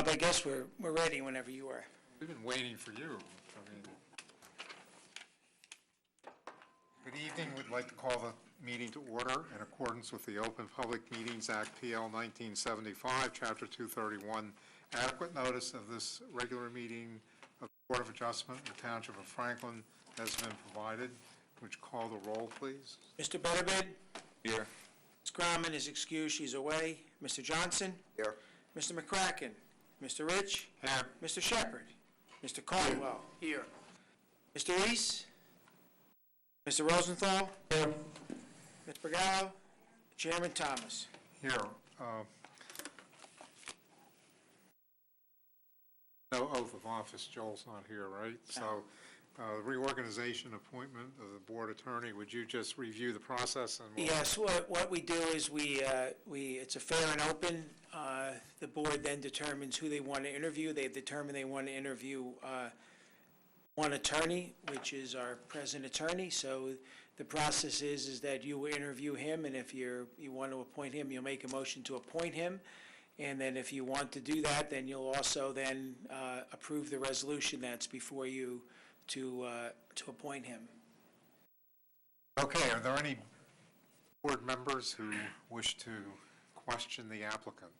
Bob, I guess we're ready whenever you are. We've been waiting for you. I mean, good evening. We'd like to call the meeting to order in accordance with the Open Public Meetings Act, PL 1975, Chapter 231. Adequate notice of this regular meeting of the Board of Adjustment in the Township of Franklin has been provided. Would you call the roll, please? Mr. Butterbed? Here. Ms. Grauman is excused, she's away. Mr. Johnson? Here. Mr. McCracken? Mr. Rich? Here. Mr. Shepherd? Mr. Caldwell? Here. Mr. Reese? Mr. Rosenthal? Here. Ms. Bergallo? Chairman Thomas? Here. No oath of office. Joel's not here, right? So reorganization appointment of the board attorney, would you just review the process? And Yes, what we do is it's a fair and open. The board then determines who they want to interview. They determine they want to interview one attorney, which is our present attorney. So the process is that you will interview him, and if you want to appoint him, you'll make a motion to appoint him. And then if you want to do that, then you'll also then approve the resolution that's before you to appoint him. Okay, are there any board members who wish to question the applicant?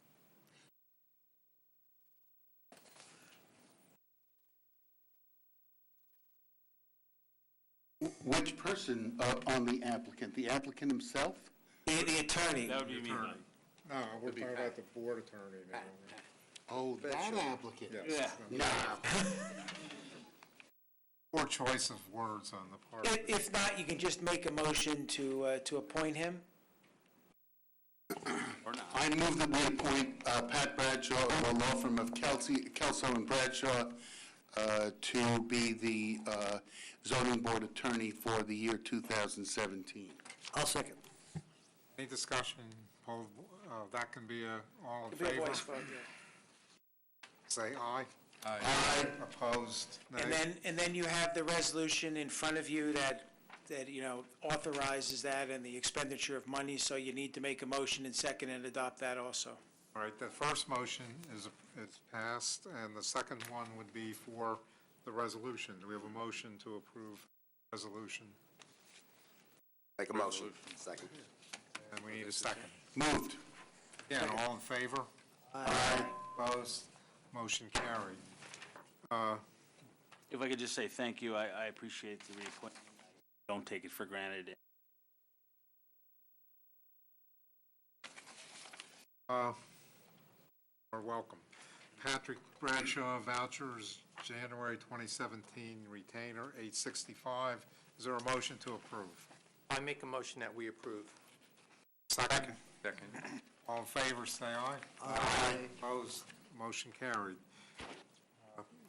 Which person on the applicant? The applicant himself? The attorney. That would be me. No, we're talking about the board attorney now. Oh, that applicant? Yes. Nah. Poor choice of words on the part of the... If not, you can just make a motion to appoint him. Or not. I move that we appoint Pat Bradshaw of the law firm of Kelso and Bradshaw to be the zoning board attorney for the year 2017. I'll second. Any discussion? That can be all in It'll be a favor? voice vote, yeah. Say aye. Aye. Opposed? Nay. And then you have the resolution in front of you that authorizes that and the expenditure of money, so you need to make a motion and second and adopt that also. All right, the first motion is passed, and the second one would be for the resolution. Do we have a motion to approve resolution? Make a motion. Second. And we need a second. Moved. Again, all in favor? Aye. Opposed? Motion carried. If I could just say thank you, I appreciate the reappointment. I don't take it for granted. Are welcome. Patrick Bradshaw vouchers, January 2017 retainer, 865. Is there a motion to approve? I make a motion that we approve. Second. Second. All in favor, say aye. Aye. Opposed? Motion carried.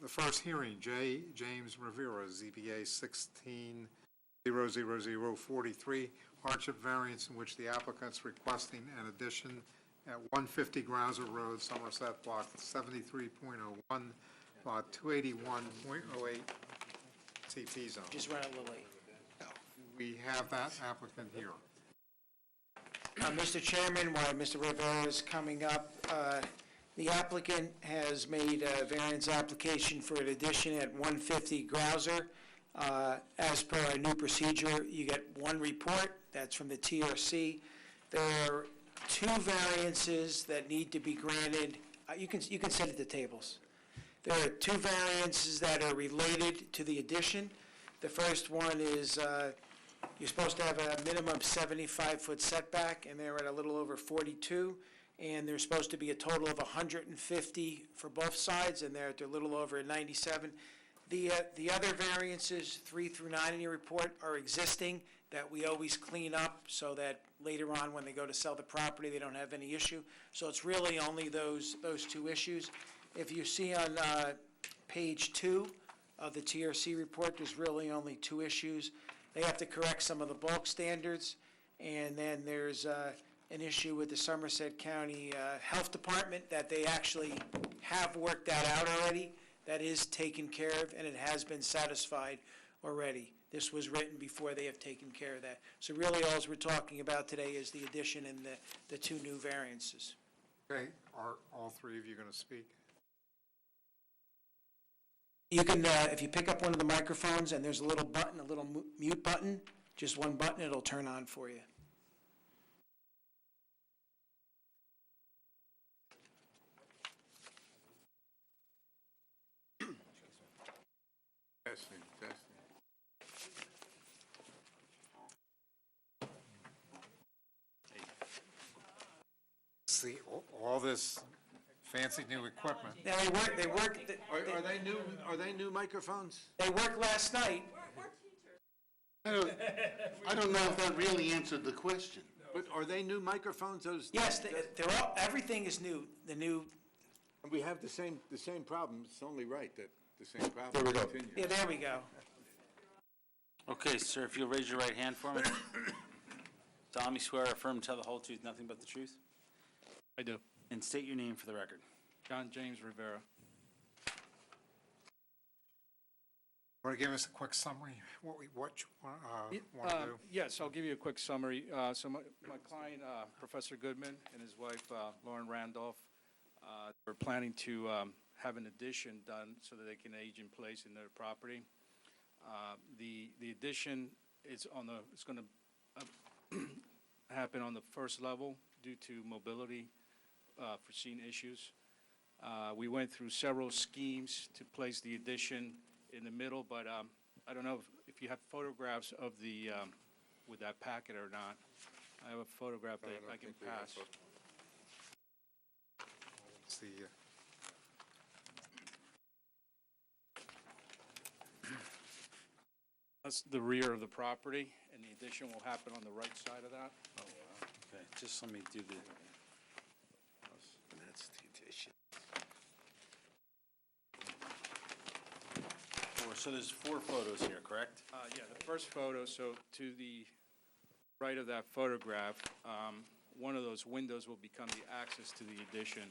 The first hearing, James Rivera, ZBA 16-00043, hardship variance in which the applicant's requesting an addition at 150 Grouser Road, Somerset, block 73.01, lot 281.08, CP zone. Just run a little late. We have that applicant here. Mr. Chairman, while Mr. Rivera is coming up, the applicant has made a variance application for an addition at 150 Grouser. As per our new procedure, you get one report, that's from the TRC. There are two variances that need to be granted. You can sit at the tables. There are two variances that are related to the addition. The first one is you're supposed to have a minimum 75-foot setback, and they're at a little over 42, and there's supposed to be a total of 150 for both sides, and they're at a little over 97. The other variances, 3 through 9 in your report, are existing that we always clean up so that later on when they go to sell the property, they don't have any issue. So it's really only those two issues. If you see on page 2 of the TRC report, there's really only two issues. They have to correct some of the bulk standards, and then there's an issue with the Somerset County Health Department that they actually have worked that out already. That is taken care of, and it has been satisfied already. This was written before they have taken care of that. So really all we're talking about today is the addition and the two new variances. Okay, are all three of you going to speak? You can, if you pick up one of the microphones and there's a little button, a little mute button, just one button, it'll turn on for you. Testing, testing. See, all this fancy new equipment. Now, Are they new microphones? they worked last night. I don't know if that really answered the question. But are they new microphones, those? Yes, they're all, everything is new, the new, We have the same problem, it's only right that the same problem continues. yeah, there we go. Okay, sir, if you'll raise your right hand for me. Solemnly swear or affirm to tell the whole truth, nothing but the truth, I do. and state your name for the record. John James Rivera. Want to give us a quick summary, what you want to do? Yes, I'll give you a quick summary. So my client, Professor Goodman, and his wife, Lauren Randolph, are planning to have an addition done so that they can age in place in their property. The addition is it's going to happen on the first level due to mobility foreseen issues. We went through several schemes to place the addition in the middle, but I don't know if you have photographs of the, with that packet or not. I have a photograph that I can pass. It's the, That's the rear of the property, and the addition will happen on the right side of that. Okay, just let me do the, That's the addition. so there's 4 photos here, correct? Yeah, the first photo, so to the right of that photograph, one of those windows will become the access to the addition.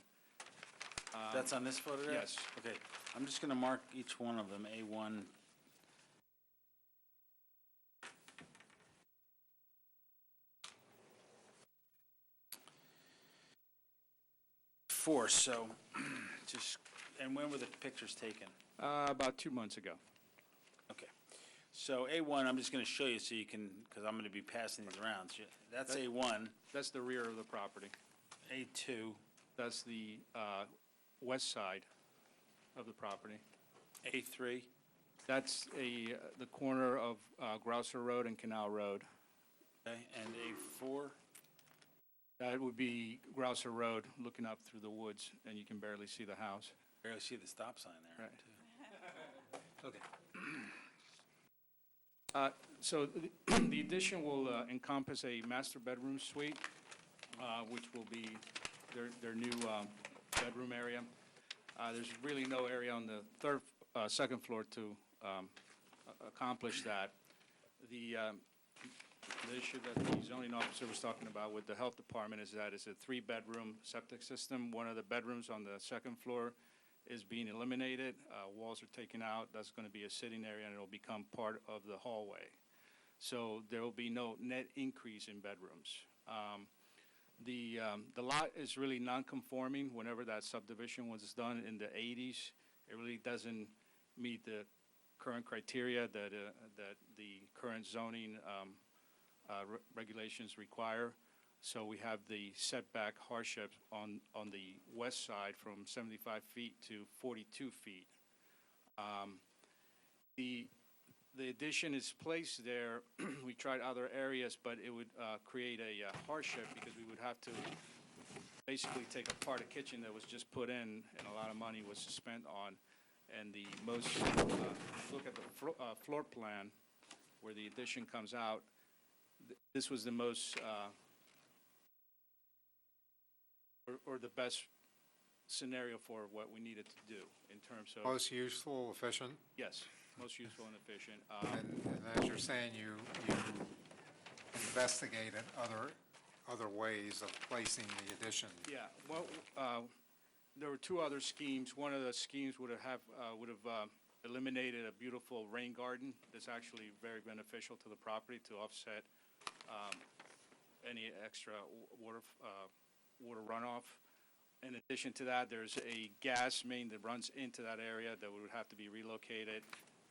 That's on this photograph? Yes. Okay, I'm just going to mark each one of them, A1. Four, so just, and when were the pictures taken? About 2 months ago. Okay. So A1, I'm just going to show you so you can, because I'm going to be passing these around. So that's A1. That's the rear of the property. A2, That's the west side of the property. A3, That's the corner of Grouser Road and Canal Road. okay, and A4, That would be Grouser Road, looking up through the woods, and you can barely see the house. barely see the stop sign there, Right. too. Okay. So the addition will encompass a master bedroom suite, which will be their new bedroom area. There's really no area on the second floor to accomplish that. The issue that the zoning officer was talking about with the health department is that it's a 3-bedroom septic system. One of the bedrooms on the second floor is being eliminated. Walls are taken out. That's going to be a sitting area, and it'll become part of the hallway. So there will be no net increase in bedrooms. The lot is really non-conforming. Whenever that subdivision was done in the 80s, it really doesn't meet the current criteria that the current zoning regulations require. So we have the setback hardship on the west side from 75 feet to 42 feet. The addition is placed there. We tried other areas, but it would create a hardship because we would have to basically take apart a kitchen that was just put in, and a lot of money was spent on. And the most, look at the floor plan where the addition comes out, this was the most, or the best scenario for what we needed to do in terms of, Most useful, efficient, yes, most useful and efficient. and as you're saying, you investigated other ways of placing the addition. Yeah, well, there were 2 other schemes. One of the schemes would have eliminated a beautiful rain garden that's actually very beneficial to the property to offset any extra water runoff. In addition to that, there's a gas main that runs into that area that would have to be relocated,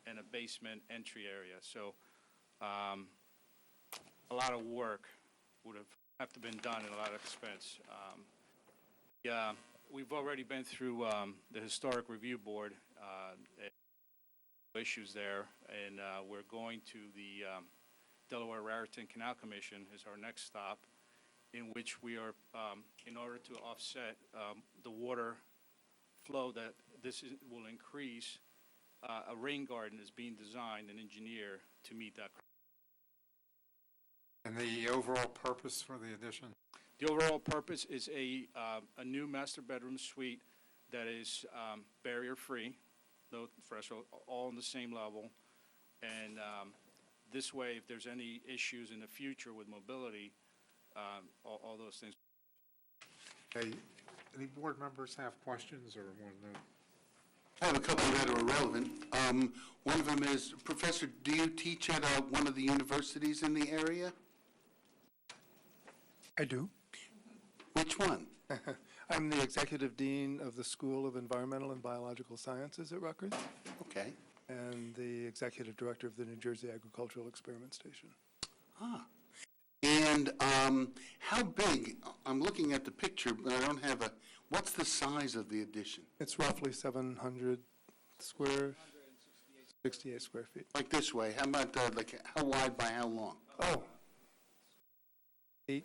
and a basement entry area. So a lot of work would have to been done and a lot of expense. Yeah, we've already been through the Historic Review Board issues there, and we're going to the Delaware Raritan Canal Commission is our next stop, in which we are, in order to offset the water flow that will increase, a rain garden is being designed and engineered to meet that. And the overall purpose for the addition? The overall purpose is a new master bedroom suite that is barrier-free, no threshold, all on the same level. And this way, if there's any issues in the future with mobility, all those things. Okay, any board members have questions or want to know? I have a couple that are relevant. One of them is, Professor, do you teach at one of the universities in the area? I do. Which one? I'm the executive dean of the School of Environmental and Biological Sciences at Rutgers, Okay. and the executive director of the New Jersey Agricultural Experiment Station. Ah. And how big, I'm looking at the picture, but I don't have what's the size of the addition? It's roughly 68 square feet. Like this way, how about, like, how wide by how long? Oh. 8.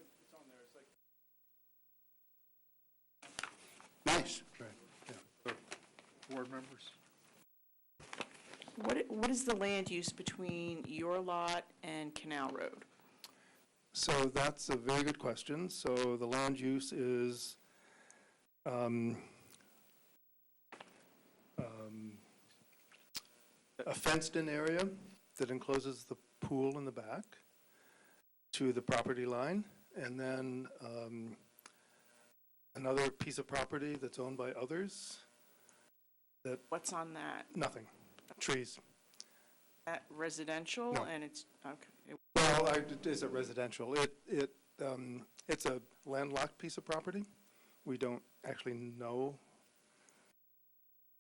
Nice. Right, yeah. Board members? What is the land use between your lot and Canal Road? So that's a very good question. So the land use is a fenced-in area that encloses the pool in the back to the property line, and then another piece of property that's owned by others. What's on that? Nothing. Trees. That residential? No. And it's, okay. Well, it is a residential. It's a landlocked piece of property. We don't actually know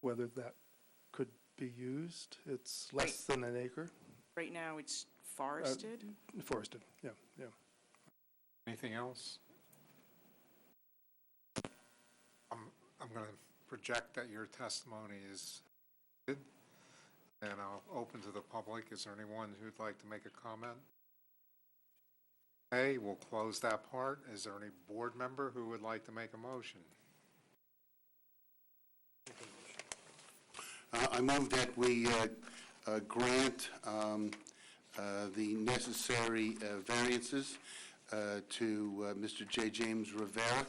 whether that could be used. It's less than an acre. Right now, it's forested? Forested, yeah. Anything else? I'm going to project that your testimony is good, and I'll open to the public. Is there anyone who'd like to make a comment? Okay, we'll close that part. Is there any board member who would like to make a motion? I move that we grant the necessary variances to Mr. J. James Rivera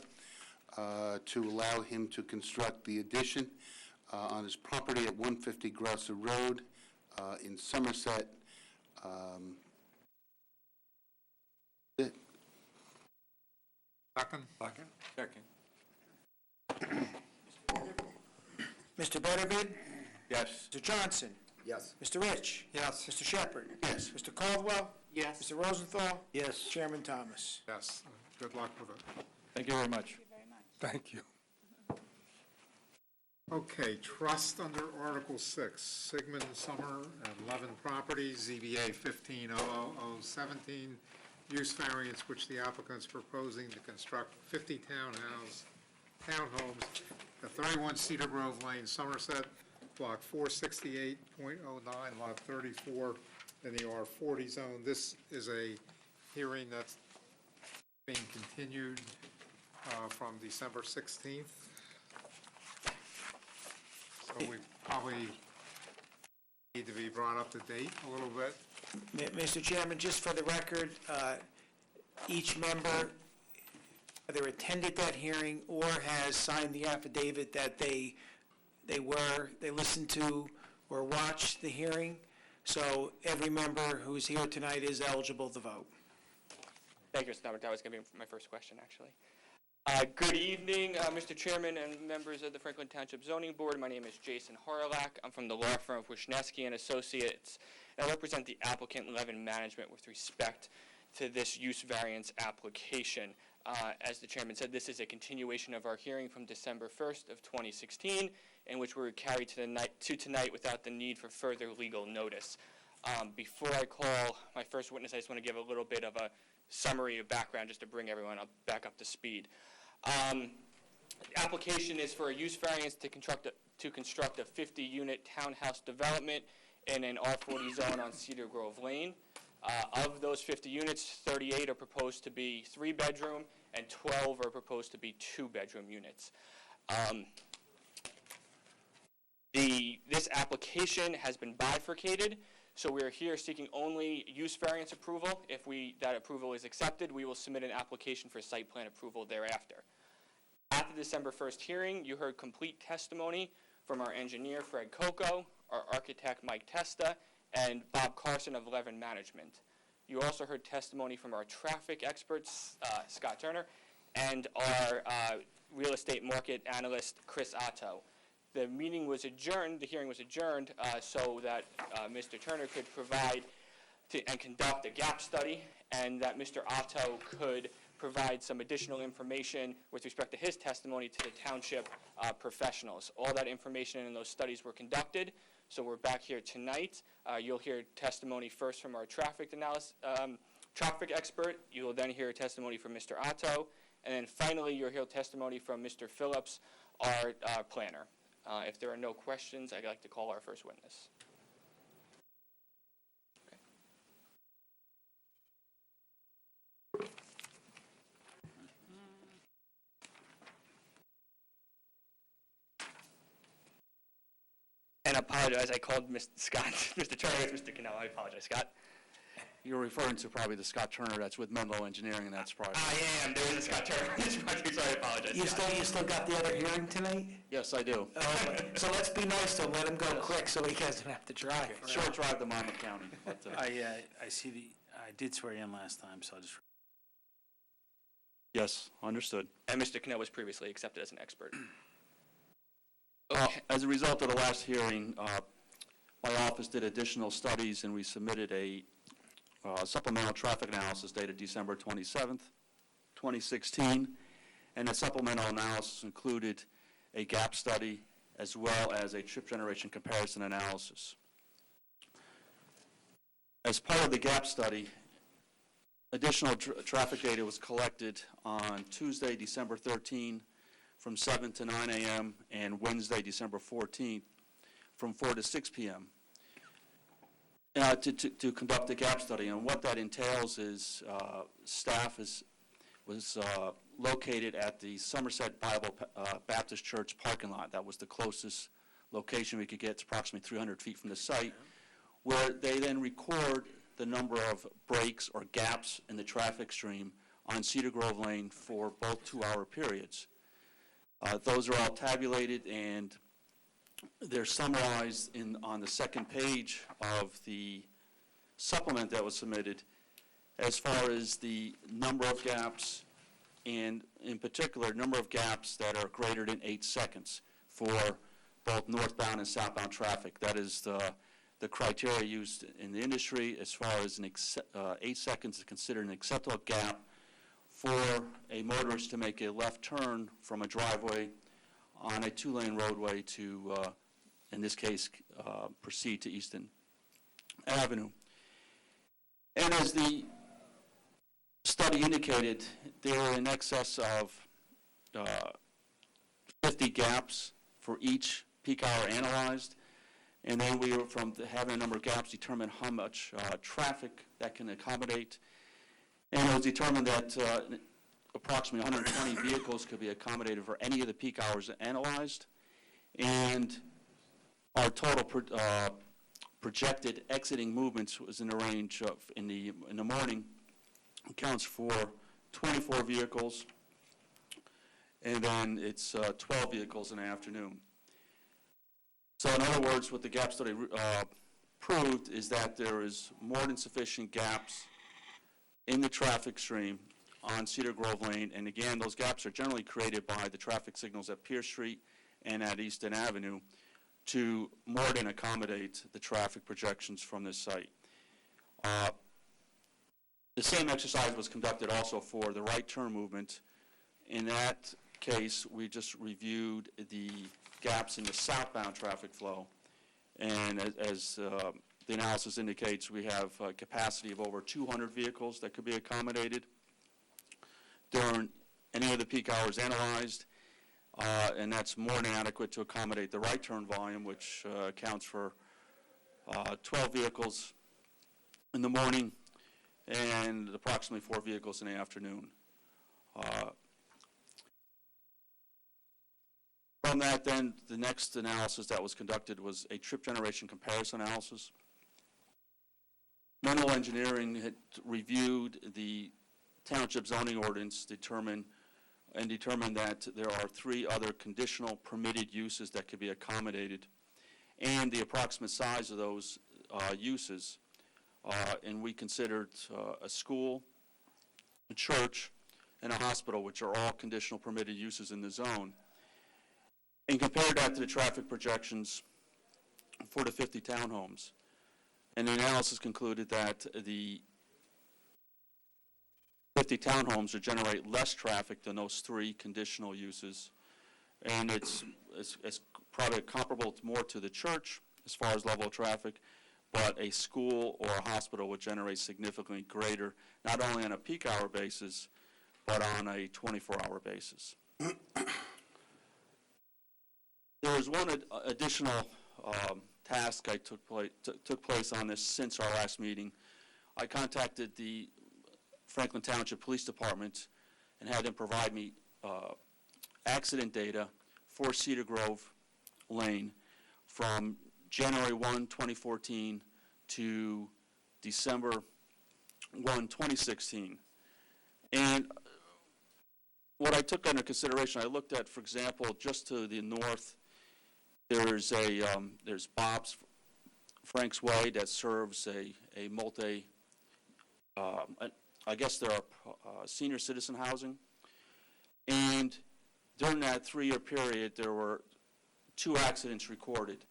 to allow him to construct the addition on his property at 150 Grouser Road in Somerset. Second? Second. Mr. Butterbid? Yes. Mr. Johnson? Yes. Mr. Rich? Yes. Mr. Shepherd? Yes. Mr. Caldwell? Yes. Mr. Rosenthal? Yes. Chairman Thomas? Yes. Good luck with it. Thank you very much. Thank you. Okay, trust under Article 6, Sigmund Summer and Levin Properties, ZBA 15-00017, use variance which the applicant's proposing to construct 50 townhomes at 31 Cedar Grove Lane, Somerset, Block 468.09, Lot 34, in the R40 zone. This is a hearing that's being continued from December 16th. So we probably need to be brought up to date a little bit. Mr. Chairman, just for the record, each member either attended that hearing or has signed the affidavit that they listened to or watched the hearing. So every member who's here tonight is eligible to vote. Thank you, Mr. Norbert. That was going to be my first question, actually. Good evening, Mr. Chairman and members of the Franklin Township Zoning Board. My name is Jason Harlach. I'm from the law firm of Wisniewski and Associates, and I represent the applicant Levin Management with respect to this use variance application. As the chairman said, this is a continuation of our hearing from December 1st of 2016, in which we were carried to tonight without the need for further legal notice. Before I call my first witness, I just want to give a little bit of a summary of background just to bring everyone back up to speed. The application is for a use variance to construct a 50-unit townhouse development in an R40 zone on Cedar Grove Lane. Of those 50 units, 38 are proposed to be 3-bedroom and 12 are proposed to be 2-bedroom units. This application has been bifurcated, so we are here seeking only use variance approval. If that approval is accepted, we will submit an application for site plan approval thereafter. At the December 1st hearing, you heard complete testimony from our engineer, Fred Coco, our architect, Mike Testa, and Bob Carson of Levin Management. You also heard testimony from our traffic experts, Scott Turner, and our real estate market analyst, Chris Otto. The meeting was adjourned, the hearing was adjourned, so that Mr. Turner could provide and conduct a gap study, and that Mr. Otto could provide some additional information with respect to his testimony to the township professionals. All that information and those studies were conducted, so we're back here tonight. You'll hear testimony first from our traffic expert. You will then hear testimony from Mr. Otto, and then finally you'll hear testimony from Mr. Phillips, our planner. If there are no questions, I'd like to call our first witness. And I apologize, I called Mr. Turner, it's Mr. Cannell. I apologize, Scott. You're referring to probably the Scott Turner that's with Menlo Engineering, and that's probably... I am. There is a Scott Turner on this project, so I apologize. You still got the other hearing tonight? Yes, I do. So let's be nice to him, let him go quick so he doesn't have to drive. Short drive to Monmouth County. But, I see I did swear in last time, so I'll just... yes, understood. And Mr. Cannell was previously accepted as an expert. As a result of the last hearing, my office did additional studies, and we submitted a supplemental traffic analysis dated December 27th, 2016, and the supplemental analysis included a gap study as well as a trip generation comparison analysis. As part of the gap study, additional traffic data was collected on Tuesday, December 13, from 7 to 9 a.m., and Wednesday, December 14th, from 4 to 6 p.m. To conduct a gap study. And what that entails is staff was located at the Somerset Bible Baptist Church parking lot. That was the closest location we could get. It's approximately 300 feet from the site, where they then record the number of breaks or gaps in the traffic stream on Cedar Grove Lane for both 2-hour periods. Those are all tabulated, and they're summarized on the second page of the supplement that was submitted as far as the number of gaps, and in particular, number of gaps that are greater than 8 seconds for both northbound and southbound traffic. That is the criteria used in the industry as far as 8 seconds is considered an acceptable gap for a motorist to make a left turn from a driveway on a 2-lane roadway to, in this case, proceed to Easton Avenue. And as the study indicated, there were in excess of 50 gaps for each peak hour analyzed, and then we were, from having a number of gaps, determined how much traffic that can accommodate. And it was determined that approximately 120 vehicles could be accommodated for any of the peak hours analyzed. And our total projected exiting movements was in the range of, in the morning, accounts for 24 vehicles, and then it's 12 vehicles in the afternoon. So in other words, what the gap study proved is that there is more than sufficient gaps in the traffic stream on Cedar Grove Lane, and again, those gaps are generally created by the traffic signals at Pierce Street and at Easton Avenue to more than accommodate the traffic projections from this site. The same exercise was conducted also for the right turn movement. In that case, we just reviewed the gaps in the southbound traffic flow. And as the analysis indicates, we have a capacity of over 200 vehicles that could be accommodated during any of the peak hours analyzed, and that's more than adequate to accommodate the right turn volume, which accounts for 12 vehicles in the morning and approximately 4 vehicles in the afternoon. From that, then, the next analysis that was conducted was a trip generation comparison analysis. Mineral engineering had reviewed the township zoning ordinance, determined that there are 3 other conditional permitted uses that could be accommodated, and the approximate size of those uses. And we considered a school, a church, and a hospital, which are all conditional permitted uses in the zone, and compared that to the traffic projections for the 50 townhomes. And the analysis concluded that the 50 townhomes would generate less traffic than those 3 conditional uses, and it's probably comparable more to the church as far as level of traffic, but a school or a hospital would generate significantly greater, not only on a peak hour basis, but on a 24-hour basis. There was one additional task I took place on this since our last meeting. I contacted the Franklin Township Police Department and had them provide me accident data for Cedar Grove Lane from January 1, 2014 to December 1, 2016. And what I took under consideration, I looked at, for example, just to the north, there's Bob's Frank's Way that serves a multi, I guess there are senior citizen housing. And during that 3-year period, there were 2 accidents recorded,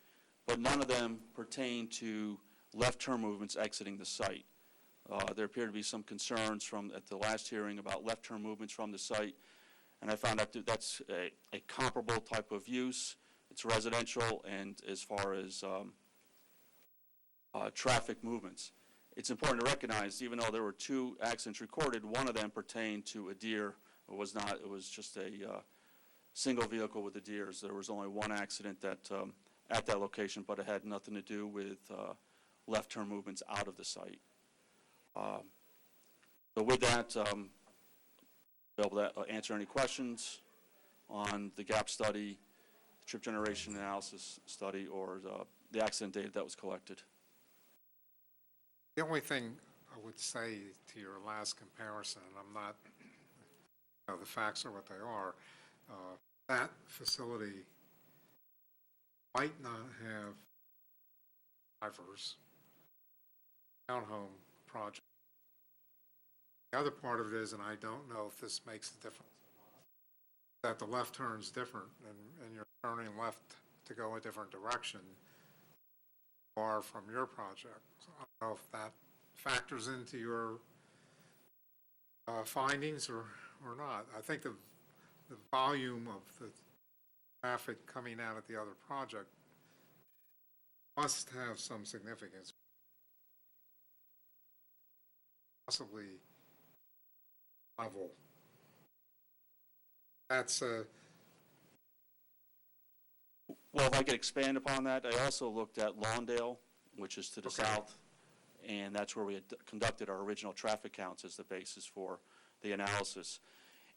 but none of them pertain to left turn movements exiting the site. There appear to be some concerns at the last hearing about left turn movements from the site, and I found out that that's a comparable type of use. It's residential, and as far as traffic movements. It's important to recognize, even though there were 2 accidents recorded, one of them pertained to a deer. It was not, it was just a single vehicle with a deer. So there was only 1 accident that at that location, but it had nothing to do with left turn movements out of the site. So with that, be able to answer any questions on the gap study, trip generation analysis study, or the accident data that was collected. The only thing I would say to your last comparison, and I'm not, the facts are what they are, that facility might not have drivers, townhome project. The other part of it is, and I don't know if this makes a difference, that the left turn's different, and you're turning left to go a different direction far from your project. So I don't know if that factors into your findings or not. I think the volume of the traffic coming out of the other project must have some significance. Possibly level. That's Well, if I could expand upon that, I also looked at Lawndale, which is to the south, and that's where we had conducted our original traffic counts as the basis for the analysis.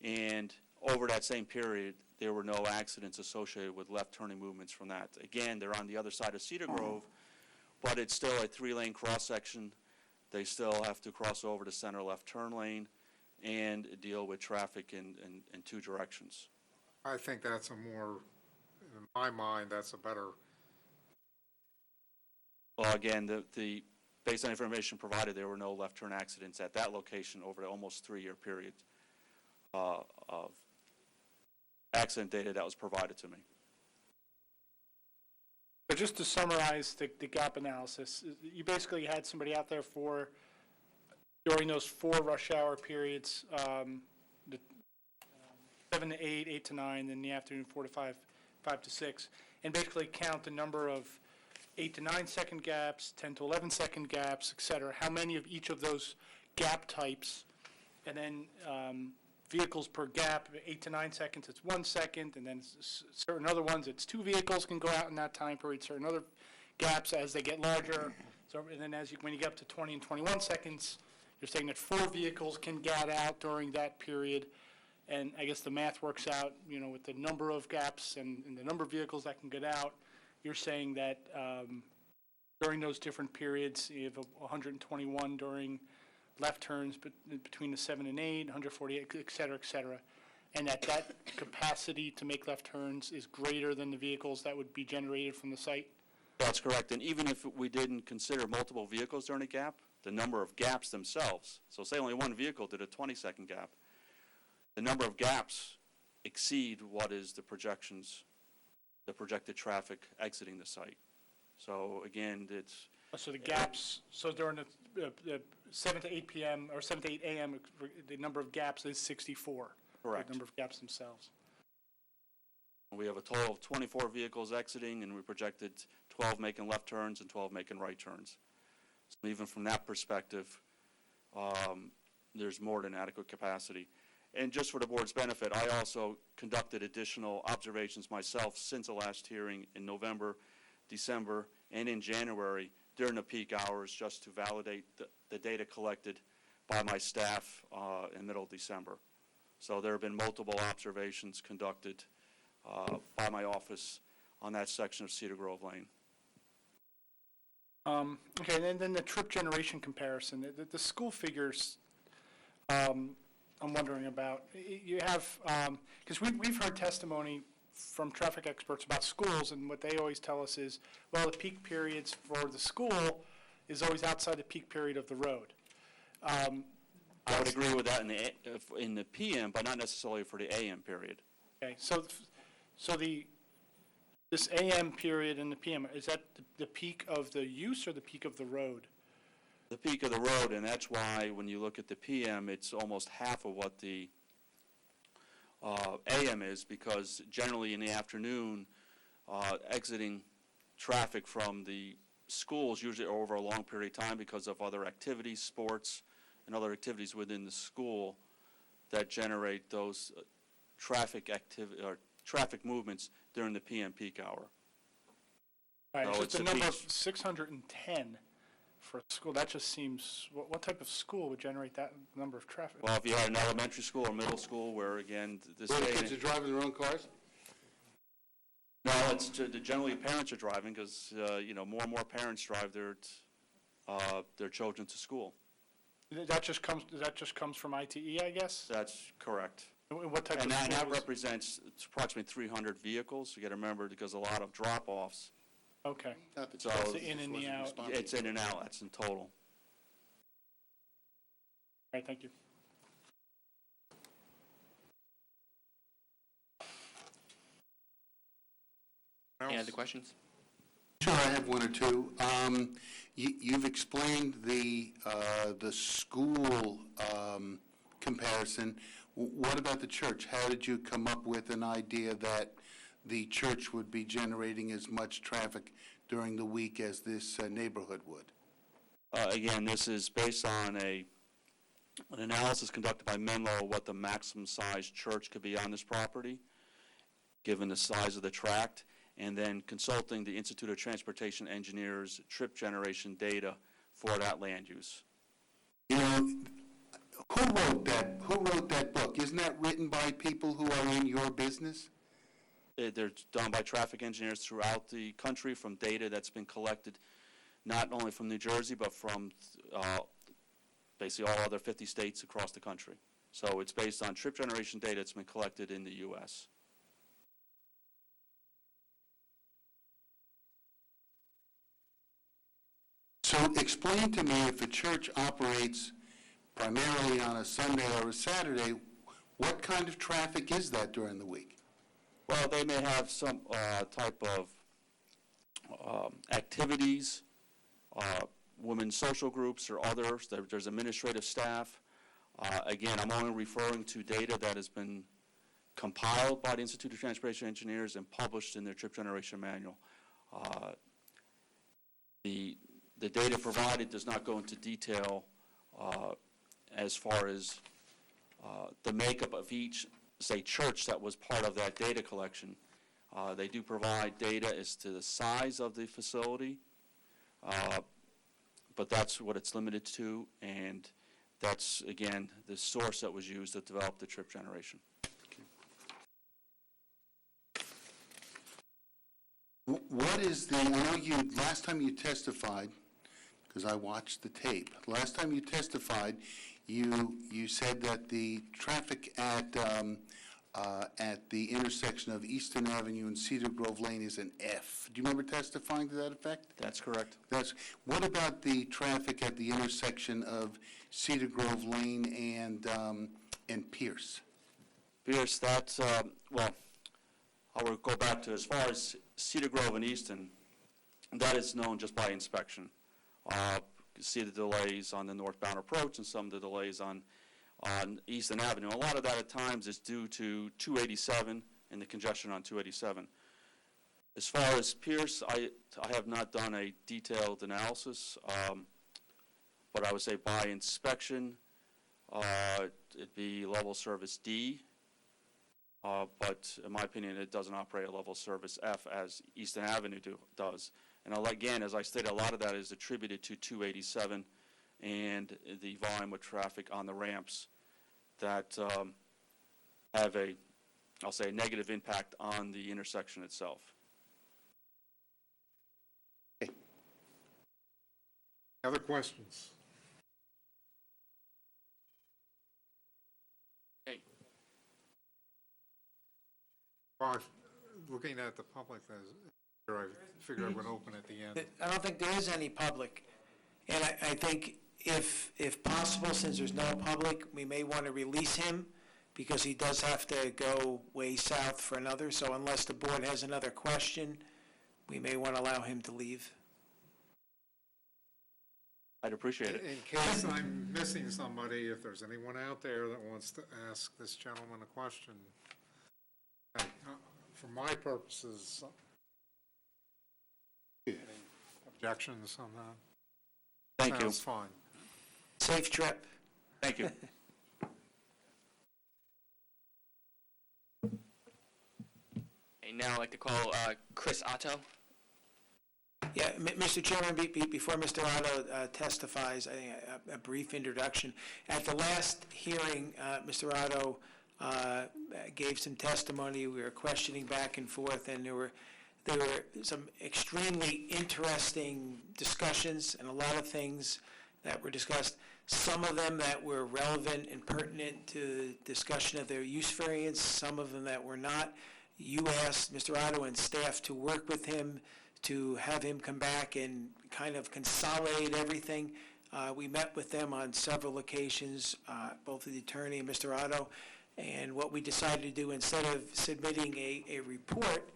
And over that same period, there were no accidents associated with left turning movements from that. Again, they're on the other side of Cedar Grove, but it's still a 3-lane cross-section. They still have to cross over to center left turn lane and deal with traffic in 2 directions. I think that's a more, in my mind, that's a better. Well, again, based on information provided, there were no left turn accidents at that location over the almost 3-year period of accident data that was provided to me. So just to summarize the gap analysis, you basically had somebody out there for during those 4 rush hour periods, 7 to 8, 8 to 9, in the afternoon 4 to 5, 5 to 6, and basically count the number of 8 to 9 second gaps, 10 to 11 second gaps, et cetera, how many of each of those gap types, and then vehicles per gap, 8 to 9 seconds, it's 1 second, and then certain other ones, it's 2 vehicles can go out in that time period, certain other gaps as they get larger, so, and then when you get up to 20 and 21 seconds, you're saying that 4 vehicles can get out during that period, and I guess the math works out, with the number of gaps and the number of vehicles that can get out, you're saying that during those different periods, you have 121 during left turns between the 7 and 8, 148, et cetera, and that capacity to make left turns is greater than the vehicles that would be generated from the site? That's correct, and even if we didn't consider multiple vehicles during a gap, the number of gaps themselves, so say only one vehicle did a 20-second gap, the number of gaps exceed what is the projected traffic exiting the site. So again, it's... So the gaps, so during the 7 to 8 p.m. or 7 to 8 a.m., the number of gaps is 64. Correct. The number of gaps themselves. We have a total of 24 vehicles exiting, and we projected 12 making left turns and 12 making right turns. So even from that perspective, there's more than adequate capacity. And just for the board's benefit, I also conducted additional observations myself since the last hearing in November, December, and in January during the peak hours, just to validate the data collected by my staff in middle of December. So there have been multiple observations conducted by my office on that section of Cedar Grove Lane. Okay, and then the trip generation comparison, the school figures, I'm wondering about. You have, because we've heard testimony from traffic experts about schools, and what they always tell us is, well, the peak periods for the school is always outside the peak period of the road. I would agree with that in the PM, but not necessarily for the AM period. Okay, so this AM period and the PM, is that the peak of the use or the peak of the road? The peak of the road, and that's why when you look at the PM, it's almost half of what the AM is, because generally in the afternoon, exiting traffic from the schools usually over a long period of time because of other activities, sports, and other activities within the school that generate those traffic movements during the PM peak hour. All right, So so it's the a number of peak. 610 for a school, that just seems, what type of school would generate that number of traffic? Well, if you had an elementary school or middle school where, again, this Where the day... kids are driving their own cars? No, it's generally parents are driving because, more and more parents drive their children to school. That just comes from ITE, I guess? That's correct. And what type And of that schools? represents approximately 300 vehicles. You got to remember, because a lot of drop-offs. Okay. Not the So That's child the in and the wasn't out. responsible. It's in and out, that's in total. All right, thank you. Any other questions? Sure, I have one or two. You've explained the school comparison. What about the church? How did you come up with an idea that the church would be generating as much traffic during the week as this neighborhood would? Again, this is based on an analysis conducted by Menlo of what the maximum size church could be on this property, given the size of the tract, and then consulting the Institute of Transportation Engineers' trip generation data for that land use. You know, who wrote that book? Isn't that written by people who are in your business? They're done by traffic engineers throughout the country from data that's been collected not only from New Jersey, but from basically all other 50 states across the country. So it's based on trip generation data that's been collected in the U.S. So explain to me, if a church operates primarily on a Sunday or a Saturday, what kind of traffic is that during the week? Well, they may have some type of activities, women's social groups or others. There's administrative staff. Again, I'm only referring to data that has been compiled by the Institute of Transportation Engineers and published in their trip generation manual. The data provided does not go into detail as far as the makeup of each, say, church that was part of that data collection. They do provide data as to the size of the facility, but that's what it's limited to, and that's, again, the source that was used to develop the trip generation. What is the, I know you, last time you testified, because I watched the tape, last time you testified, you said that the traffic at the intersection of Easton Avenue and Cedar Grove Lane is an F. Do you remember testifying to that effect? That's correct. What about the traffic at the intersection of Cedar Grove Lane and Pierce? Pierce, that's, well, I will go back to as far as Cedar Grove and Easton, that is known just by inspection. You can see the delays on the northbound approach and some of the delays on Easton Avenue. A lot of that at times is due to 287 and the congestion on 287. As far as Pierce, I have not done a detailed analysis, but I would say by inspection, it'd be level service D. But in my opinion, it doesn't operate at level service F as Easton Avenue does. And again, as I stated, a lot of that is attributed to 287 and the volume of traffic on the ramps that have a, I'll say, a negative impact on the intersection itself. Other questions? Well, looking at the public, I figured I would open at the end. I don't think there is any public. And I think if possible, since there's no public, we may want to release him because he does have to go way south for another. So unless the board has another question, we may want to allow him to leave. I'd appreciate it. In case I'm missing somebody, if there's anyone out there that wants to ask this gentleman a question, for my purposes, any objections on that? Thank you. That's fine. Safe trip. Thank you. Okay, now I'd like to call Chris Otto. Yeah, Mr. Chairman, before Mr. Otto testifies, I think a brief introduction. At the last hearing, Mr. Otto gave some testimony. We were questioning back and forth, and there were some extremely interesting discussions and a lot of things that were discussed. Some of them that were relevant and pertinent to discussion of their use variance, some of them that were not. You asked Mr. Otto and staff to work with him to have him come back and kind of consolidate everything. We met with them on several occasions, both the attorney and Mr. Otto, and what we decided to do, instead of submitting a report,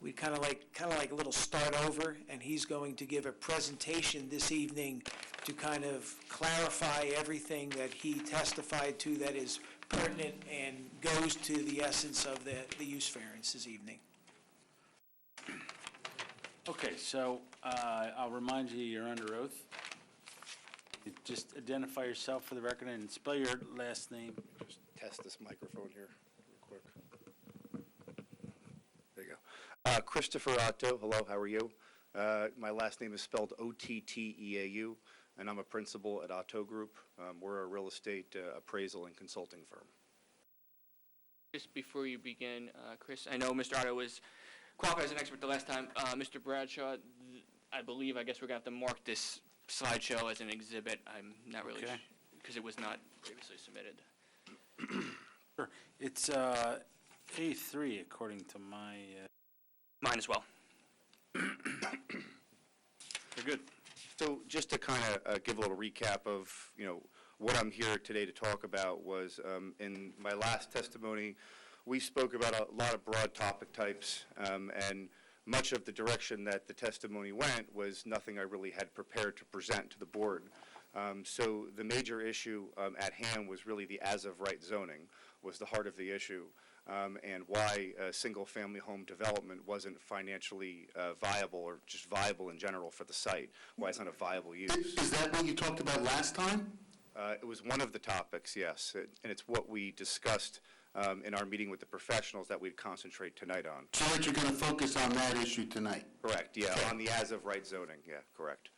we kind of like a little start over, and he's going to give a presentation this evening to kind of clarify everything that he testified to that is pertinent and goes to the essence of the use variance this evening. Okay, so I'll remind you, you're under oath. You just identify yourself for the record and spell your last name. Just test this microphone here real quick. There you go. Christopher Otto, hello, how are you? My last name is spelled O-T-T-E-A-U, and I'm a principal at Otto Group. We're a real estate appraisal and consulting firm. Just before you begin, Chris, I know Mr. Otto was qualified as an expert the last time. Mr. Bradshaw, I believe, I guess we're going to have to mark this slideshow as an exhibit. I'm not really sure, because it was not previously submitted. Sure. It's A3 according to my... Mine as well. Very good. So just to kind of give a little recap of, what I'm here today to talk about was, in my last testimony, we spoke about a lot of broad topic types, and much of the direction that the testimony went was nothing I really had prepared to present to the board. So the major issue at hand was really the as-of-right zoning was the heart of the issue, and why single-family home development wasn't financially viable or just viable in general for the site, why it's not a viable use. Is that what you talked about last time? It was one of the topics, yes, and it's what we discussed in our meeting with the professionals that we'd concentrate tonight on. So that you're going to focus on that issue tonight? Correct, yeah, on the as-of-right zoning, yeah, correct.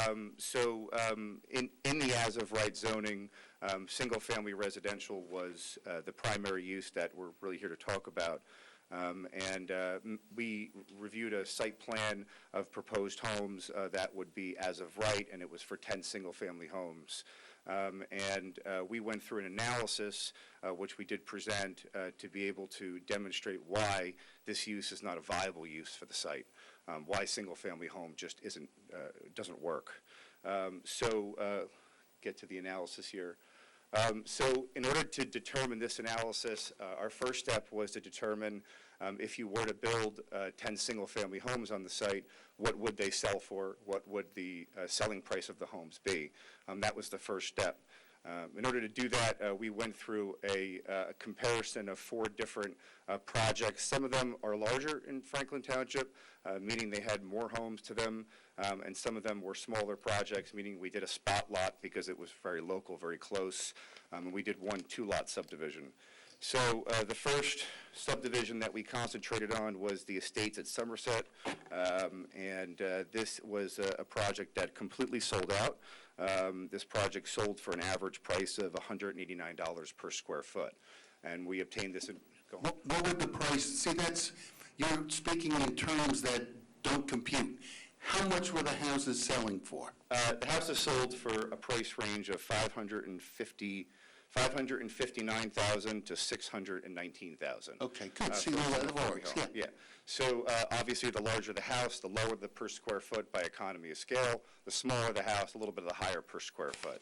In the as-of-right zoning, single-family residential was the primary use that we're really here to talk about. We reviewed a site plan of proposed homes that would be as-of-right, and it was for 10 single-family homes. We went through an analysis, which we did present, to be able to demonstrate why this use is not a viable use for the site, why single-family home just doesn't work. Get to the analysis here. So in order to determine this analysis, our first step was to determine if you were to build 10 single-family homes on the site, what would they sell for? What would the selling price of the homes be? That was the first step. In order to do that, we went through a comparison of 4 different projects. Some of them are larger in Franklin Township, meaning they had more homes to them, and some of them were smaller projects, meaning we did a spot lot because it was very local, very close, and we did 1 2-lot subdivision. So the first subdivision that we concentrated on was the estates at Somerset, and this was a project that completely sold out. This project sold for an average price of $189 per square foot, and we obtained this. What would the price, see, you're speaking in terms that don't compute. How much were the houses selling for? The houses sold for a price range of $559,000 to $619,000. Okay, good. See, that works, yeah. Yeah. So obviously, the larger the house, the lower the per square foot by economy of scale. The smaller the house, a little bit of the higher per square foot.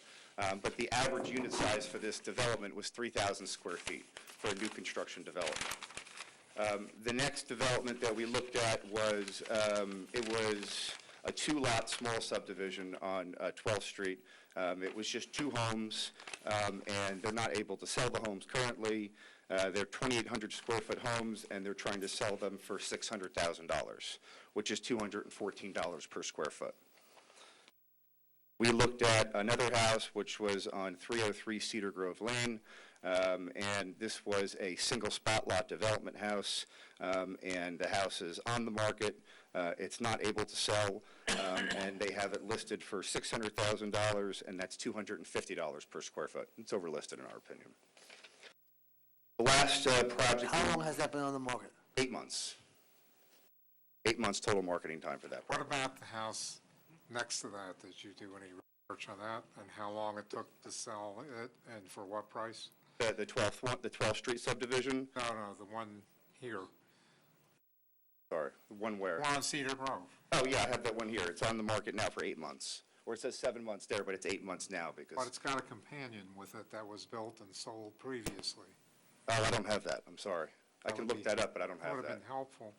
But the average unit size for this development was 3,000 square feet for a new construction development. The next development that we looked at was, it was a 2-lot small subdivision on 12th Street. It was just 2 homes, and they're not able to sell the homes currently. They're 2,800 square foot homes, and they're trying to sell them for $600,000, which is $214 per square foot. We looked at another house, which was on 303 Cedar Grove Lane, and this was a single spot lot development house, and the house is on the market. It's not able to sell, and they have it listed for $600,000, and that's $250 per square foot. It's overlisted in our opinion. The last project. How long has that been on the market? 8 months. 8 months total marketing time for that. What about the house next to that? Did you do any research on that, and how long it took to sell it, and for what price? The 12th one, the 12th Street subdivision? No, the one here. Sorry, the one where? One on Cedar Grove. Oh, yeah, I have that one here. It's on the market now for 8 months. Or it says 7 months there, but it's 8 months now because. But it's got a companion with it that was built and sold previously. Oh, I don't have that. I'm sorry. I can look that up, but I don't have That would have that. been helpful.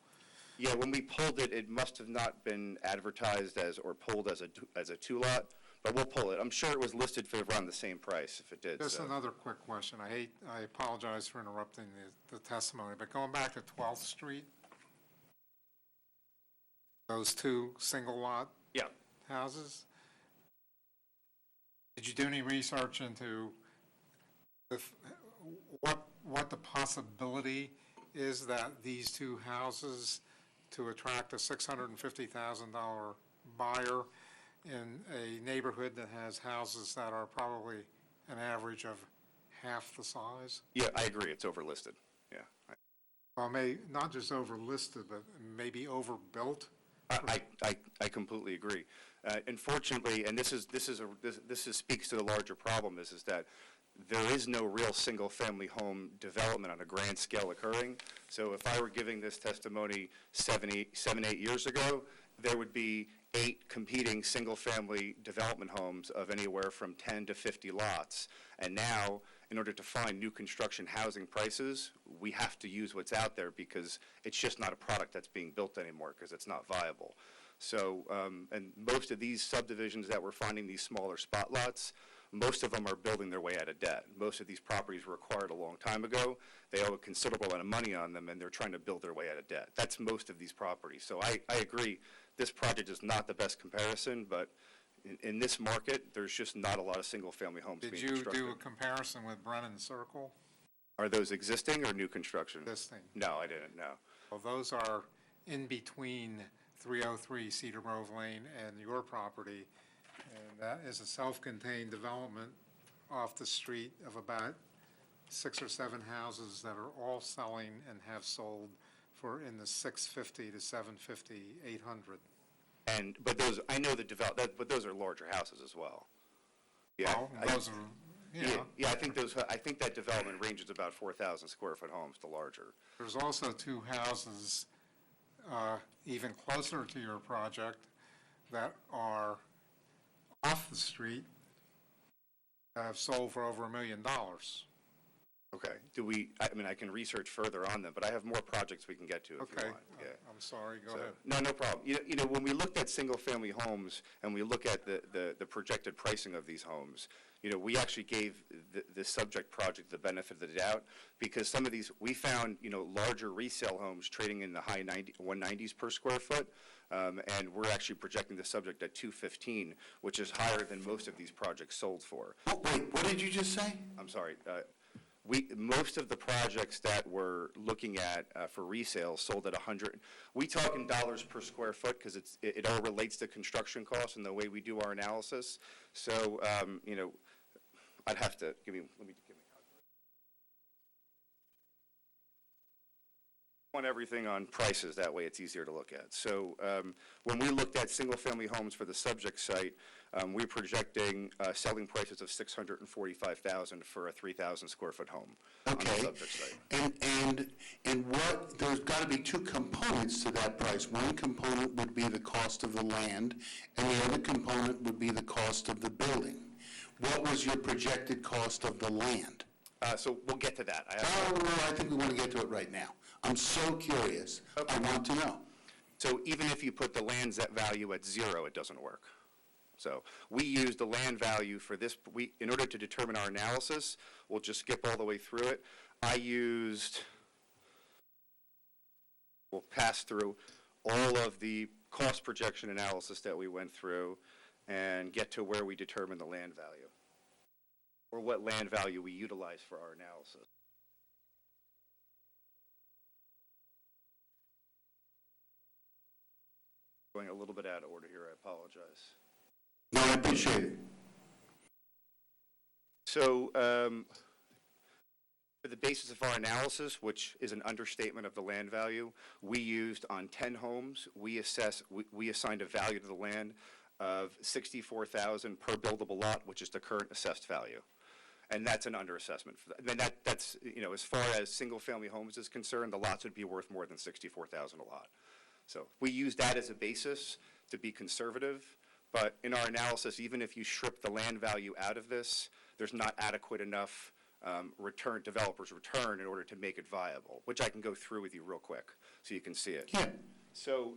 Yeah, when we pulled it, it must have not been advertised as, or pulled as a 2-lot, but we'll pull it. I'm sure it was listed for around the same price if it did. Just so. another quick question. I apologize for interrupting the testimony, but going back to 12th Street, those 2 single lot Yeah. houses, did you do any research into what the possibility is that these 2 houses to attract a $650,000 buyer in a neighborhood that has houses that are probably an average of half the size? Yeah, I agree. It's overlisted. Yeah. Well, not just overlisted, but maybe overbuilt? I completely agree. Unfortunately, and this speaks to the larger problem is that there is no real single-family home development on a grand scale occurring. So if I were giving this testimony 7, 8 years ago, there would be 8 competing single-family development homes of anywhere from 10 to 50 lots. And now, in order to find new construction housing prices, we have to use what's out there because it's just not a product that's being built anymore because it's not viable. So, and most of these subdivisions that we're finding, these smaller spot lots, most of them are building their way out of debt. Most of these properties were acquired a long time ago. They owe a considerable amount of money on them, and they're trying to build their way out of debt. That's most of these properties. So I agree, this project is not the best comparison, but in this market, there's just not a lot of single-family homes being Did you constructed. do a comparison with Brennan Circle? Are those existing or new construction? Existing. No, I didn't, no. Well, those are in between 303 Cedar Grove Lane and your property, and that is a self-contained development off the street of about 6 or 7 houses that are all selling and have sold for in the 650 to 750, 800. But those, I know but those are larger houses as well. Yeah. Well, those are, Yeah, I think that development ranges about 4,000 square foot homes to larger. There's also 2 houses even closer to your project that are off the street that have sold for over $1 million. Okay. I can research further on them, but I have more projects we can get to if you Okay, want. Yeah. I'm sorry, go So, ahead. no problem. You know, when we looked at single-family homes and we look at the projected pricing of these homes, you know, we actually gave the subject project the benefit of the doubt because some of these, we found, you know, larger resale homes trading in the high 190s per square foot, and we're actually projecting the subject at $215, which is higher than most of these projects sold for. Oh, wait, what did you just say? I'm sorry. Most of the projects that we're looking at for resale sold at 100. We talk in dollars per square foot because it all relates to construction costs and the way we do our analysis. So, you know, I'd have to let me give me a calculator. I want everything on prices, that way it's easier to look at. So when we looked at single-family homes for the subject site, we're projecting selling prices of $645,000 for a 3,000 square foot home on the Okay. subject site. And what, there's got to be 2 components to that price. One component would be the cost of the land, and the other component would be the cost of the building. What was your projected cost of the land? So we'll get to that. I think we want to get to it right now. I'm so curious. Okay. I want to know. So even if you put the land's value at 0, it doesn't work. So we use the land value for this. In order to determine our analysis, we'll just skip all the way through it. We'll pass through all of the cost projection analysis that we went through and get to where we determine the land value, or what land value we utilize for our analysis. Going a little bit out of order here, I apologize. No, I appreciate it. So, for the basis of our analysis, which is an understatement of the land value, we used on 10 homes, we assigned a value to the land of $64,000 per buildable lot, which is the current assessed value. And that's an underassessment. I mean, that's, you know, as far as single-family homes is concerned, the lots would be worth more than $64,000 a lot. So we use that as a basis to be conservative. But in our analysis, even if you strip the land value out of this, there's not adequate enough developer's return in order to make it viable, which I can go through with you real quick so you can see it. Yeah. So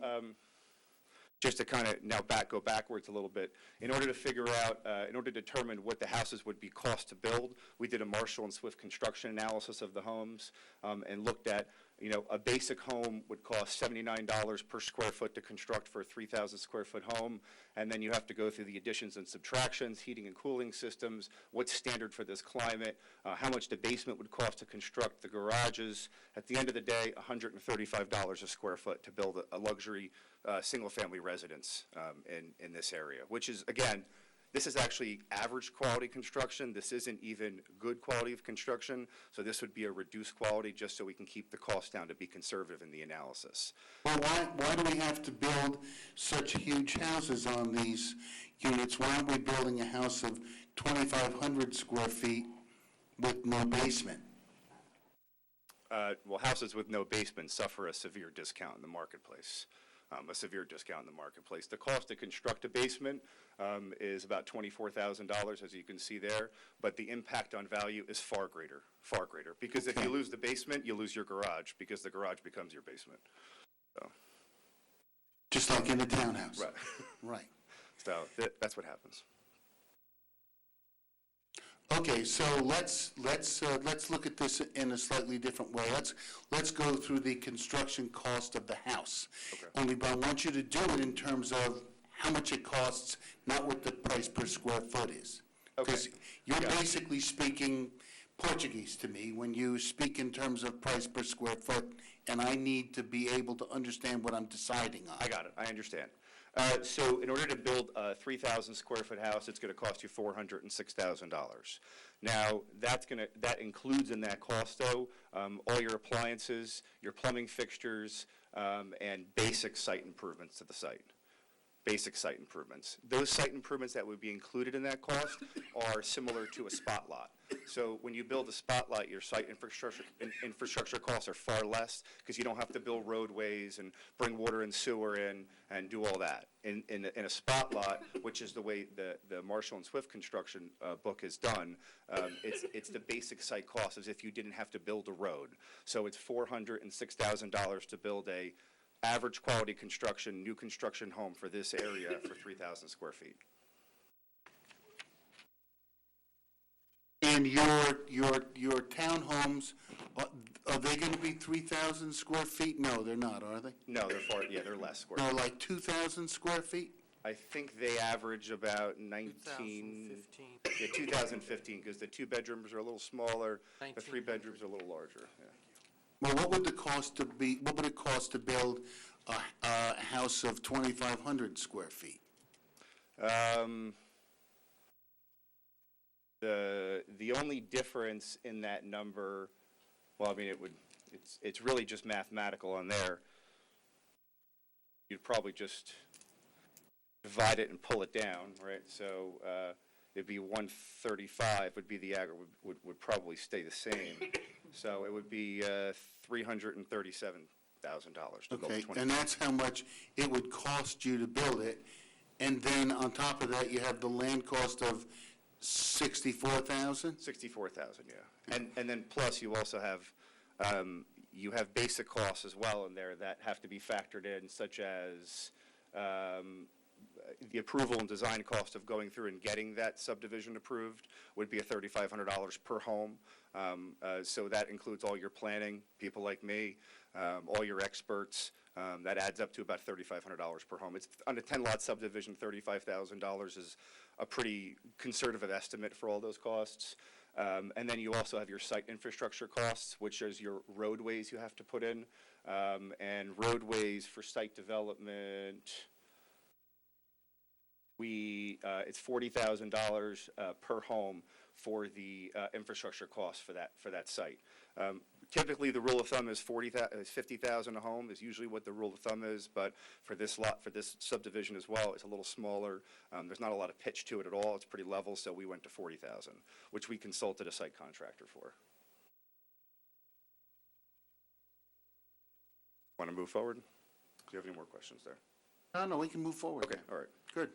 just to kind of now go backwards a little bit, in order to determine what the houses would be cost to build, we did a Marshall and Swift construction analysis of the homes and looked at, you know, a basic home would cost $79 per square foot to construct for a 3,000 square foot home, and then you have to go through the additions and subtractions, heating and cooling systems, what's standard for this climate, how much the basement would cost to construct the garages. At the end of the day, $135 a square foot to build a luxury single-family residence in this area, which is, again, this is actually average quality construction. This isn't even good quality of construction. So this would be a reduced quality just so we can keep the cost down to be conservative in the analysis. Well, why do we have to build such huge houses on these units? Why aren't we building a house of 2,500 square feet with no basement? Well, houses with no basement suffer a severe discount in the marketplace. a severe discount in the marketplace. The cost to construct a basement is about $24,000, as you can see there, but the impact on value is far greater, far greater. Because if you lose the basement, you lose your garage, because the garage becomes your basement. So, Just like in the townhouse? right. Right. So that's what happens. Okay, so let's look at this in a slightly different way. Let's go through the construction cost of the house. Okay. Only, but I want you to do it in terms of how much it costs, not what the price per square foot is. Okay. Because you're Got it. basically speaking Portuguese to me when you speak in terms of price per square foot, and I need to be able to understand what I'm deciding on. I got it, I understand. So in order to build a 3,000 square foot house, it's going to cost you $406,000. Now, that includes in that cost, though, all your appliances, your plumbing fixtures, and basic site improvements to the site. Basic site improvements. Those site improvements that would be included in that cost are similar to a spot lot. So when you build a spot lot, your site infrastructure costs are far less, because you don't have to build roadways and bring water and sewer in and do all that. In a spot lot, which is the way the Marshall and Swift construction book is done, it's the basic site cost as if you didn't have to build a road. So it's $406,000 to build a average quality construction, new construction home for this area for 3,000 square feet. And your townhomes, are they going to be 3,000 square feet? No, they're not, are they? No, they're less square. No, like 2,000 square feet? I think they average about 19. 2015. Yeah, 2015, because the 2 bedrooms are a little smaller, the 3 bedrooms are a little larger, yeah. Well, what would it cost to build a house of 2,500 square feet? The only difference in that number, well, I mean, it's really just mathematical on there. You'd probably just divide it and pull it down, right? So it'd be 135 would be the aggregate, would probably stay the same. So it would be $337,000 to build Okay, 20. and that's how much it would cost you to build it. And then on top of that, you have the land cost of 64,000? 64,000, yeah. And then plus you also have, you have basic costs as well in there that have to be factored in, such as the approval and design cost of going through and getting that subdivision approved would be $3,500 per home. So that includes all your planning, people like me, all your experts. That adds up to about $3,500 per home. It's on a 10-lot subdivision, $35,000 is a pretty conservative estimate for all those costs. And then you also have your site infrastructure costs, which is your roadways you have to put in. And roadways for site development, it's $40,000 per home for the infrastructure costs for that site. Typically, the rule of thumb is $50,000 a home is usually what the rule of thumb is, but for this subdivision as well, it's a little smaller. There's not a lot of pitch to it at all. It's pretty level, so we went to $40,000, which we consulted a site contractor for. Want to move forward? Do you have any more questions there? No, we can move forward. Okay, all right. Good.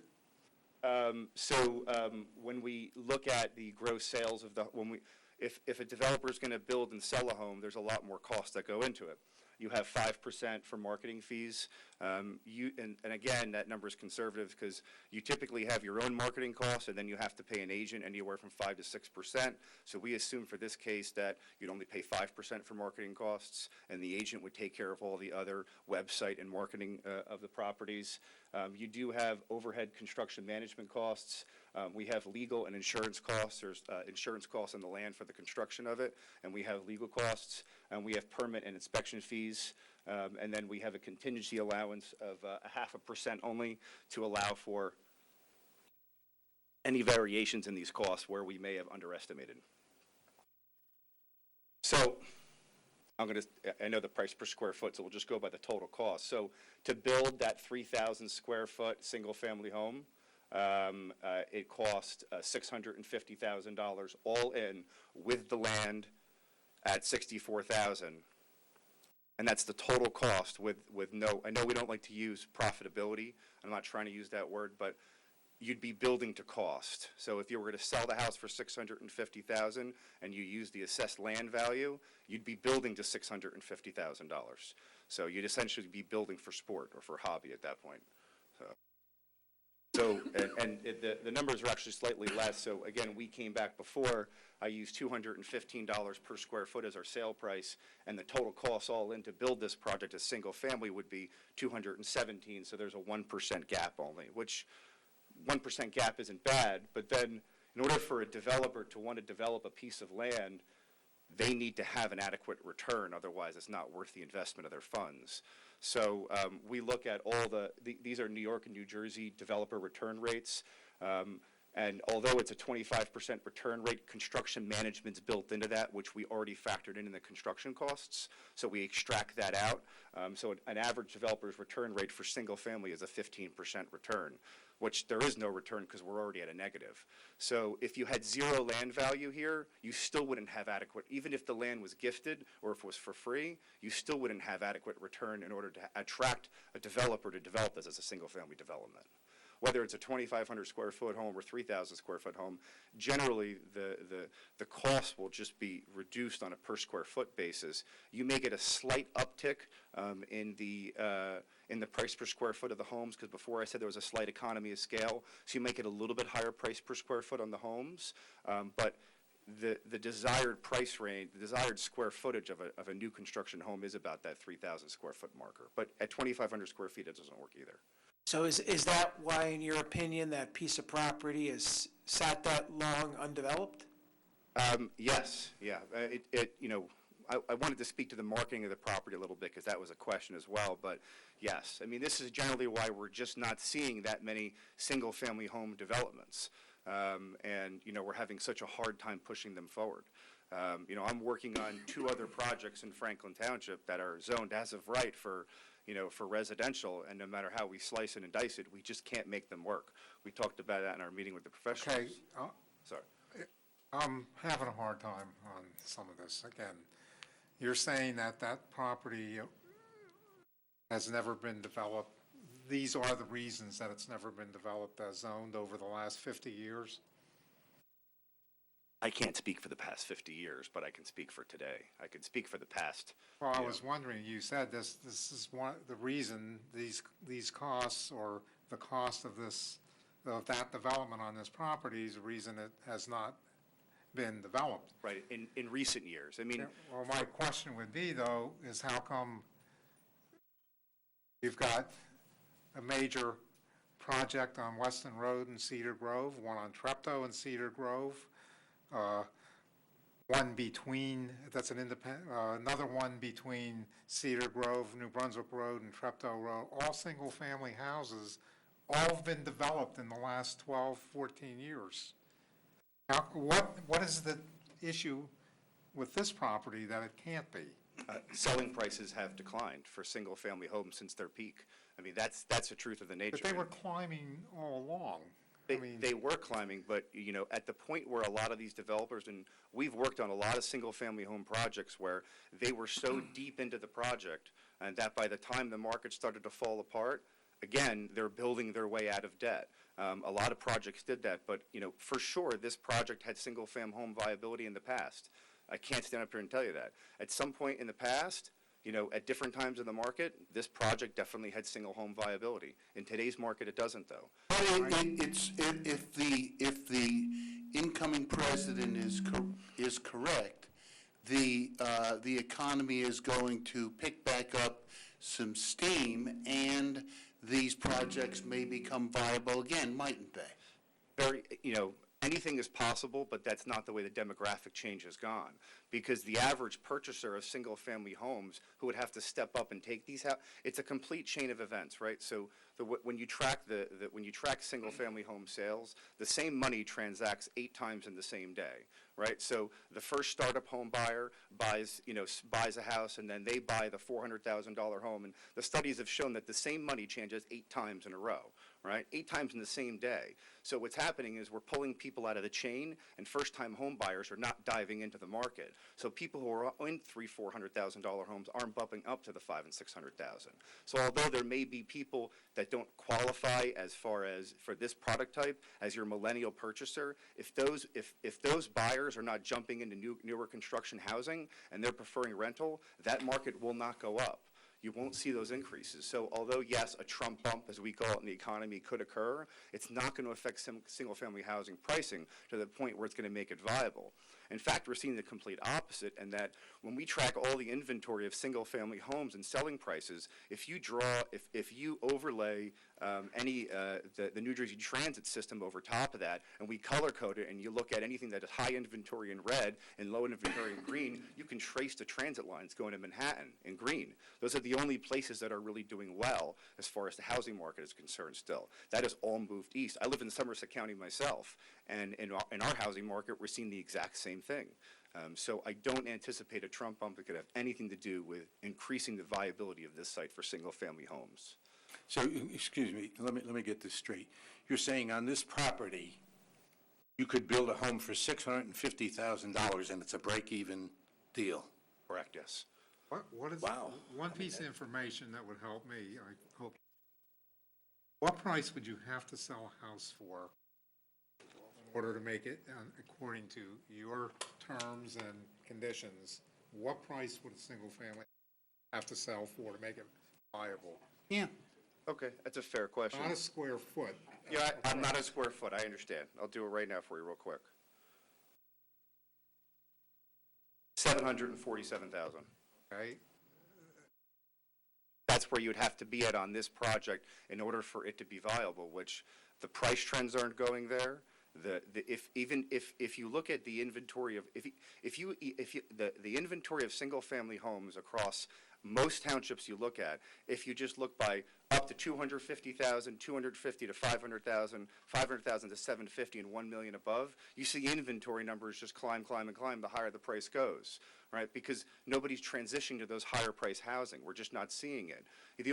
When we look at the gross sales of if a developer is going to build and sell a home, there's a lot more costs that go into it. You have 5% for marketing fees. And again, that number is conservative because you typically have your own marketing costs, and then you have to pay an agent anywhere from 5 to 6%. So we assume for this case that you'd only pay 5% for marketing costs, and the agent would take care of all the other website and marketing of the properties. You do have overhead construction management costs. We have legal and insurance costs. There's insurance costs on the land for the construction of it, and we have legal costs, and we have permit and inspection fees, and then we have a contingency allowance of 0.5% only to allow for any variations in these costs where we may have underestimated. So I know the price per square foot, so we'll just go by the total cost. So to build that 3,000 square foot single-family home, it cost $650,000 all in with the land at $64,000. And that's the total cost with no, I know we don't like to use profitability, I'm not trying to use that word, but you'd be building to cost. So if you were to sell the house for $650,000 and you use the assessed land value, you'd be building to $650,000. So you'd essentially be building for sport or for hobby at that point. The numbers are actually slightly less. So again, we came back before. I used $215 per square foot as our sale price, and the total cost all in to build this project as single family would be $217. So there's a 1% gap only, which 1% gap isn't bad. But then, in order for a developer to want to develop a piece of land, they need to have an adequate return. Otherwise, it's not worth the investment of their funds. So we look at these are New York and New Jersey developer return rates. And although it's a 25% return rate, construction management's built into that, which we already factored in the construction costs. So we extract that out. So an average developer's return rate for single family is a 15% return, which there is no return because we're already at a negative. So if you had zero land value here, you still wouldn't have adequate, even if the land was gifted or if it was for free, you still wouldn't have adequate return in order to attract a developer to develop this as a single family development. Whether it's a 2,500 square foot home or 3,000 square foot home, generally the cost will just be reduced on a per square foot basis. You may get a slight uptick in the price per square foot of the homes, because before I said there was a slight economy of scale, so you make it a little bit higher price per square foot on the homes, but the desired price range, the desired square footage of a new construction home is about that 3,000 square foot marker. But at 2,500 square feet, it doesn't work either. So is that why, in your opinion, that piece of property is sat that long undeveloped? Yes, yeah. I wanted to speak to the marketing of the property a little bit because that was a question as well, but yes. I mean, this is generally why we're just not seeing that many single-family home developments. And we're having such a hard time pushing them forward. I'm working on 2 other projects in Franklin Township that are zoned as of right for residential, and no matter how we slice it and dice it, we just can't make them work. We talked about that in our meeting with the professionals. Okay, Sorry. I'm having a hard time on some of this. Again, you're saying that property has never been developed. These are the reasons that it's never been developed as zoned over the last 50 years? I can't speak for the past 50 years, but I can speak for today. I can speak for the past. Well, I was wondering, you said this is the reason these costs, or the cost of that development on this property is the reason it has not been developed. Right, in recent years. I mean, well, my question would be, though, is how come you've got a major project on Weston Road in Cedar Grove, one on Treptow in Cedar Grove, one between, that's an independent, another one between Cedar Grove, New Brunswick Road, and Treptow Road, all single-family houses, all have been developed in the last 12, 14 years. Now, what is the issue with this property that it can't be? selling prices have declined for single-family homes since their peak. I mean, that's the truth of the nature. But they were climbing all along. They were climbing, but, you know, at the point where a lot of these developers, and we've worked on a lot of single-family home projects where they were so deep into the project, and that by the time the market started to fall apart, again, they're building their way out of debt. A lot of projects did that, but, you know, for sure, this project had single-family home viability in the past. I can't stand up here and tell you that. At some point in the past, you know, at different times in the market, this project definitely had single home viability. In today's market, it doesn't, though. But if the incoming president is correct, the economy is going to pick back up some steam, and these projects may become viable again, mightn't they? Very, you know, anything is possible, but that's not the way the demographic change has gone. Because the average purchaser of single-family homes who would have to step up and take these it's a complete chain of events, right? So when you track when you track single-family home sales, the same money transacts 8 times in the same day, right? So the first startup home buyer buys a house, and then they buy the $400,000 home, and the studies have shown that the same money changes 8 times in a row, right? 8 times in the same day. So what's happening is we're pulling people out of the chain, and first-time home buyers are not diving into the market. So people who are in $300,000-$400,000 homes aren't bumping up to the $500,000 and $600,000. So although there may be people that don't qualify as far as for this product type as your millennial purchaser, if those buyers are not jumping into newer construction housing and they're preferring rental, that market will not go up. You won't see those increases. So although, yes, a Trump bump, as we call it in the economy, could occur, it's not going to affect single-family housing pricing to the point where it's going to make it viable. In fact, we're seeing the complete opposite, in that when we track all the inventory of single-family homes and selling prices, if you overlay the New Jersey Transit system over top of that, and we color code it, and you look at anything that is high inventory in red and low inventory in green, you can trace the transit lines going to Manhattan in green. Those are the only places that are really doing well as far as the housing market is concerned still. That has all moved east. I live in Somerset County myself, and in our housing market, we're seeing the exact same thing. So I don't anticipate a Trump bump that could have anything to do with increasing the viability of this site for single-family homes. So, excuse me, let me get this straight. You're saying on this property, you could build a home for $650,000 and it's a break-even deal? Correct, yes. What is, Wow. one piece of information that would help me, I hope. What price would you have to sell a house for in order to make it, according to your terms and conditions? What price would a single family have to sell for to make it viable? Yeah. Okay, that's a fair question. Not a square foot. Yeah, I'm not a square foot, I understand. I'll do it right now for you real quick. 747,000. Okay, That's where you'd have to be at on this project in order for it to be viable, which the price trends aren't going there. If you look at the inventory of, the inventory of single-family homes across most townships you look at, if you just look by up to 250,000, 250 to 500,000, 500,000 to 750, and 1 million above, you see inventory numbers just climb, climb, and climb the higher the price goes, right? Because nobody's transitioning to those higher price housing. We're just not seeing it. The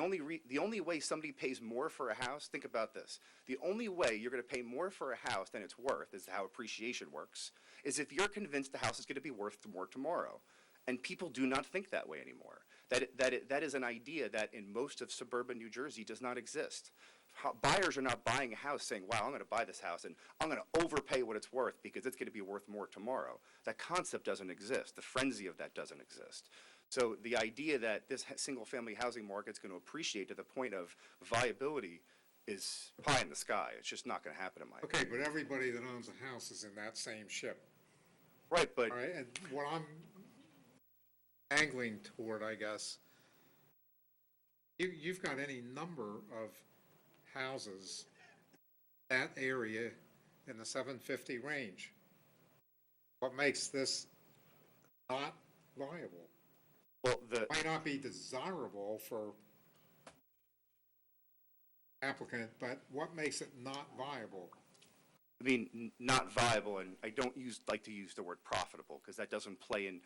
only way somebody pays more for a house, think about this. The only way you're going to pay more for a house than it's worth, is how appreciation works, is if you're convinced the house is going to be worth more tomorrow. And people do not think that way anymore. That is an idea that in most of suburban New Jersey does not exist. Buyers are not buying a house saying, wow, I'm going to buy this house and I'm going to overpay what it's worth because it's going to be worth more tomorrow. That concept doesn't exist. The frenzy of that doesn't exist. So the idea that this single-family housing market is going to appreciate to the point of viability is pie in the sky. It's just not going to happen in my opinion. okay, but everybody that owns a house is in that same ship. Right, but All right, and what I'm angling toward, I guess, you've got any number of houses, that area in the 750 range. What makes this not viable? well, Might not be desirable for applicant, but what makes it not viable? I mean, not viable, and I don't like to use the word profitable, because that doesn't play in,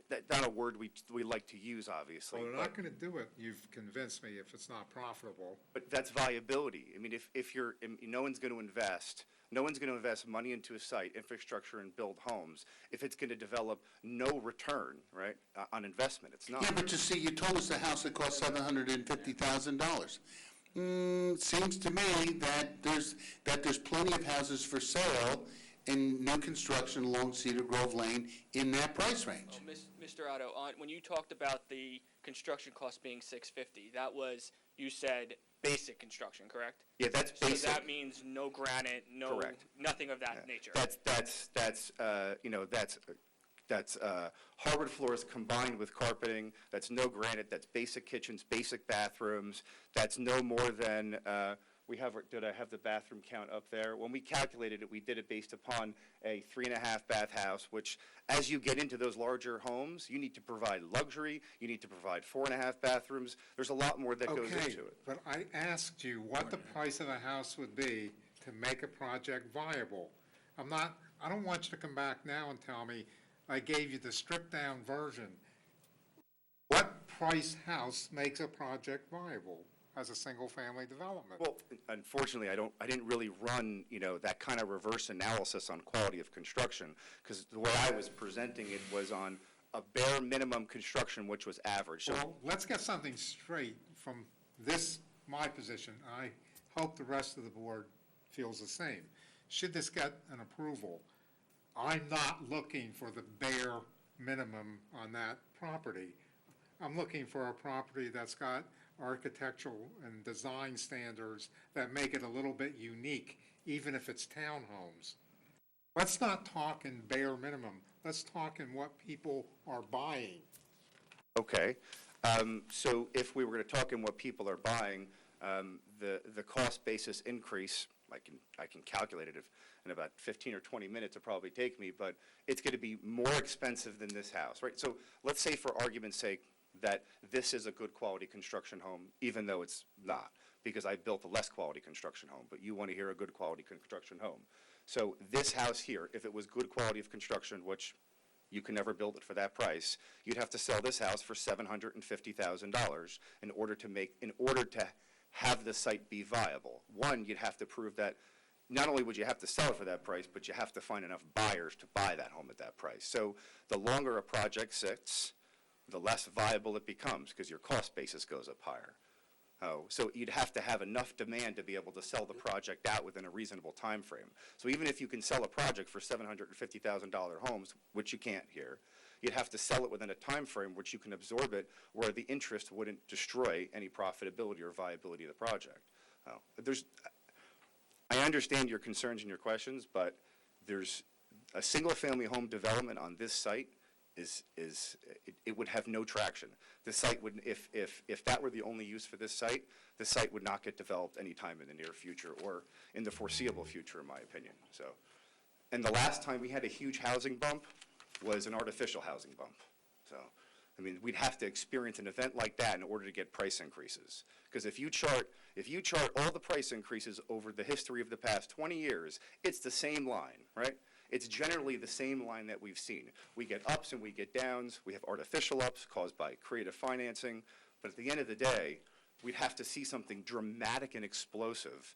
that's not a word we like to use, obviously. Well, they're not going to do it, you've convinced me, if it's not profitable. But that's viability. I mean, if no one's going to invest money into a site, infrastructure, and build homes, if it's going to develop no return, right, on investment. It's not. Yeah, but you see, you told us the house that cost $750,000. Seems to me that there's plenty of houses for sale in new construction along Cedar Grove Lane in that price range. Oh, Mr. Otto, when you talked about the construction cost being $650, that was, you said, basic construction, correct? Yeah, that's basic. So that means no granite, Correct. nothing of that nature. That's hardwood floors combined with carpeting. That's no granite. That's basic kitchens, basic bathrooms. That's no more than, did I have the bathroom count up there? When we calculated it, we did it based upon a 3.5 bath house, which as you get into those larger homes, you need to provide luxury. You need to provide 4.5 bathrooms. There's a lot more that goes into it. But I asked you what the price of the house would be to make a project viable. I don't want you to come back now and tell me I gave you the stripped-down version. What price house makes a project viable? as a single-family development. Well, unfortunately, I didn't really run, that kind of reverse analysis on quality of construction, because the way I was presenting it was on a bare minimum construction, which was average. So Well, let's get something straight from this, my position. I hope the rest of the board feels the same. Should this get an approval, I'm not looking for the bare minimum on that property. I'm looking for a property that's got architectural and design standards that make it a little bit unique, even if it's townhomes. Let's not talk in bare minimum. Let's talk in what people are buying. Okay. So if we were going to talk in what people are buying, the cost basis increase, I can calculate it in about 15 or 20 minutes. It'll probably take me, but it's going to be more expensive than this house, right? So let's say, for argument's sake, that this is a good quality construction home, even though it's not, because I built a less quality construction home, but you want to hear a good quality construction home. So this house here, if it was good quality of construction, which you can never build it for that price, you'd have to sell this house for $750,000 in order to have the site be viable. One, you'd have to prove that not only would you have to sell it for that price, but you have to find enough buyers to buy that home at that price. So the longer a project sits, the less viable it becomes, because your cost basis goes up higher. So you'd have to have enough demand to be able to sell the project out within a reasonable time frame. So even if you can sell a project for $750,000 homes, which you can't here, you'd have to sell it within a time frame which you can absorb it, where the interest wouldn't destroy any profitability or viability of the project. I understand your concerns and your questions, but there's a single-family home development on this site it would have no traction. The site would, if that were the only use for this site, the site would not get developed anytime in the near future or in the foreseeable future, in my opinion. So, and the last time we had a huge housing bump was an artificial housing bump. So, I mean, we'd have to experience an event like that in order to get price increases. Because if you chart all the price increases over the history of the past 20 years, it's the same line, right? It's generally the same line that we've seen. We get ups and we get downs. We have artificial ups caused by creative financing. But at the end of the day, we'd have to see something dramatic and explosive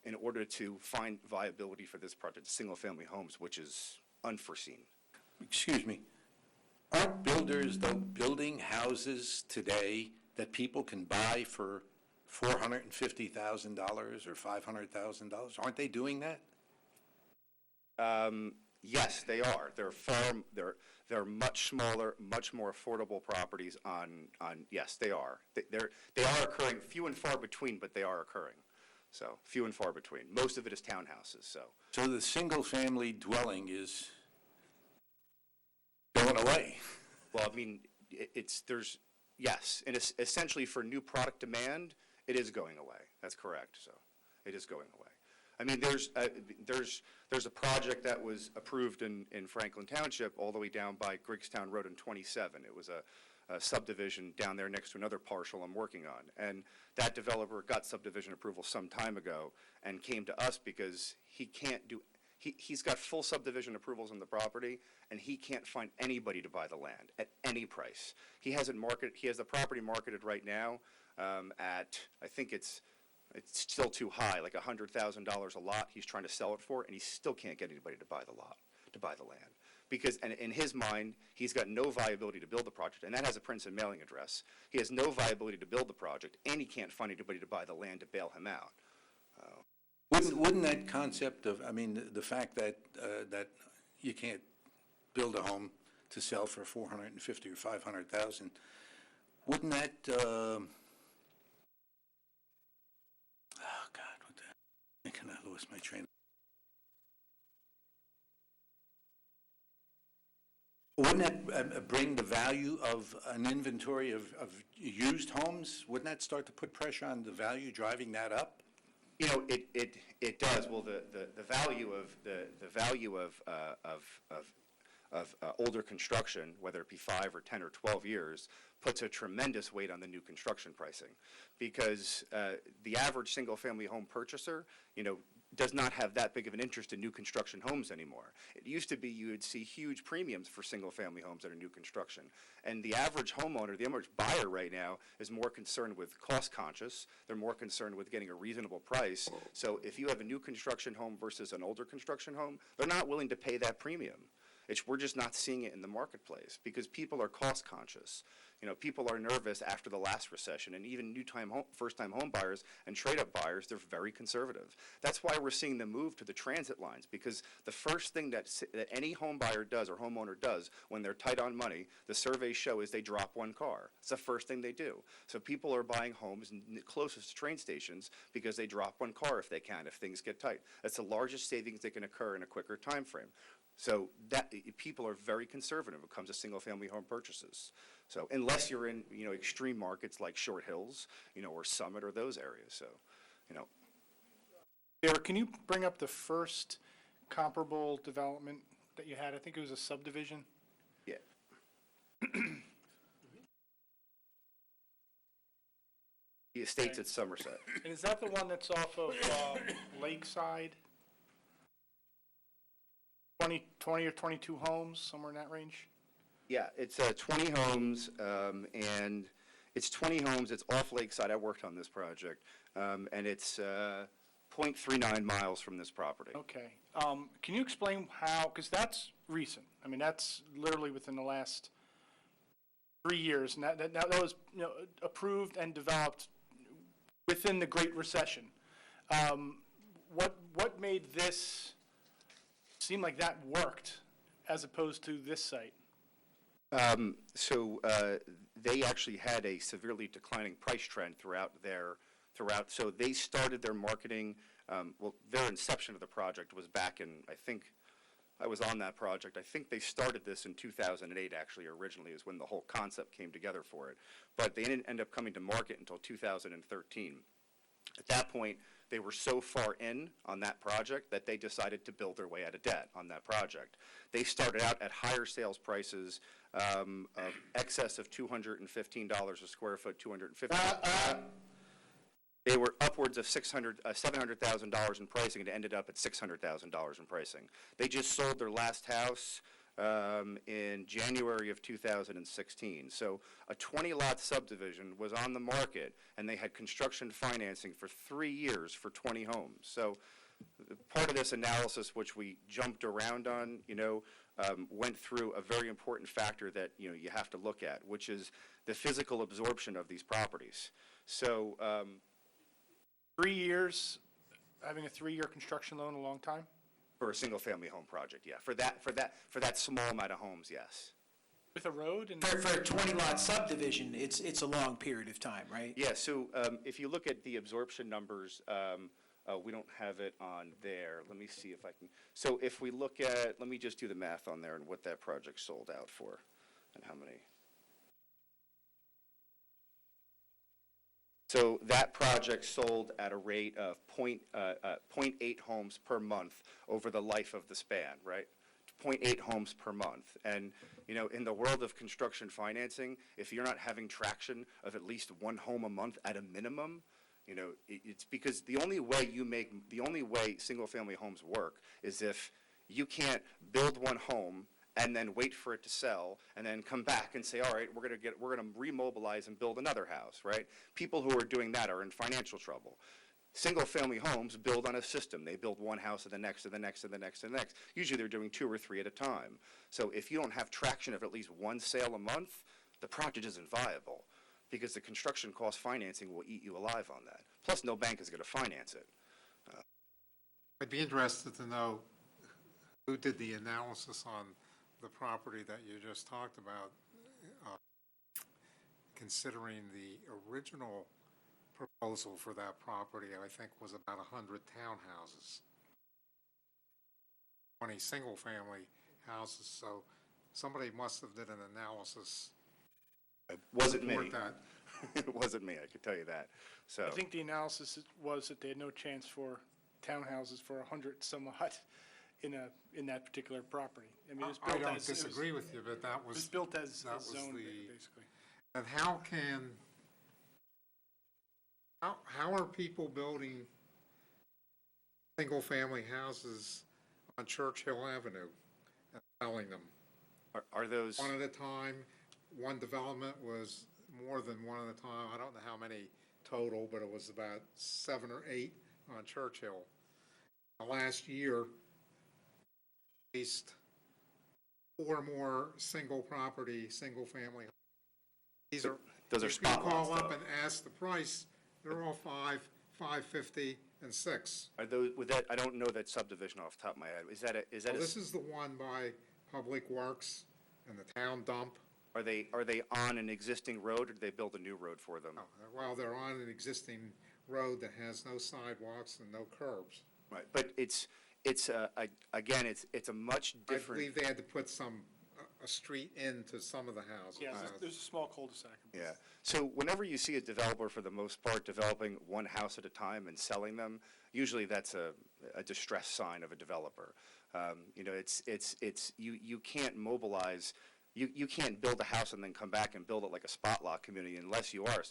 in order to find viability for this project, single-family homes, which is unforeseen. Excuse me. Aren't builders, though, building houses today that people can buy for $450,000 or $500,000? Aren't they doing that? Yes, they are. They're much smaller, much more affordable properties yes, they are. They are occurring, few and far between, but they are occurring. So, few and far between. Most of it is townhouses, so. So the single-family dwelling is going away? Well, I mean, yes, and it's essentially for new product demand, it is going away. That's correct, so it is going away. I mean, there's a project that was approved in Franklin Township all the way down by Griggstown Road in 27. It was a subdivision down there next to another parcel I'm working on. And that developer got subdivision approval some time ago and came to us because he's got full subdivision approvals on the property, and he can't find anybody to buy the land at any price. He has the property marketed right now at, I think it's still too high, like $100,000 a lot he's trying to sell it for, and he still can't get anybody to buy the land. Because, and in his mind, he's got no viability to build the project, and that has a Princeton mailing address. He has no viability to build the project, and he can't find anybody to buy the land to bail him out. Wouldn't that concept of, I mean, the fact that you can't build a home to sell for $450,000 or $500,000, wouldn't that, I lost my train. Wouldn't that bring the value of an inventory of used homes? Wouldn't that start to put pressure on the value, driving that up? You know, it does. Well, the value of older construction, whether it be 5 or 10 or 12 years, puts a tremendous weight on the new construction pricing, because the average single-family home purchaser, does not have that big of an interest in new construction homes anymore. It used to be you would see huge premiums for single-family homes that are new construction. And the average homeowner, the average buyer right now is more concerned with cost conscious. They're more concerned with getting a reasonable price. So if you have a new construction home versus an older construction home, they're not willing to pay that premium. We're just not seeing it in the marketplace because people are cost conscious. You know, people are nervous after the last recession, and even first-time home buyers and trade-up buyers, they're very conservative. That's why we're seeing the move to the transit lines, because the first thing that any home buyer does or homeowner does when they're tight on money, the surveys show, is they drop one car. It's the first thing they do. So people are buying homes closest to train stations because they drop one car if they can, if things get tight. That's the largest savings that can occur in a quicker time frame. So people are very conservative when it comes to single-family home purchases. So unless you're in, you know, extreme markets like Short Hills, you know, or Summit or those areas. So, you know. Eric, can you bring up the first comparable development that you had? I think it was a subdivision. Yeah. The estates at Somerset. And is that the one that's off of Lakeside? 20 or 22 homes, somewhere in that range? Yeah, it's 20 homes, and it's 20 homes. It's off Lakeside. I worked on this project, and it's 0.39 miles from this property. Okay. Can you explain how, because that's recent. I mean, that's literally within the last 3 years, and that was, you know, approved and developed within the Great Recession. What made this seem like that worked as opposed to this site? They actually had a severely declining price trend throughout. So they started their marketing, their inception of the project was back in, I think, I was on that project. I think they started this in 2008, actually, originally, is when the whole concept came together for it. But they didn't end up coming to market until 2013. At that point, they were so far in on that project that they decided to build their way out of debt on that project. They started out at higher sales prices of excess of $215 a square foot, $250. They were upwards of $700,000 in pricing, and it ended up at $600,000 in pricing. They just sold their last house in January of 2016. So a 20-lot subdivision was on the market, and they had construction financing for 3 years for 20 homes. So part of this analysis, which we jumped around on, you know, went through a very important factor that, you know, you have to look at, which is the physical absorption of these properties. So 3 years, having a 3-year construction loan, a long time? For a single-family home project, yeah. For that small amount of homes, yes. With a road and? For a 20-lot subdivision, it's a long period of time, right? Yeah, so if you look at the absorption numbers, we don't have it on there. Let me see if I can. So if we look at, let me just do the math on there and what that project sold out for and how many. So that project sold at a rate of 0.8 homes per month over the life of the span, right? 0.8 homes per month. And, you know, in the world of construction financing, if you're not having traction of at least one home a month at a minimum, you know, it's because the only way single-family homes work is if you can't build one home and then wait for it to sell, and then come back and say, all right, we're going to remobilize and build another house, right? People who are doing that are in financial trouble. Single-family homes build on a system. They build one house and the next and the next and the next and the next. Usually they're doing 2 or 3 at a time. So if you don't have traction of at least one sale a month, the project isn't viable because the construction cost financing will eat you alive on that. Plus, no bank is going to finance it. I'd be interested to know who did the analysis on the property that you just talked about, considering the original proposal for that property, I think, was about 100 townhouses, 20 single-family houses. So somebody must have did an analysis. It wasn't me. support that. It wasn't me, I can tell you that. So I think the analysis was that they had no chance for townhouses for 100 some odd in that particular property. I mean, it was I built don't as. disagree with you, but that was. It was built as that was zoned, the- basically. And how are people building single-family houses on Churchill Avenue and selling them. Are those, One at a time. One development was more than one at a time. I don't know how many total, but it was about 7 or 8 on Churchill. Last year, leased 4 more single-property, single-family. These are, those are if you spot lots, call up though. and ask the price, they're all $550, and $6. Are those, with that, I don't know that subdivision off the top of my head. Is that Well, a, this is the one by Public Works and the town dump. are they on an existing road, or did they build a new road for them? Oh, well, they're on an existing road that has no sidewalks and no curbs. Right, but again, it's a much I different. believe they had to put a street into some of the houses. Yeah, there's a small cul-de-sac. Yeah, so whenever you see a developer, for the most part, developing one house at a time and selling them, usually that's a distress sign of a developer. You know, you can't mobilize, you can't build a house and then come back and build it like a spot lot community unless you are.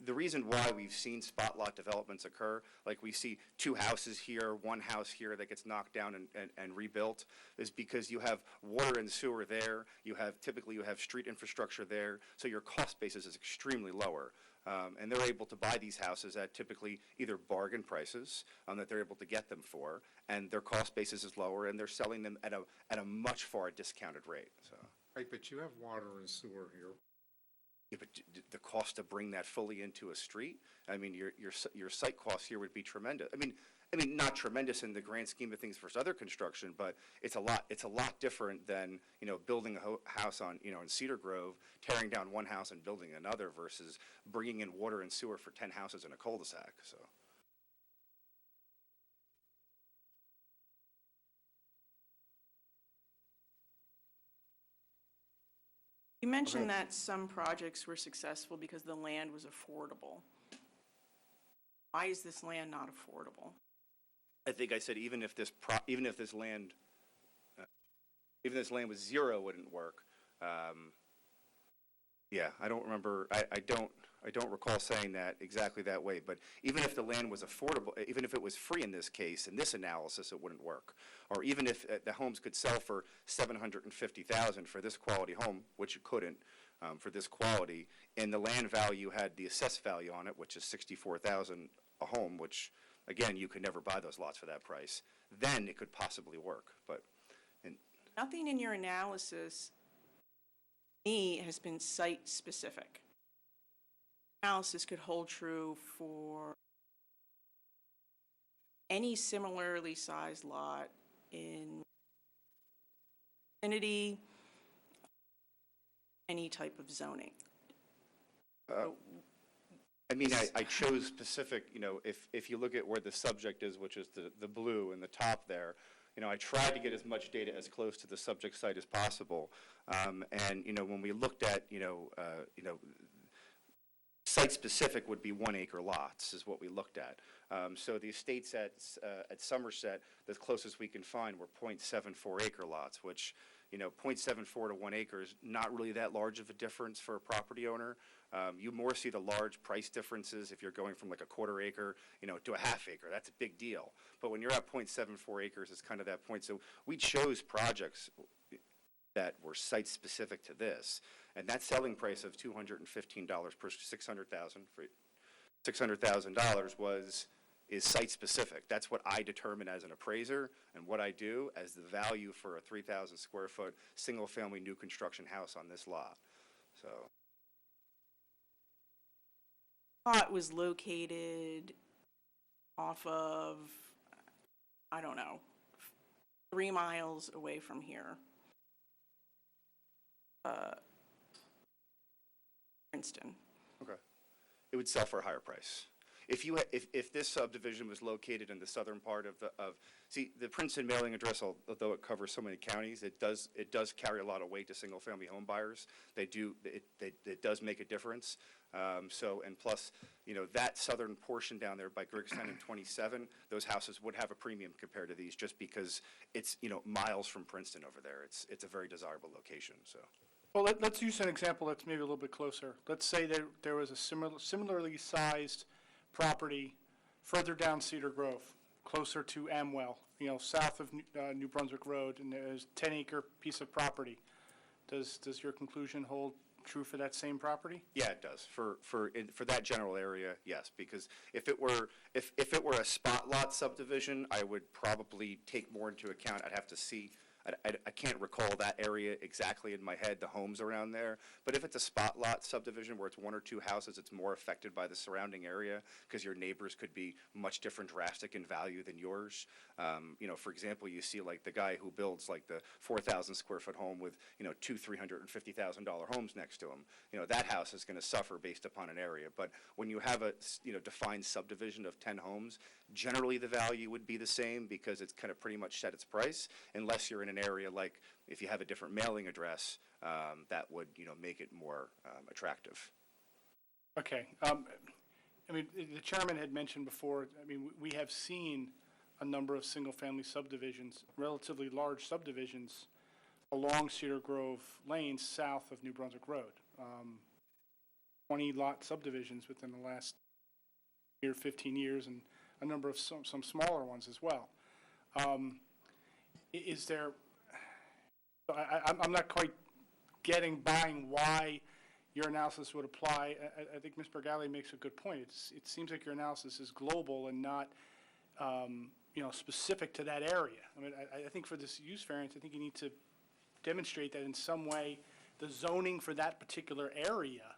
The reason why we've seen spot lot developments occur, like we see 2 houses here, 1 house here that gets knocked down and rebuilt, is because you have water and sewer there, typically you have street infrastructure there, so your cost basis is extremely lower. And they're able to buy these houses at typically either bargain prices that they're able to get them for, and their cost basis is lower, and they're selling them at a much far discounted rate, so. Right, but you have water and sewer here. Yeah, but the cost to bring that fully into a street, I mean, your site costs here would be tremendous. I mean, not tremendous in the grand scheme of things versus other construction, but it's a lot different than, you know, building a house on, you know, in Cedar Grove, tearing down one house and building another versus bringing in water and sewer for 10 houses in a cul-de-sac, so. You mentioned that some projects were successful because the land was affordable. Why is this land not affordable? I think I said even if this land was zero, it wouldn't work. Yeah, I don't remember. I don't recall saying that exactly that way. But even if the land was affordable, even if it was free in this case, in this analysis, it wouldn't work. Or even if the homes could sell for $750,000 for this quality home, which it couldn't for this quality, and the land value had the assessed value on it, which is $64,000 a home, which again you could never buy those lots for that price. Then it could possibly work. But Nothing in your analysis, to me, has been site-specific. Analysis could hold true for any similarly sized lot in vicinity, any type of zoning. I mean, I chose specific, you know, if you look at where the subject is, which is the blue in the top there, you know, I tried to get as much data as close to the subject site as possible. And, you know, when we looked at, site-specific would be 1 acre lots is what we looked at. So the estates at Somerset, the closest we can find were 0.74 acre lots, which, you know, 0.74 to 1 acre is not really that large of a difference for a property owner. You more see the large price differences if you're going from like a 1/4 acre, you know, to a 1/2 acre. That's a big deal. But when you're at 0.74 acres, it's kind of that point. So we chose projects that were site-specific to this. And that selling price of $215 per $600,000 is site-specific. That's what I determine as an appraiser and what I do as the value for a 3,000 square foot single-family new construction house on this lot. So. Lot was located off of, I don't know, 3 miles away from here. Princeton. Okay. It would sell for a higher price. If this subdivision was located in the southern part of the Princeton mailing address, although it covers so many counties, it does carry a lot of weight to single-family home buyers. It does make a difference. And plus, you know, that southern portion down there by Grigstown and 27, those houses would have a premium compared to these, just because it's, you know, miles from Princeton over there. It's a very desirable location. So. Well, let's use an example that's maybe a little bit closer. Let's say that there was a similarly sized property further down Cedar Grove, closer to Amwell, south of New Brunswick Road, and there's 10-acre piece of property. Does your conclusion hold true for that same property? Yeah, it does. For that general area, yes, because if it were a spot lot subdivision, I would probably take more into account. I'd have to see. I can't recall that area exactly in my head, the homes around there. But if it's a spot lot subdivision where it's one or two houses, it's more affected by the surrounding area because your neighbors could be much different, drastic in value than yours. For example, you see like the guy who builds like the 4,000 square foot home with, $200,000-$350,000 homes next to him. That house is going to suffer based upon an area. But when you have a, defined subdivision of 10 homes, generally the value would be the same because it's kind of pretty much set its price, unless you're in an area like if you have a different mailing address, that would, make it more attractive. Okay. The chairman had mentioned before, we have seen a number of single-family subdivisions, relatively large subdivisions, along Cedar Grove Lane, south of New Brunswick Road. 20-lot subdivisions within the last 15 years, and a number of some smaller ones as well. Is there, I'm not quite buying why your analysis would apply. I think Ms. Bergali makes a good point. It seems like your analysis is global and not, specific to that area. I think for this use variance, I think you need to demonstrate that in some way the zoning for that particular area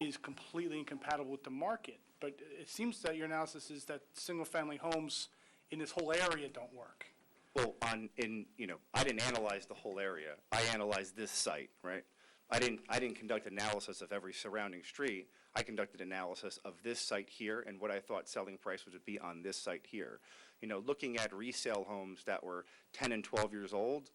is completely incompatible with the market. But it seems that your analysis is that single-family homes in this whole area don't work. Well, I didn't analyze the whole area. I analyzed this site, right? I didn't conduct analysis of every surrounding street. I conducted analysis of this site here and what I thought selling price would be on this site here. Looking at resale homes that were 10 and 12 years old,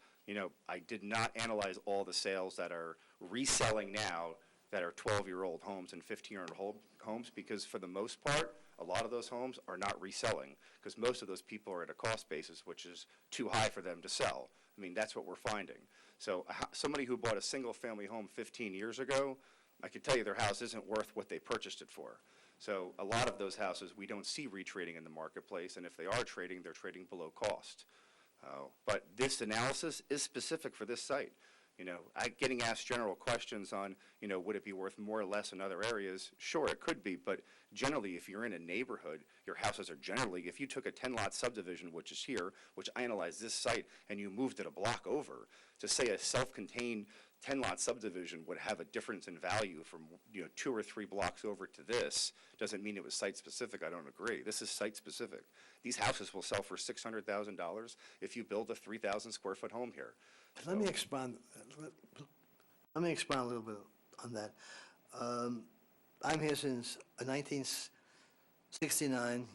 I did not analyze all the sales that are reselling now that are 12-year-old homes and 15-year-old homes, because for the most part, a lot of those homes are not reselling, because most of those people are at a cost basis which is too high for them to sell. That's what we're finding. So somebody who bought a single-family home 15 years ago, I can tell you their house isn't worth what they purchased it for. So a lot of those houses we don't see retrading in the marketplace, and if they are trading, they're trading below cost. But this analysis is specific for this site. Getting asked general questions on, would it be worth more or less in other areas? Sure, it could be, but generally, if you're in a neighborhood, your houses are generally, if you took a 10-lot subdivision, which is here, which I analyzed this site, and you moved it a block over, to say a self-contained 10-lot subdivision would have a difference in value from, 2 or 3 blocks over to this, doesn't mean it was site-specific. I don't agree. This is site-specific. These houses will sell for $600,000 if you build a 3,000-square-foot home here. Let me expand a little bit on that. I'm here since 1969.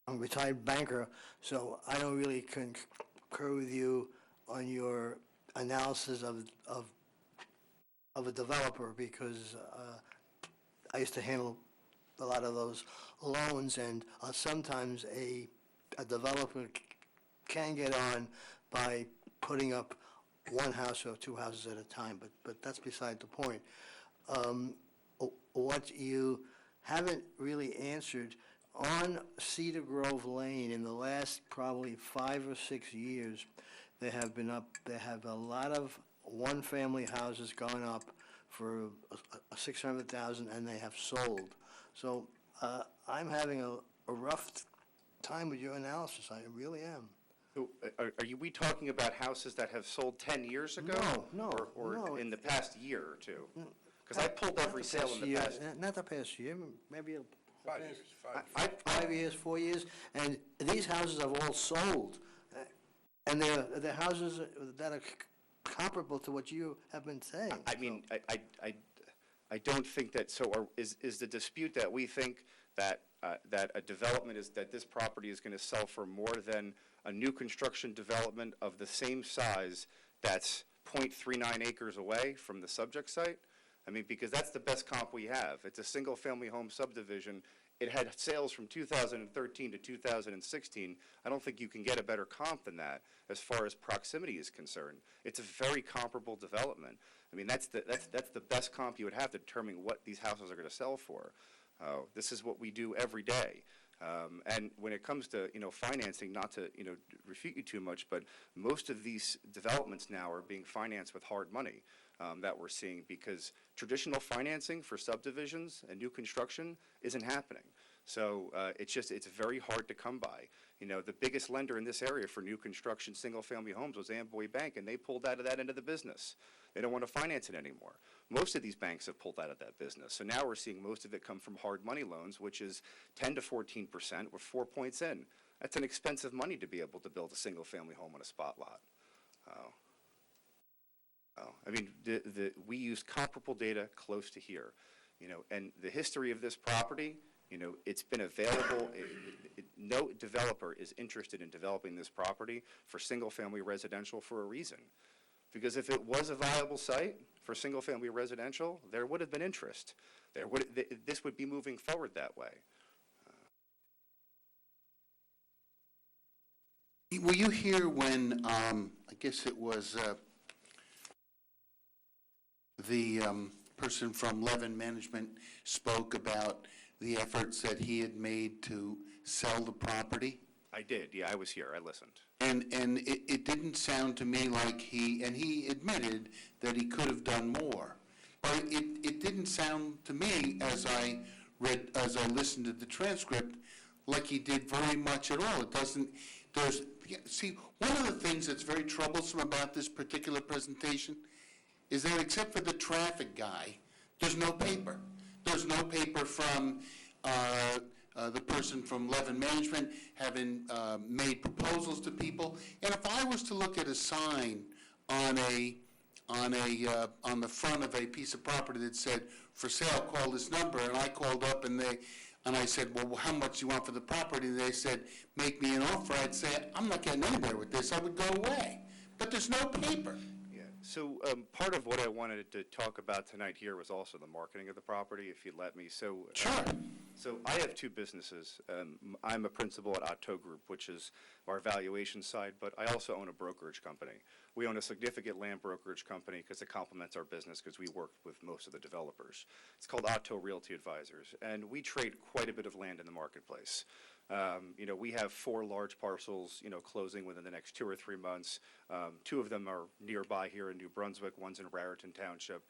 I'm a retired banker, so I don't really concur with you on your analysis of a developer, because I used to handle a lot of those loans, and sometimes a developer can get on by putting up one house or 2 houses at a time, but that's beside the point. What you haven't really answered, on Cedar Grove Lane, in the last probably 5 or 6 years, they have a lot of one-family houses going up for $600,000, and they have sold. So I'm having a rough time with your analysis. I really am. So are we talking about houses that have sold 10 years ago? No. Or in the past year or two? Because I pulled every sale in the past. Not the past year, maybe 5 years. 5 years, 4 years, and these houses have all sold. And they're houses that are comparable to what you have been saying. I don't think that, is the dispute that we think that a development that this property is going to sell for more than a new construction development of the same size that's 0.39 acres away from the subject site? Because that's the best comp we have. It's a single-family home subdivision. It had sales from 2013 to 2016. I don't think you can get a better comp than that as far as proximity is concerned. It's a very comparable development. That's the best comp you would have to determine what these houses are going to sell for. This is what we do every day. And when it comes to, financing, not to, refute you too much, but most of these developments now are being financed with hard money that we're seeing, because traditional financing for subdivisions and new construction isn't happening. So it's very hard to come by. The biggest lender in this area for new construction, single-family homes was Amboy Bank, and they pulled out of that end of the business. They don't want to finance it anymore. Most of these banks have pulled out of that business. So now we're seeing most of it come from hard money loans, which is 10 to 14%. We're 4 points in. That's an expensive money to be able to build a single-family home on a spot lot. We use comparable data close to here, and the history of this property, it's been available. No developer is interested in developing this property for single-family residential for a reason. Because if it was a viable site for single-family residential, there would have been interest. This would be moving forward that way. Were you here when, I guess it was the person from Levin Management spoke about the efforts that he had made to sell the property? I did, yeah, I was here, I listened. And it didn't sound to me like he admitted that he could have done more. But it didn't sound to me, as I listened to the transcript, like he did very much at all. It doesn't, see, one of the things that's very troublesome about this particular presentation is that except for the traffic guy, there's no paper. There's no paper from the person from Levin Management having made proposals to people. And if I was to look at a sign on the front of a piece of property that said, "For sale, call this number," and I called up and I said, "Well, how much do you want for the property?" And they said, "Make me an offer," I'd say, "I'm not getting anywhere with this. I would go away." But there's no paper. Yeah. So part of what I wanted to talk about tonight here was also the marketing of the property, if you'd let me. So Sure. So I have two businesses. I'm a principal at Otto Group, which is our valuation side, but I also own a brokerage company. We own a significant land brokerage company because it complements our business, because we work with most of the developers. It's called Otto Realty Advisors, and we trade quite a bit of land in the marketplace. We have 4 large parcels, closing within the next 2 or 3 months. 2 of them are nearby here in New Brunswick. One's in Raritan Township.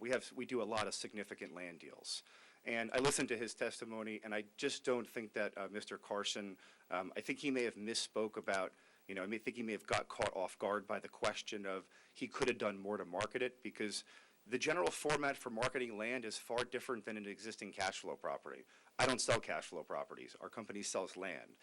We do a lot of significant land deals. And I listened to his testimony, and I just don't think that Mr. Carson, I think he may have misspoke about, I think he may have got caught off guard by the question of he could have done more to market it, because the general format for marketing land is far different than an existing cash flow property. I don't sell cash flow properties. Our company sells land.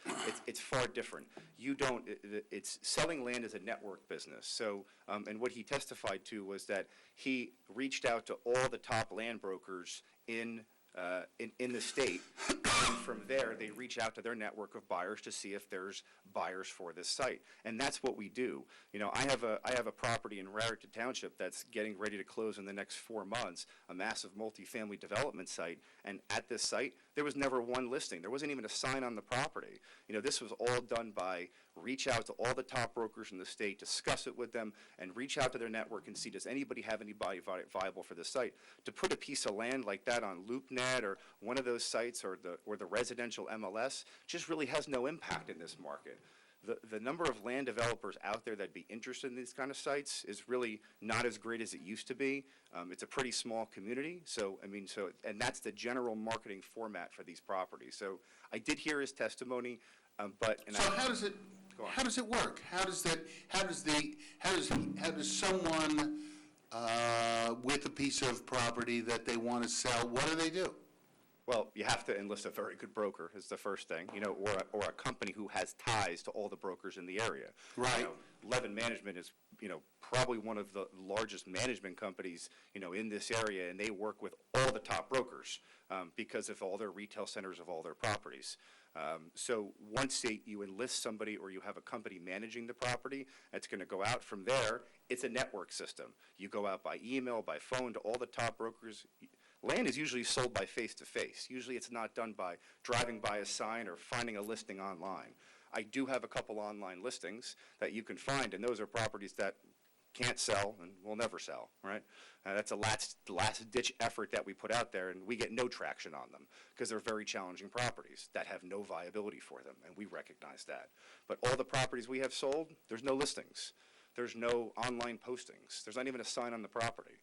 It's far different. It's selling land is a network business. So, and what he testified to was that he reached out to all the top land brokers in the state, and from there they reach out to their network of buyers to see if there's buyers for this site, and that's what we do. I have a property in Raritan Township that's getting ready to close in the next 4 months, a massive multifamily development site, and at this site there was never one listing. There wasn't even a sign on the property. This was all done by reach out to all the top brokers in the state, discuss it with them, and reach out to their network and see, does anybody have anybody viable for this site? To put a piece of land like that on LoopNet or one of those sites, or the residential MLS, just really has no impact in this market. The number of land developers out there that'd be interested in these kind of sites is really not as great as it used to be. It's a pretty small community, and that's the general marketing format for these properties. So I did hear his testimony, How does it work? How does someone with a piece of property that they want to sell, what do they do? Well, you have to enlist a very good broker is the first thing, or a company who has ties to all the brokers in the area. Right. Levin Management is, probably one of the largest management companies, in this area, and they work with all the top brokers because of all their retail centers of all their properties. So once you enlist somebody or you have a company managing the property, that's going to go out from there. It's a network system. You go out by email, by phone to all the top brokers. Land is usually sold by face-to-face. Usually it's not done by driving by a sign or finding a listing online. I do have a couple online listings that you can find, and those are properties that can't sell and will never sell, right? That's a last-ditch effort that we put out there, and we get no traction on them because they're very challenging properties that have no viability for them, and we recognize that. But all the properties we have sold, there's no listings. There's no online postings. There's not even a sign on the property.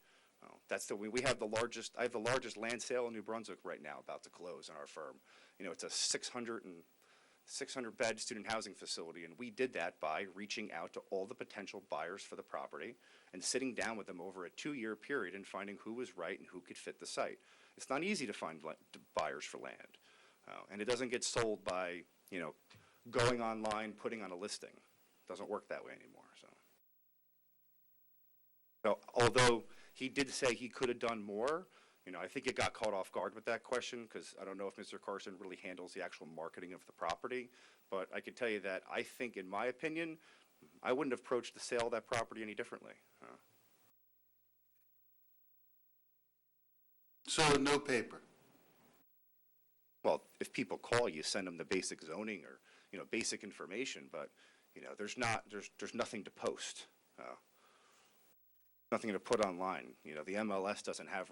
We have the largest, I have the largest land sale in New Brunswick right now about to close in our firm. It's a 600-bed student housing facility, and we did that by reaching out to all the potential buyers for the property and sitting down with them over a 2-year period and finding who was right and who could fit the site. It's not easy to find buyers for land, and it doesn't get sold by, going online, putting on a listing. It doesn't work that way anymore, So although he did say he could have done more, I think it got caught off guard with that question because I don't know if Mr. Carson really handles the actual marketing of the property. But I can tell you that I think, in my opinion, I wouldn't have approached the sale of that property any differently. So no paper? Well, if people call, you send them the basic zoning or, basic information, but, there's nothing to post. Nothing to put online. The MLS doesn't have,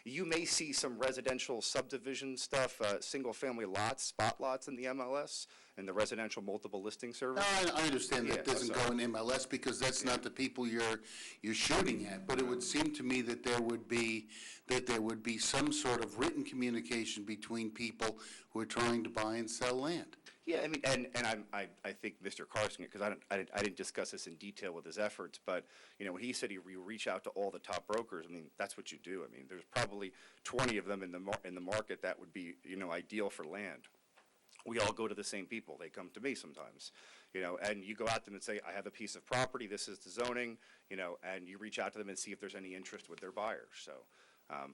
you may see some residential subdivision stuff, single-family lots, spot lots in the MLS, and the residential multiple listing service. No, I understand that Yeah, doesn't go in MLS because that's not the people you're shooting at. But it would seem to me that there would be some sort of written communication between people who are trying to buy and sell land. Yeah, I mean, I think Mr. Carson, because I didn't discuss this in detail with his efforts, but, when he said he reach out to all the top brokers, I mean, that's what you do. I mean, there's probably 20 of them in the market that would be, ideal for land. We all go to the same people. They come to me sometimes, and you go out to them and say, I have a piece of property, this is the zoning, and you reach out to them and see if there's any interest with their buyers, so,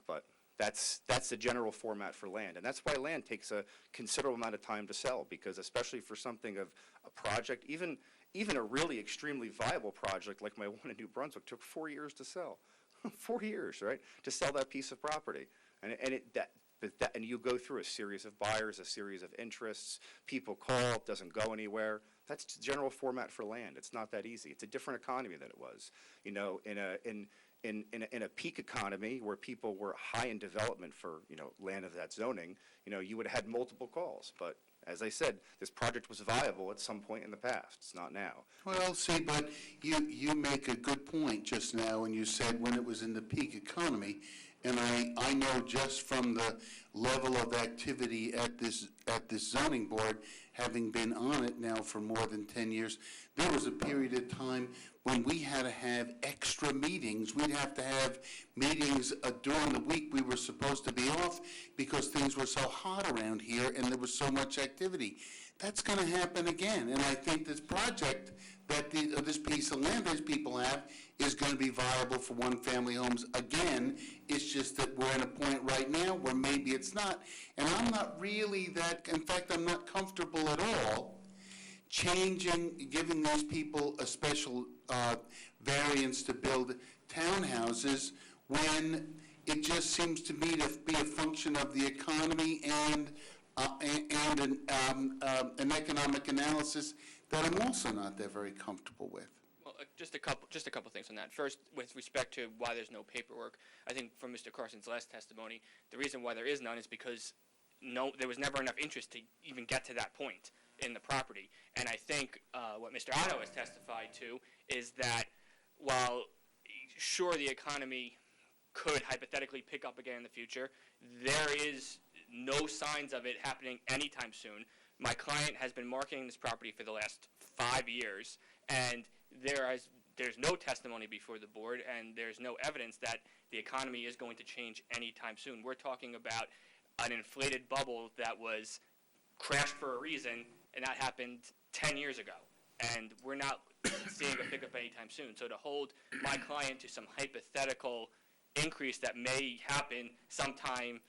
but that's the general format for land, and that's why land takes a considerable amount of time to sell, because especially for something of a project, even a really extremely viable project like my one in New Brunswick took 4 years to sell. 4 years, right, to sell that piece of property, and you go through a series of buyers, a series of interests, people call, it doesn't go anywhere. That's the general format for land. It's not that easy. It's a different economy than it was. In a peak economy where people were high in development for, land of that zoning, you would have had multiple calls. But as I said, this project was viable at some point in the past. It's not now. Well, see, but you make a good point just now when you said when it was in the peak economy. And I know just from the level of activity at this zoning board, having been on it now for more than 10 years, there was a period of time when we had to have extra meetings. We'd have to have meetings during the week we were supposed to be off because things were so hot around here and there was so much activity. That's going to happen again. And I think this project that this piece of land these people have is going to be viable for one-family homes again. It's just that we're in a point right now where maybe it's not. And I'm not really that, in fact, I'm not comfortable at all giving these people a special variance to build townhouses when it just seems to me to be a function of the economy and an economic analysis that I'm also not that very comfortable with. Well, just a couple things on that. First, with respect to why there's no paperwork, I think from Mr. Carson's last testimony, the reason why there is none is because there was never enough interest to even get to that point in the property. And I think what Mr. Otto has testified to is that while sure the economy could hypothetically pick up again in the future, there is no signs of it happening anytime soon. My client has been marketing this property for the last 5 years, and there's no testimony before the board, and there's no evidence that the economy is going to change anytime soon. We're talking about an inflated bubble that was crashed for a reason, and that happened 10 years ago. And we're not seeing a pickup anytime soon. So to hold my client to some hypothetical increase that may happen sometime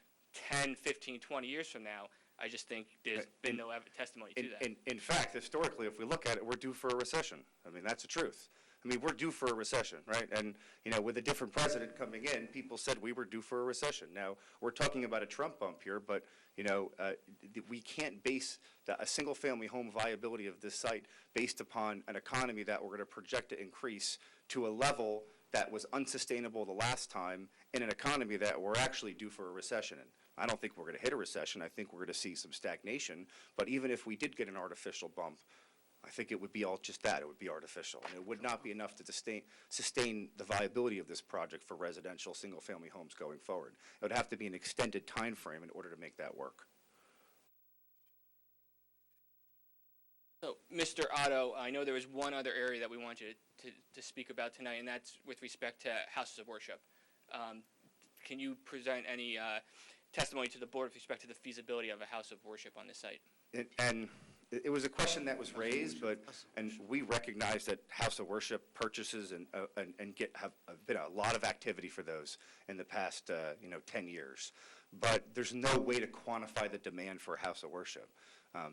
10, 15, 20 years from now, I just think there's been no testimony to that. In fact, historically, if we look at it, we're due for a recession. I mean, that's the truth. I mean, we're due for a recession, right? And, with a different president coming in, people said we were due for a recession. Now, we're talking about a Trump bump here, but, we can't base a single-family home viability of this site based upon an economy that we're going to project to increase to a level that was unsustainable the last time in an economy that we're actually due for a recession in. I don't think we're going to hit a recession. I think we're going to see some stagnation. But even if we did get an artificial bump, I think it would be all just that. It would be artificial. And it would not be enough to sustain the viability of this project for residential single-family homes going forward. It would have to be an extended time frame in order to make that work. So, Mr. Otto, I know there was one other area that we want you to speak about tonight, and that's with respect to houses of worship. Can you present any testimony to the board with respect to the feasibility of a house of worship on this site? And it was a question that was raised, and we recognize that house of worship purchases and have been a lot of activity for those in the past 10 years. But there's no way to quantify the demand for a house of worship.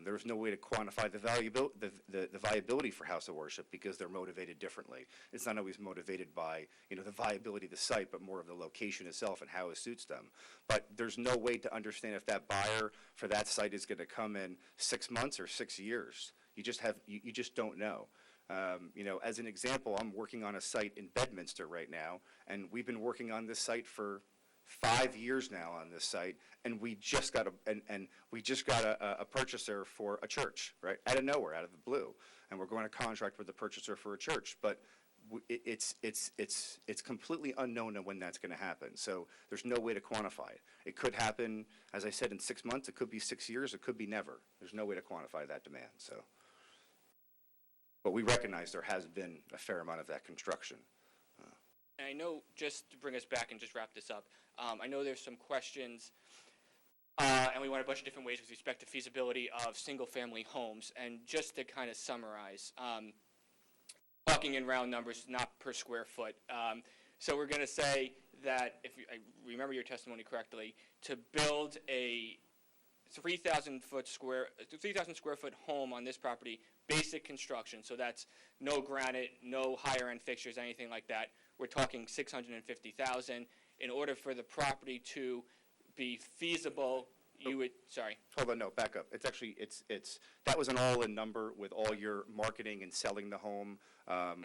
There's no way to quantify the viability for house of worship because they're motivated differently. It's not always motivated by the viability of the site, but more of the location itself and how it suits them. But there's no way to understand if that buyer for that site is going to come in 6 months or 6 years. You just don't know. As an example, I'm working on a site in Bedminster right now, and we've been working on this site for 5 years now on this site, and we just got a purchaser for a church, right, out of nowhere, out of the blue, and we're going to contract with the purchaser for a church, but it's completely unknown when that's going to happen. So there's no way to quantify it. It could happen, as I said, in 6 months. It could be 6 years. It could be never. There's no way to quantify that demand. So, but we recognize there has been a fair amount of that construction. And I know, just to bring us back and just wrap this up, I know there's some questions, and we went a bunch of different ways with respect to feasibility of single-family homes. And just to kind of summarize, talking in round numbers, not per square foot. So we're going to say that, if I remember your testimony correctly, to build a 3,000 square foot home on this property, basic construction, so that's no granite, no higher end fixtures, anything like that. We're talking $650,000. In order for the property to be feasible, you would, sorry. Hold on, no, back up. It's actually, that was an all-in number with all your marketing and selling the home,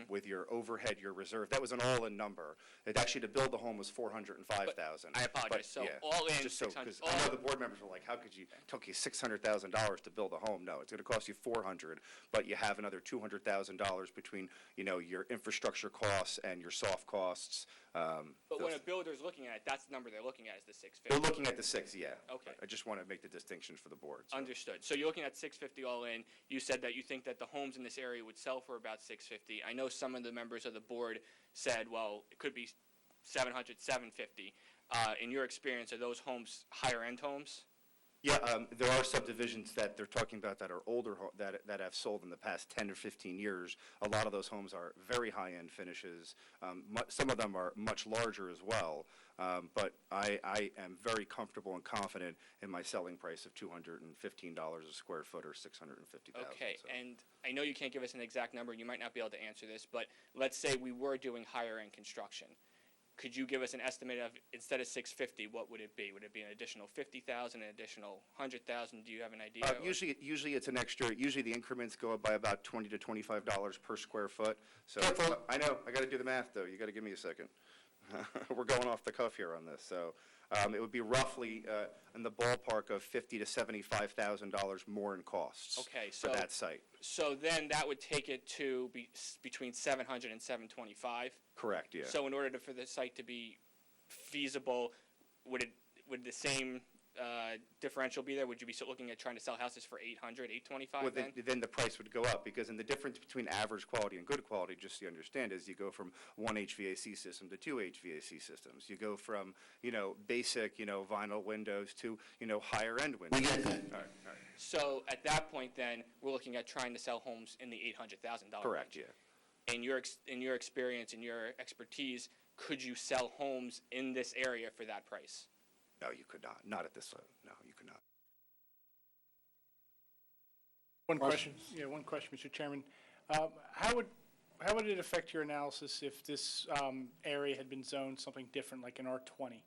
with your overhead, your reserve. That was an all-in number. It actually, to build the home was $405,000. I apologize. So yeah, all in, just so, because I know the board members were like, how could you, it took you $600,000 to build a home? No, it's going to cost you $400,000, but you have another $200,000 between, your infrastructure costs and your soft costs. But when a builder's looking at it, that's the number they're looking at, is the $650,000. They're looking at the 6, yeah. Okay. I just want to make the distinction for the board. So. Understood. So you're looking at $650,000 all in. You said that you think that the homes in this area would sell for about $650,000. I know some of the members of the board said, well, it could be $700,000, $750,000. In your experience, are those homes higher-end homes? Yeah, there are subdivisions that they're talking about that are older, that have sold in the past 10 or 15 years. A lot of those homes are very high-end finishes. Some of them are much larger as well. But I am very comfortable and confident in my selling price of $215 a square foot or $650,000. Okay, so. and I know you can't give us an exact number, and you might not be able to answer this, but let's say we were doing higher-end construction. Could you give us an estimate of, instead of $650,000, what would it be? Would it be an additional $50,000, an additional $100,000? Do you have an idea? Usually it's an extra. Usually the increments go up by about $20 to $25 per square foot. So I know I got to do the math though. You got to give me a second. We're going off the cuff here on this. So it would be roughly in the ballpark of $50,000 to $75,000 more in costs. Okay, for that site. So then that would take it to between $700,000 and $725,000. Correct. Yeah. So in order for the site to be feasible, would the same differential be there? Would you be looking at trying to sell houses for $800,000, $825,000 Well, then? then the price would go up, because in the difference between average quality and good quality, just so you understand, is you go from one HVAC system to two HVAC systems. You go from, basic, vinyl windows to, higher end windows. We get that. All right. So at that point then, we're looking at trying to sell homes in the $800,000 Correct, range. yeah. In your experience and your expertise, could you sell homes in this area for that price? No, you could not. Not at this level. No, you could not. One question, Mr. Chairman. How would how would it affect your analysis if this area had been zoned something different, like an R20?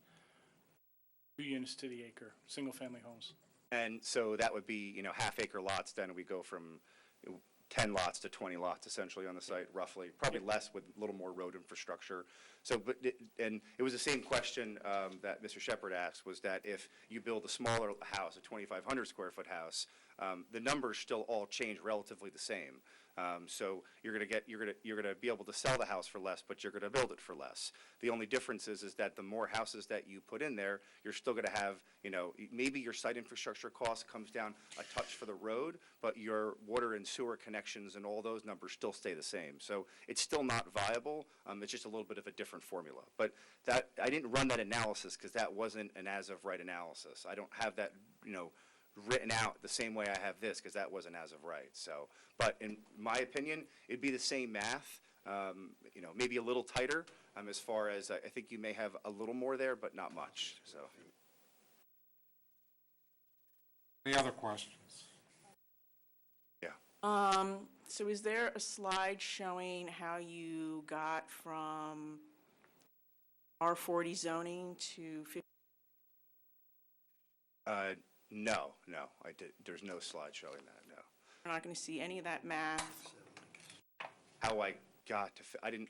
2 units to the acre, single-family homes. And so that would be, half-acre lots, then we go from 10 lots to 20 lots essentially on the site, roughly, probably less with a little more road infrastructure. So, and it was the same question that Mr. Shepherd asked, was that if you build a smaller house, a 2,500 square foot house, the numbers still all change relatively the same. So you're gonna be able to sell the house for less, but you're gonna build it for less. The only difference is that the more houses that you put in there, you're still gonna have, maybe your site infrastructure cost comes down a touch for the road, but your water and sewer connections and all those numbers still stay the same. So it's still not viable. It's just a little bit of a different formula. But that, I didn't run that analysis because that wasn't an as-of-right analysis. I don't have that, written out the same way I have this, because that wasn't as of right. So, but in my opinion, it'd be the same math, maybe a little tighter, as far as, I think you may have a little more there, but not much, so. Any other questions? Yeah. So is there a slide showing how you got from R40 zoning to 50? No, I did, there's no slide showing that, no. We're not going to see any of that math. How I got to,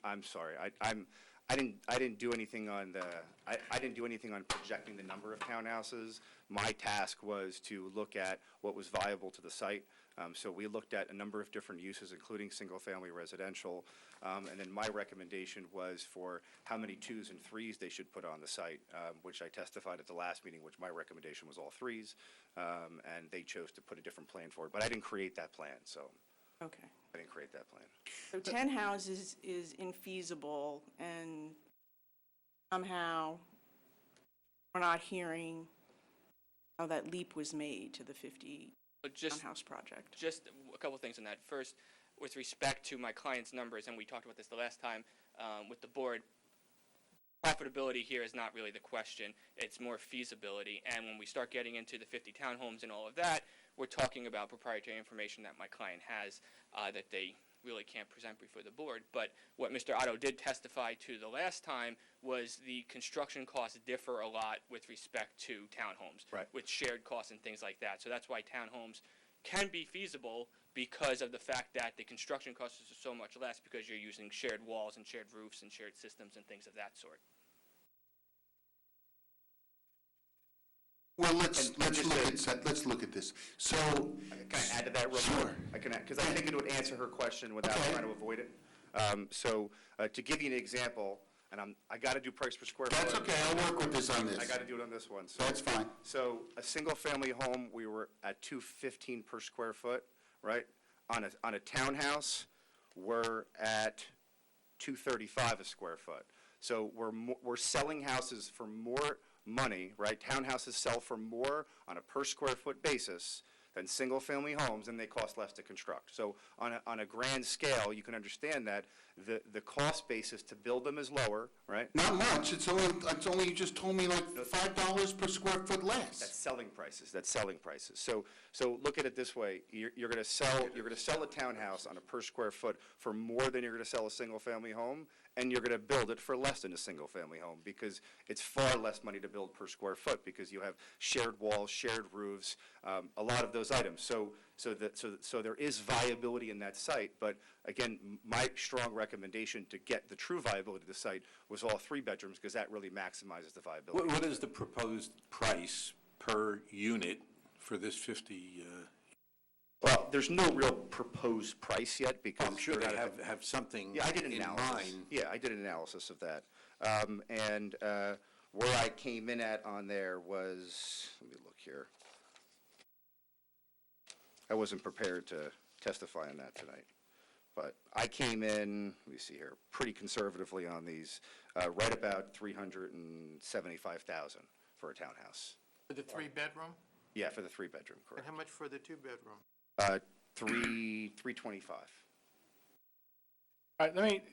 I'm sorry, I didn't do anything on I didn't do anything on projecting the number of townhouses. My task was to look at what was viable to the site. So we looked at a number of different uses, including single-family residential, and then my recommendation was for how many 2s and 3s they should put on the site, which I testified at the last meeting, which my recommendation was all 3s, and they chose to put a different plan for it. But I didn't create that plan, so Okay. I didn't create that plan. So 10 houses is infeasible, and somehow we're not hearing how that leap was made to the 50 But just townhouse project. Just a couple things on that. First, with respect to my client's numbers, and we talked about this the last time with the board, profitability here is not really the question. It's more feasibility. And when we start getting into the 50 townhomes and all of that, we're talking about proprietary information that my client has that they really can't present before the board. But what Mr. Otto did testify to the last time was the construction costs differ a lot with respect to townhomes, Right. with shared costs and things like that. So that's why townhomes can be feasible, because of the fact that the construction costs are so much less, because you're using shared walls and shared roofs and shared systems and things of that sort. Well, let's look at this. So, Can I add to that real quick? I can, because I think it would answer her question without trying to avoid it. So to give you an example, and I got to do price per square foot. that's okay, I'll work with this on this. I got to do it on this one. So, That's fine. So a single-family home, we were at $215 per square foot, right? On a townhouse, we're at $235 a square foot. So we're selling houses for more money, right? Townhouses sell for more on a per square foot basis than single-family homes, and they cost less to construct. So on a grand scale, you can understand that the cost basis to build them is lower, right? Not much, it's only, you just told me like $5 per square foot less. That's selling prices. That's selling prices. So look at it this way: you're going to sell a townhouse on a per square foot for more than you're going to sell a single-family home, and you're going to build it for less than a single-family home, because it's far less money to build per square foot, because you have shared walls, shared roofs, a lot of those items. So there is viability in that site, but again, my strong recommendation to get the true viability of the site was all 3 bedrooms, because that really maximizes the viability. What is the proposed price per unit for this 50? Well, there's no real proposed price yet, because I'm sure they're they not- have something Yeah, I did an in analysis. mind. Yeah, I did an analysis of that. And where I came in at on there was, let me look here. I wasn't prepared to testify on that tonight. But I came in, let me see here, pretty conservatively on these, right about $375,000 for a townhouse. For the 3-bedroom? Yeah, for the 3-bedroom, And correct. how much for the 2-bedroom? $325,000. All right,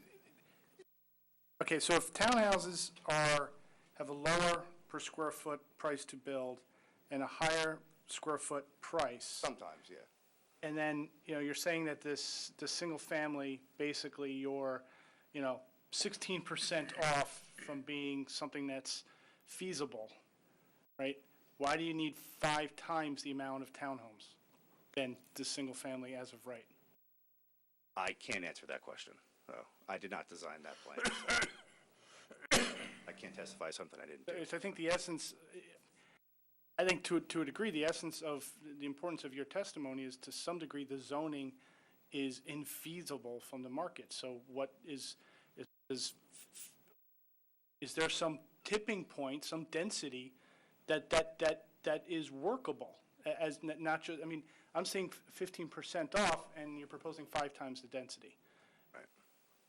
okay, so if townhouses have a lower per square foot price to build and a higher square foot price, Sometimes, yeah. And then, you're saying that the single family, basically you're, 16% off from being something that's feasible, right? Why do you need 5 times the amount of townhomes than the single family as of right? I can't answer that question. I did not design that plan. So I can't testify something I didn't do. I think the essence, I think to a degree, the essence of the importance of your testimony is to some degree the zoning is infeasible from the market. So what is there some tipping point, some density that is workable as not just, I mean, I'm seeing 15% off and you're proposing 5 times the density.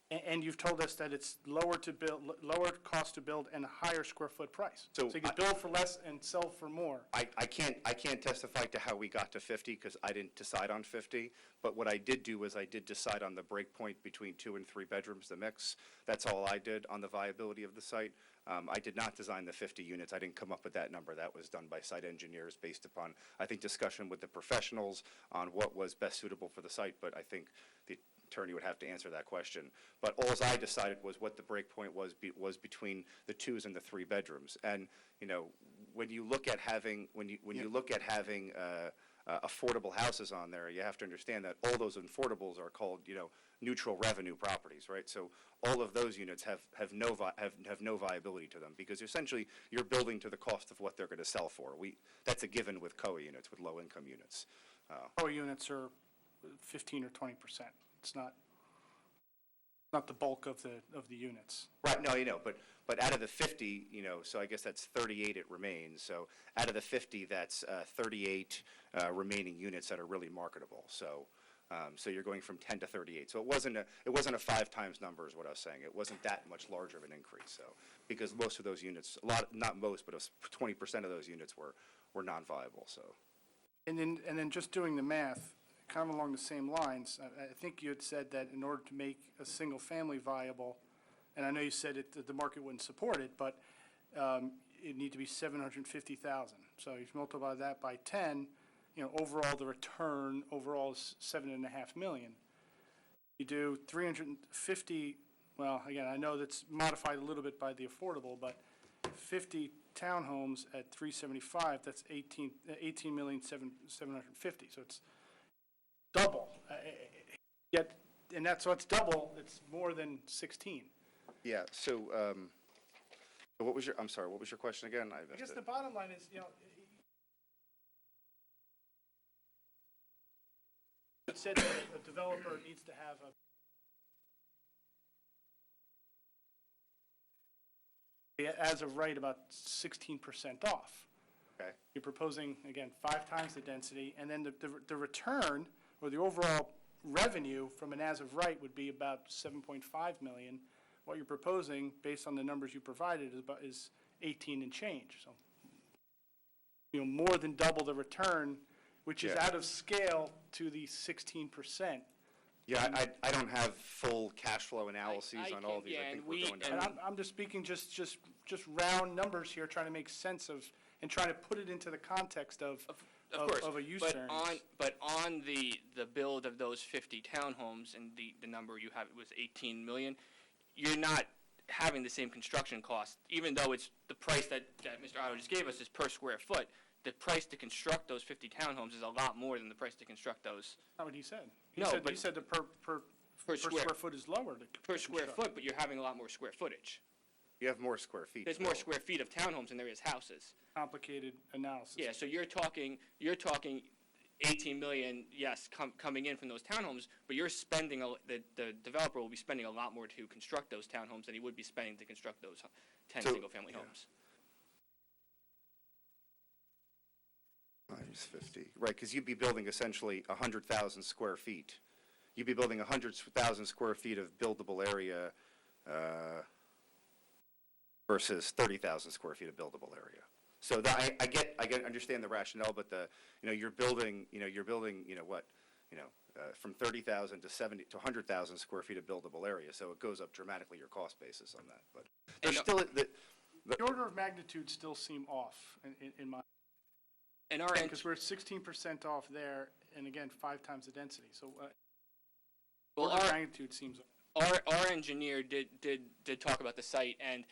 And you've told us that it's lower to build, lower cost to build and a higher square foot price. So you can build for less and sell for more. I can't testify to how we got to 50 because I didn't decide on 50. But what I did do was I did decide on the break point between 2 and 3 bedrooms, the mix. That's all I did on the viability of the site. I did not design the 50 units. I didn't come up with that number. That was done by site engineers based upon, I think, discussion with the professionals on what was best suitable for the site. But I think the attorney would have to answer that question. But all I decided was what the break point was between the 2s and the 3 bedrooms. And when you look at having affordable houses on there, you have to understand that all those affordables are called neutral revenue properties, right? So all of those units have no viability to them because essentially you're building to the cost of what they're going to sell for. That's a given with COA units, with low income units. COA units are 15 or 20%. It's not the bulk of the units. Right, no, but out of the 50, so I guess that's 38 it remains. So out of the 50, that's 38 remaining units that are really marketable. So you're going from 10 to 38. So it wasn't a 5 times number is what I was saying. It wasn't that much larger of an increase. So because most of those units, not most, but 20% of those units were non-viable. So. And then just doing the math, kind of along the same lines, I think you had said that in order to make a single family viable, and I know you said that the market wouldn't support it, but it'd need to be 750,000. So if you multiply that by 10, overall the return overall is $7.5 million. You do 350. Well, again, I know that's modified a little bit by the affordable, but 50 townhomes at 375. That's 18,750,000. So it's double. So it's double. It's more than 16. Yeah. So, what was your question again? I guess the bottom line is, it said that a developer needs to have as of right, about 16% off. Okay. You're proposing, again, 5 times the density, and then the return, or the overall revenue from an as of right would be about $7.5 million. What you're proposing, based on the numbers you provided, is 18 and change. So, more than double the return, which is out of scale to the 16%. Yeah, I don't have full cash flow analyses on all these. I think we're going down. And I'm just speaking just round numbers here, trying to make sense of, and trying to put it into the context of a use variance. But on the build of those 50 townhomes, and the number you have was 18 million, you're not having the same construction cost, even though it's the price that Mr. Otto just gave us is per square foot. The price to construct those 50 townhomes is a lot more than the price to construct those. Not what he said. He said the per square foot is lower. Per square foot, but you're having a lot more square footage. You have more square feet. There's more square feet of townhomes than there is houses. Complicated analysis. Yeah, so you're talking 18 million, yes, coming in from those townhomes, but you're spending, the developer will be spending a lot more to construct those townhomes than he would be spending to construct those 10 single-family homes. Times 50, right, because you'd be building essentially 100,000 square feet. You'd be building 100,000 square feet of buildable area versus 30,000 square feet of buildable area. So I understand the rationale, but you're building from 30,000 to 70 to 100,000 square feet of buildable area. So it goes up dramatically your cost basis on that. But there's still the order of magnitude still seem off in my. And because we're 16% off there, and again, 5 times the density. So Well, order of magnitude seems, our engineer did talk about the site, and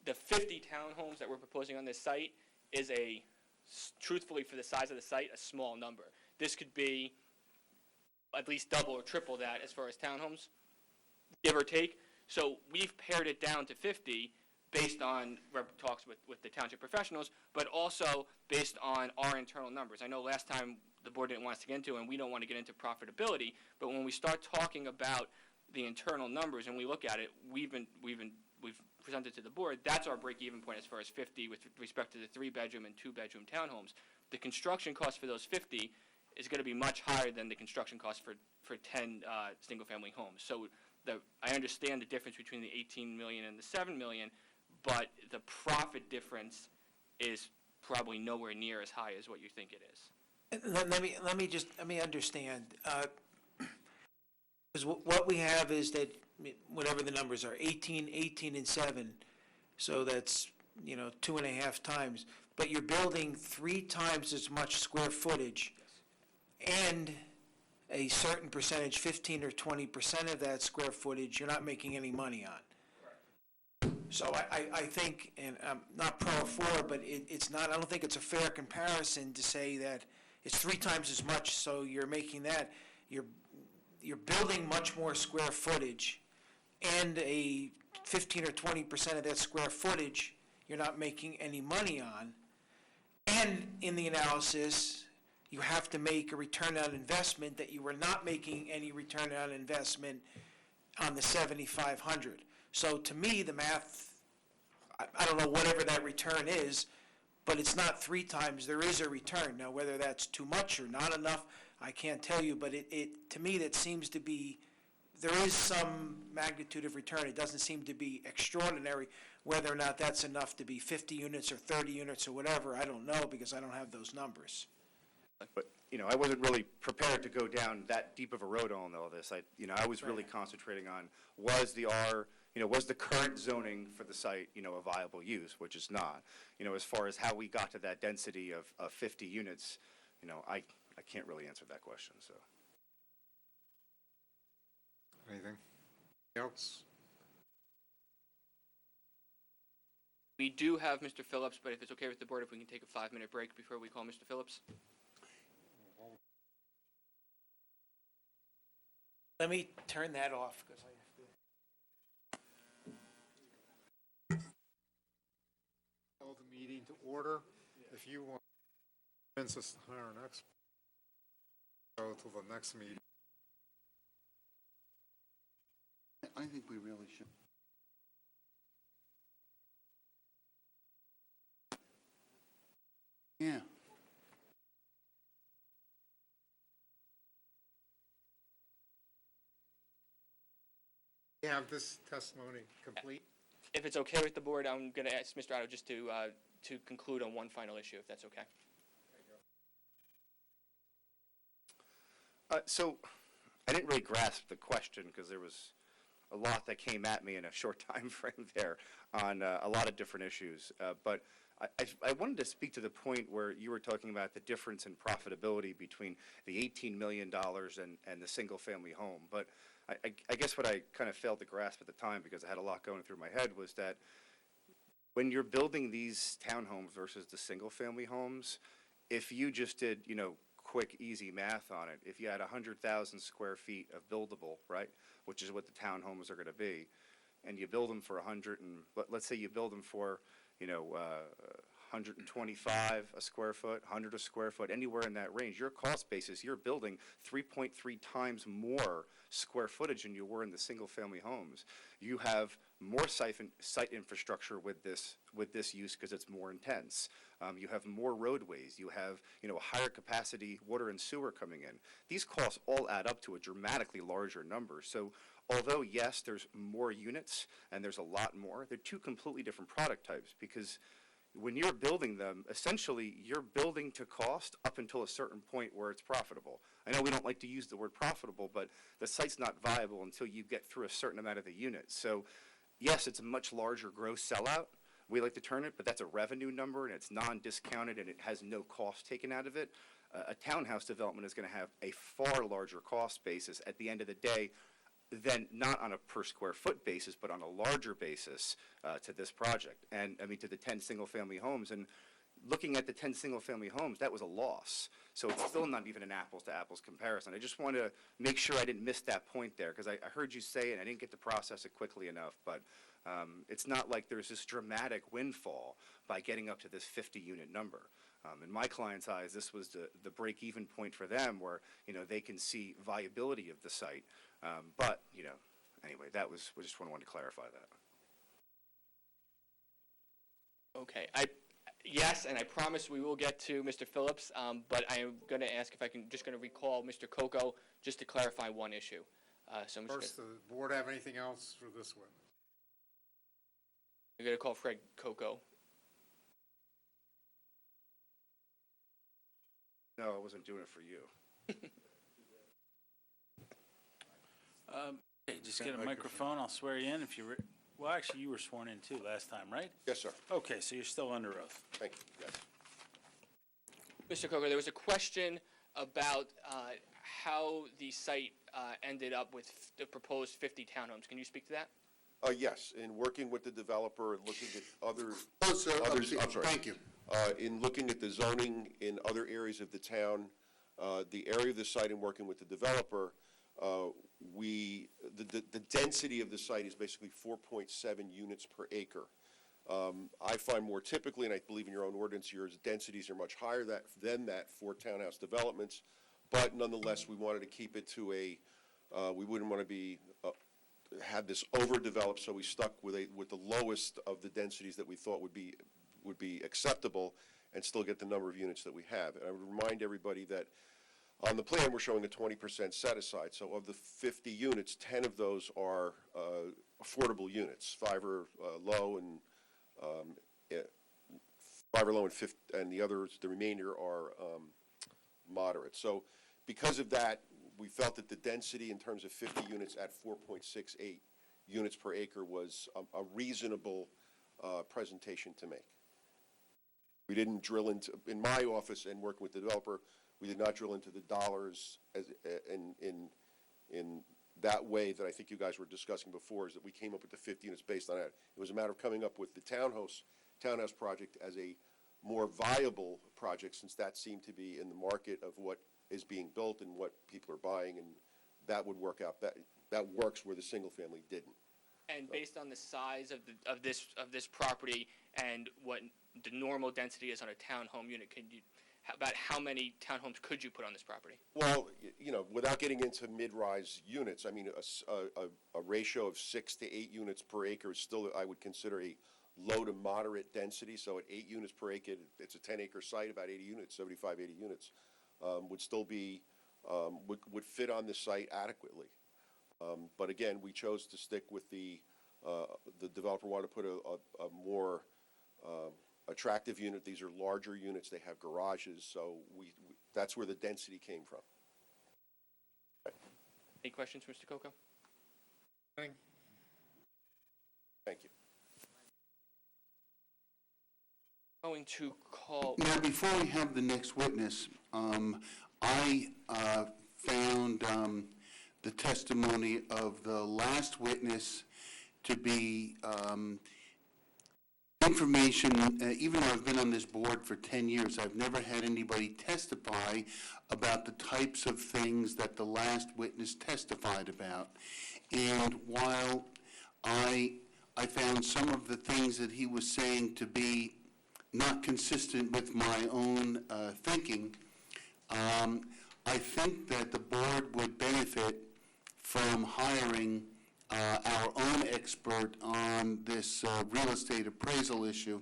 the 50 townhomes that we're proposing on this site is truthfully, for the size of the site, a small number. This could be at least double or triple that as far as townhomes, give or take. So we've pared it down to 50 based on talks with the township professionals, but also based on our internal numbers. I know last time the board didn't want us to get into, and we don't want to get into profitability, but when we start talking about the internal numbers and we look at it, we've presented to the board, that's our break-even point as far as 50 with respect to the 3-bedroom and 2-bedroom townhomes. The construction cost for those 50 is going to be much higher than the construction cost for 10 single-family homes. So I understand the difference between the 18 million and the 7 million, but the profit difference is probably nowhere near as high as what you think it is. Let me understand. Because what we have is that, whatever the numbers are, 18, 18, and 7, so that's, 2.5 times. But you're building 3 times as much square footage, and a certain percentage, 15 or 20% of that square footage, you're not making any money on. So I think, and I'm not pro or for, but it's not, I don't think it's a fair comparison to say that it's 3 times as much, so you're making that, you're building much more square footage, and a 15 or 20% of that square footage you're not making any money on. And in the analysis, you have to make a return on investment that you were not making any return on investment on the 7,500. So to me, the math, I don't know whatever that return is, but it's not 3 times. There is a return. Now, whether that's too much or not enough, I can't tell you, but to me, that seems to be, there is some magnitude of return. It doesn't seem to be extraordinary. Whether or not that's enough to be 50 units or 30 units or whatever, I don't know, because I don't have those numbers. But, I wasn't really prepared to go down that deep of a road on all this. I was really concentrating on, was the current zoning for the site, a viable use, which is not. As far as how we got to that density of 50 units, I can't really answer that question, so. Anything else? We do have Mr. Phillips, but if it's okay with the board, if we can take a 5-minute break before we call Mr. Phillips? Let me turn that off, because I have to. Call the meeting to order. If you want to convince us to hire an expert, go to the next meeting. I think we really should. Yeah. You have this testimony complete? If it's okay with the board, I'm going to ask Mr. Otto just to conclude on one final issue, if that's okay. So I didn't really grasp the question because there was a lot that came at me in a short time frame there on a lot of different issues. But I wanted to speak to the point where you were talking about the difference in profitability between the $18 million and the single-family home. But I guess what I kind of failed to grasp at the time, because I had a lot going through my head, was that when you're building these townhomes versus the single-family homes, if you just did, quick, easy math on it, if you had 100,000 square feet of buildable, right, which is what the townhomes are going to be, and you build them for 100 and, let's say you build them for, 125 a square foot, 100 a square foot, anywhere in that range, your cost basis, you're building 3.3 times more square footage than you were in the single-family homes. You have more site infrastructure with this use because it's more intense. You have more roadways. You have, higher capacity water and sewer coming in. These costs all add up to a dramatically larger number. So although, yes, there's more units and there's a lot more, they're 2 completely different product types, because when you're building them, essentially you're building to cost up until a certain point where it's profitable. I know we don't like to use the word profitable, but the site's not viable until you get through a certain amount of the units. So yes, it's a much larger gross sellout, we like to turn it, but that's a revenue number and it's non-discounted and it has no cost taken out of it. A townhouse development is going to have a far larger cost basis at the end of the day than not on a per square foot basis, but on a larger basis to this project. And, I mean, to the 10 single-family homes. And looking at the 10 single-family homes, that was a loss. So it's still not even an apples-to-apples comparison. I just want to make sure I didn't miss that point there, because I heard you say it, and I didn't get to process it quickly enough. But it's not like there's this dramatic windfall by getting up to this 50-unit number. In my client's eyes, this was the break-even point for them where, you know, they can see viability of the site. But, you know, anyway, we just wanted to clarify that. Okay, yes, and I promise we will get to Mr. Phillips, but I am going to ask if I can, just going to recall Mr. Coco, just to clarify one issue. So I'm just First, the board have anything else for this one? going to call Fred Coco. No, I wasn't doing it for you. Okay, just get a microphone, I'll swear you in if you're, well, actually, you were sworn in too last time, right? Yes, sir. Okay, so you're still under oath. Thank you. Yes. Mr. Coco, there was a question about how the site ended up with the proposed 50 townhomes. Can you speak to that? Yes, in working with the developer and looking at other. Oh, sir, others, I'm sorry. thank you. In looking at the zoning in other areas of the town, the area of the site and working with the developer, the density of the site is basically 4.7 units per acre. I find more typically, and I believe in your own ordinance, your densities are much higher than that for townhouse developments, but nonetheless, we wanted to keep it to we wouldn't want to be, have this overdeveloped, so we stuck with the lowest of the densities that we thought would be acceptable and still get the number of units that we have. And I would remind everybody that on the plan, we're showing a 20% set aside. So of the 50 units, 10 of those are affordable units. 5 are low and 5 are low and 50, and the remainder are moderate. So because of that, we felt that the density in terms of 50 units at 4.68 units per acre was a reasonable presentation to make. We didn't drill into, in my office and working with the developer, we did not drill into the dollars in that way that I think you guys were discussing before, is that we came up with the 50 units based on that. It was a matter of coming up with the townhouse project as a more viable project, since that seemed to be in the market of what is being built and what people are buying, and that would work out. That works where the single family didn't. And based on the size of this property and what the normal density is on a townhome unit, about how many townhomes could you put on this property? Well, you know, without getting into mid-rise units, I mean, a ratio of 6 to 8 units per acre is still, I would consider, a low to moderate density. So at 8 units per acre, it's a 10-acre site, about 80 units, 75, 80 units, would still be, would fit on the site adequately. But again, we chose to stick with the developer wanted to put a more attractive unit. These are larger units. They have garages, so that's where the density came from. Any questions, Mr. Coco? Thank you. Going to call. Now, before we have the next witness, I found the testimony of the last witness to be information, even though I've been on this board for 10 years, I've never had anybody testify about the types of things that the last witness testified about. And while I found some of the things that he was saying to be not consistent with my own thinking, I think that the board would benefit from hiring our own expert on this real estate appraisal issue,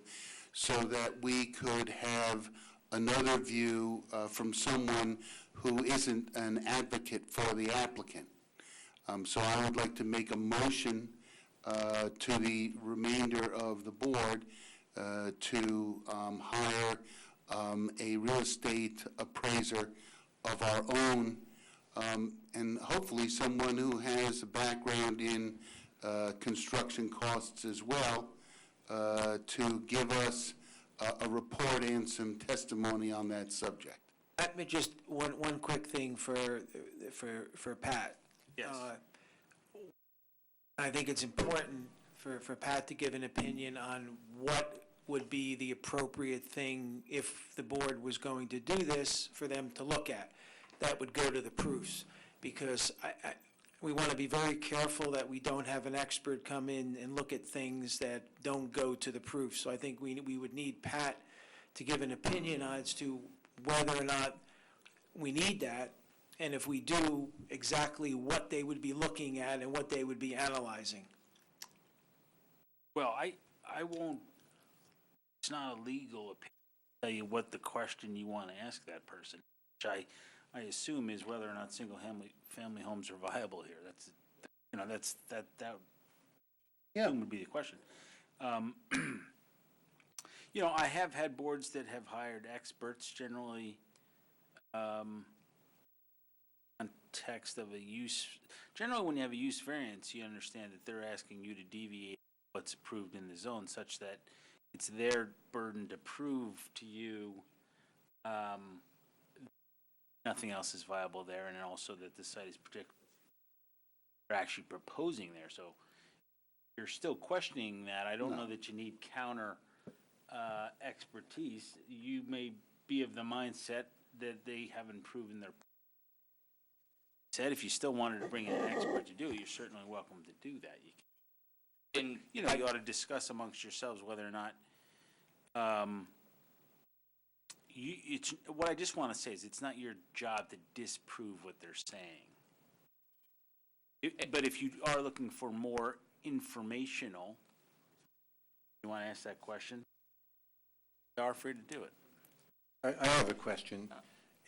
so that we could have another view from someone who isn't an advocate for the applicant. So I would like to make a motion to the remainder of the board to hire a real estate appraiser of our own, and hopefully someone who has a background in construction costs as well, to give us a report and some testimony on that subject. Let me just, one quick thing for Pat. Yes. I think it's important for Pat to give an opinion on what would be the appropriate thing if the board was going to do this for them to look at. That would go to the proofs, because we want to be very careful that we don't have an expert come in and look at things that don't go to the proofs. So I think we would need Pat to give an opinion as to whether or not we need that, and if we do, exactly what they would be looking at and what they would be analyzing. Well, I won't, it's not a legal opinion to tell you what the question you want to ask that person, which I assume is whether or not family homes are viable here. That's, that would be the question. I have had boards that have hired experts, generally, context of a use. Generally, when you have a use variance, you understand that they're asking you to deviate what's approved in the zone, such that it's their burden to prove to you nothing else is viable there, and also that the site is they're actually proposing there. So you're still questioning that. I don't know that you need counter expertise. You may be of the mindset that they haven't proven their said. If you still wanted to bring in an expert to do it, you're certainly welcome to do that. You ought to discuss amongst yourselves whether or not what I just want to say is it's not your job to disprove what they're saying. But if you are looking for more informational, you want to ask that question, you are free to do it. I have a question.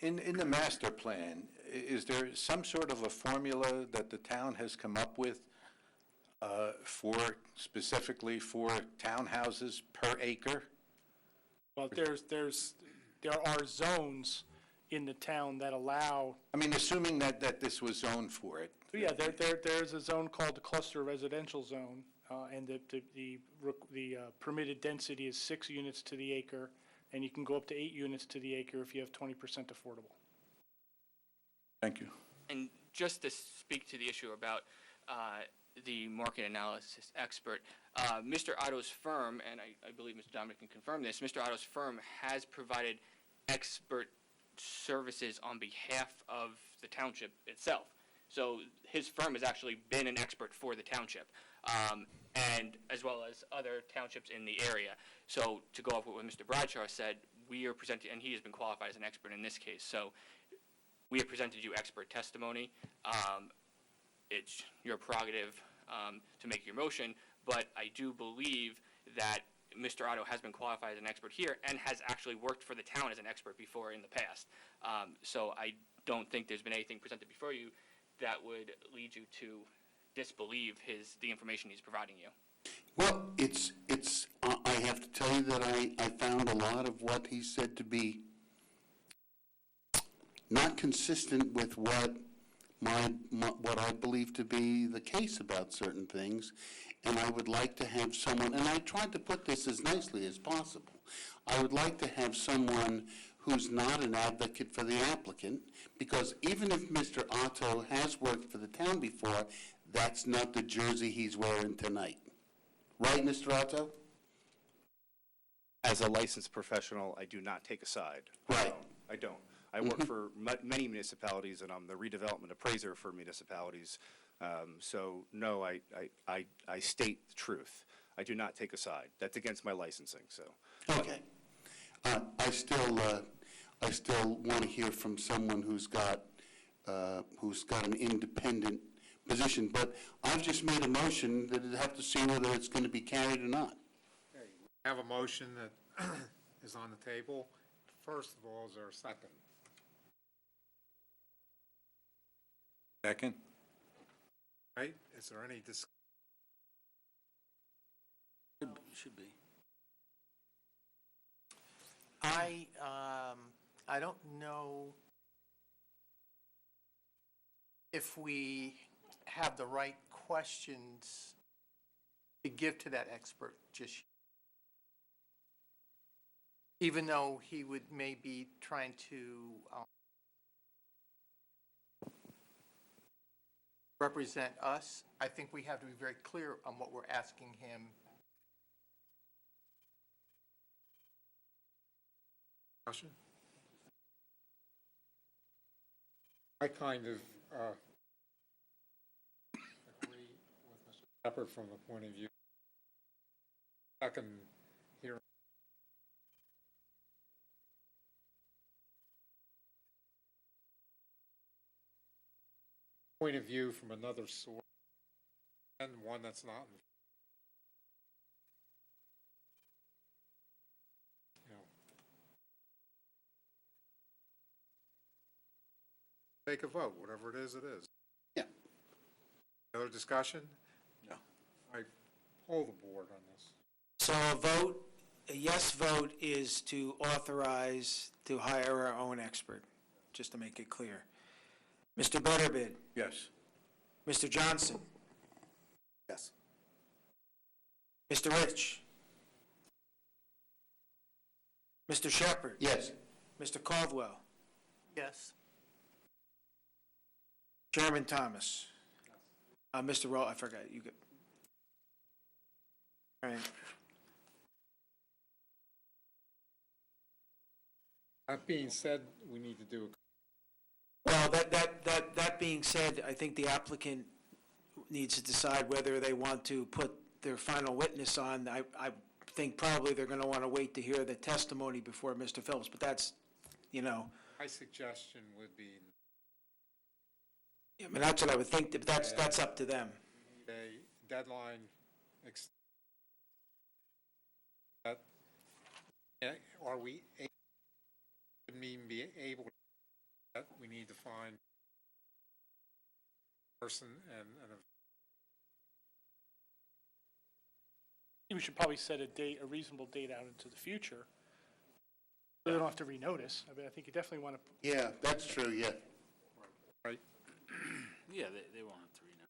In the master plan, is there some sort of a formula that the town has come up with specifically for townhouses per acre? Well, there are zones in the town that allow. I mean, assuming that this was zoned for it. Yeah, there's a zone called the cluster residential zone, and the permitted density is 6 units to the acre, and you can go up to 8 units to the acre if you have 20% affordable. Thank you. And just to speak to the issue about the market analysis expert, Mr. Otto's firm, and I believe Mr. Dominic can confirm this, Mr. Otto's firm has provided expert services on behalf of the township itself. So his firm has actually been an expert for the township, and as well as other townships in the area. So to go off with what Mr. Bradshaw said, we are presenting, and he has been qualified as an expert in this case, so we have presented you expert testimony. It's your prerogative to make your motion, but I do believe that Mr. Otto has been qualified as an expert here and has actually worked for the town as an expert before in the past. So I don't think there's been anything presented before you that would lead you to disbelieve the information he's providing you. Well, I have to tell you that I found a lot of what he said to be not consistent with what I believe to be the case about certain things, and I would like to have someone, and I tried to put this as nicely as possible, I would like to have someone who's not an advocate for the applicant, because even if Mr. Otto has worked for the town before, that's not the jersey he's wearing tonight. Right, Mr. Otto? As a licensed professional, I do not take a side. Right. I don't. I work for many municipalities, and I'm the redevelopment appraiser for municipalities. So, no, I state the truth. I do not take a side. That's against my licensing, so. Okay. I still want to hear from someone who's got an independent position, but I've just made a motion that I'd have to see whether it's going to be carried or not. I have a motion that is on the table. First of all, is there a second? Second? Right? Is there any discussion? Should be. I don't know if we have the right questions to give to that expert just yet. even though he would maybe trying to represent us, I think we have to be very clear on what we're asking him. Discussion? I kind of agree with Mr. Shepherd from the point of view. Second hearing. Point of view from another source and one that's not. You know. Take a vote, whatever it is, it is. Yeah. Other discussion? No. I poll the board on this. So a yes vote is to authorize to hire our own expert, just to make it clear. Mr. Butterbid, Yes. Mr. Johnson, Yes. Mr. Rich, Mr. Shepherd, Yes. Mr. Caldwell, Yes. Chairman Thomas. Mr. Roll, I forgot, you get. All right. That being said, we need to do Well, that being said, I think the applicant needs to decide whether they want to put their final witness on. I think probably they're going to want to wait to hear the testimony before Mr. Phillips, but that's, my suggestion would be I mean, that's what I would think, but that's up to them. a deadline. That, are we, wouldn't even be able, that we need to find a person and We should probably set a reasonable date out into the future. They don't have to renotice. I mean, I think you definitely want to. Yeah, that's true, yeah. right? Yeah, they won't have to renew.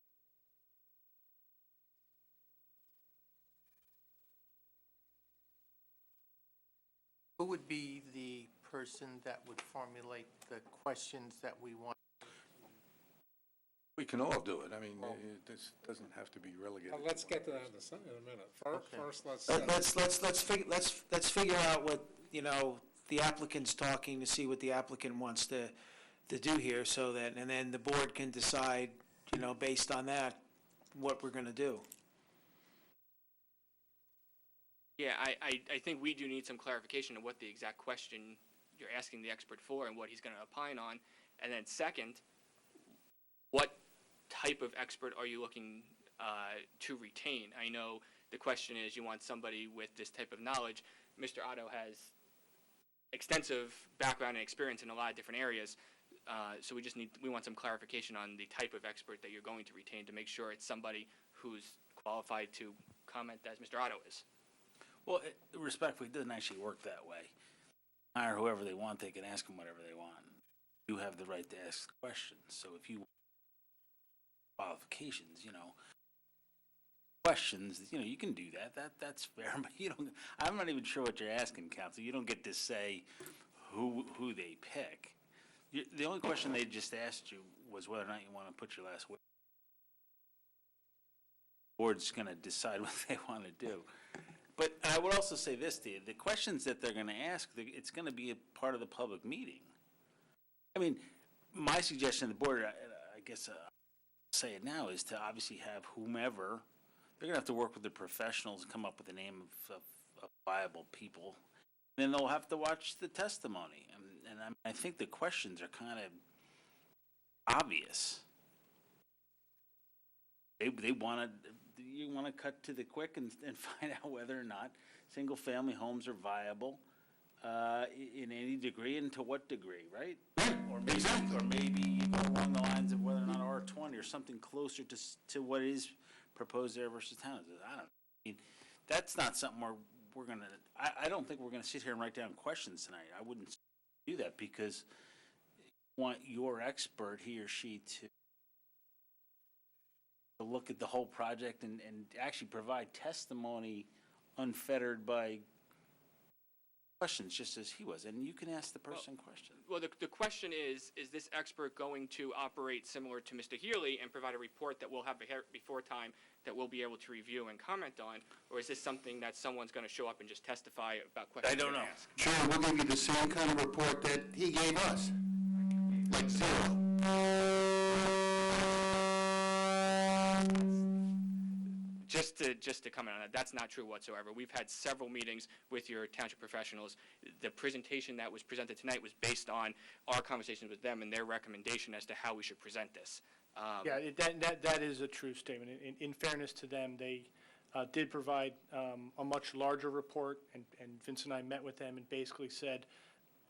Who would be the person that would formulate the questions that we want? We can all do it. I mean, this doesn't have to be relegated. Let's get to that in a minute. First, Let's figure out what, the applicant's talking to see what the applicant wants to do here, so that, and then the board can decide, based on that, what we're going to do. Yeah, I think we do need some clarification of what the exact question you're asking the expert for and what he's going to opine on. And then second, what type of expert are you looking to retain? I know the question is you want somebody with this type of knowledge. Mr. Otto has extensive background and experience in a lot of different areas, so we want some clarification on the type of expert that you're going to retain to make sure it's somebody who's qualified to comment as Mr. Otto is. Well, respectfully, it doesn't actually work that way. Hire whoever they want, they can ask them whatever they want. You have the right to ask questions, so if you want qualifications, questions, you can do that. That's fair, but I'm not even sure what you're asking, counsel. You don't get to say who they pick. The only question they just asked you was whether or not you want to put your last word. The board's going to decide what they want to do. But I would also say this to you, the questions that they're going to ask, it's going to be a part of the public meeting. I mean, my suggestion to the board, I guess I'll say it now, is to obviously have whomever, they're going to have to work with the professionals and come up with a name of viable people. And then they'll have to watch the testimony. And I think the questions are kind of obvious. You want to cut to the quick and find out whether or not single-family homes are viable in any degree and to what degree, right? Or maybe you go along the lines of whether or not R20 or something closer to what is proposed there versus townhouses. I don't know. I mean, that's not something we're going to, I don't think we're going to sit here and write down questions tonight. I wouldn't do that because you want your expert, he or she, to look at the whole project and actually provide testimony unfettered by questions just as he was, and you can ask the person questions. Well, the question is this expert going to operate similar to Mr. Healy and provide a report that we'll have before time that we'll be able to review and comment on? Or is this something that someone's going to show up and just testify about questions? I don't they're know. gonna ask? Sure, we'll give you the same kind of report that he gave us, like zero. Just to comment on that, that's not true whatsoever. We've had several meetings with your township professionals. The presentation that was presented tonight was based on our conversations with them and their recommendation as to how we should present this. Yeah, that is a true statement. In fairness to them, they did provide a much larger report, and Vince and I met with them and basically said,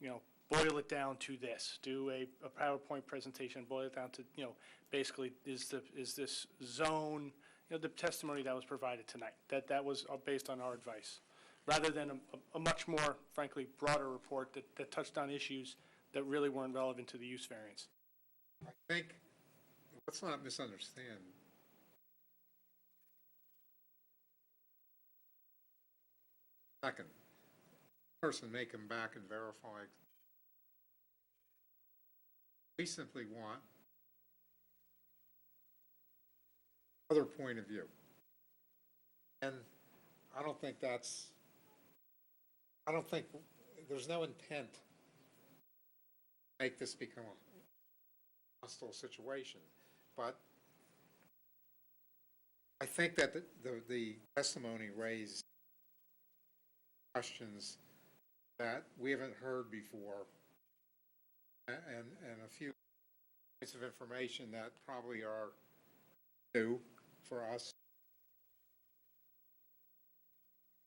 boil it down to this. Do a PowerPoint presentation, boil it down to, basically, is this zone, the testimony that was provided tonight. That was based on our advice, rather than a much more, frankly, broader report that touched on issues that really weren't relevant to the use variance. I think, let's not misunderstand. Second, person may come back and verify. We simply want other point of view. And I don't think there's no intent to make this become a hostile situation. But I think that the testimony raised questions that we haven't heard before, and a few bits of information that probably are new for us.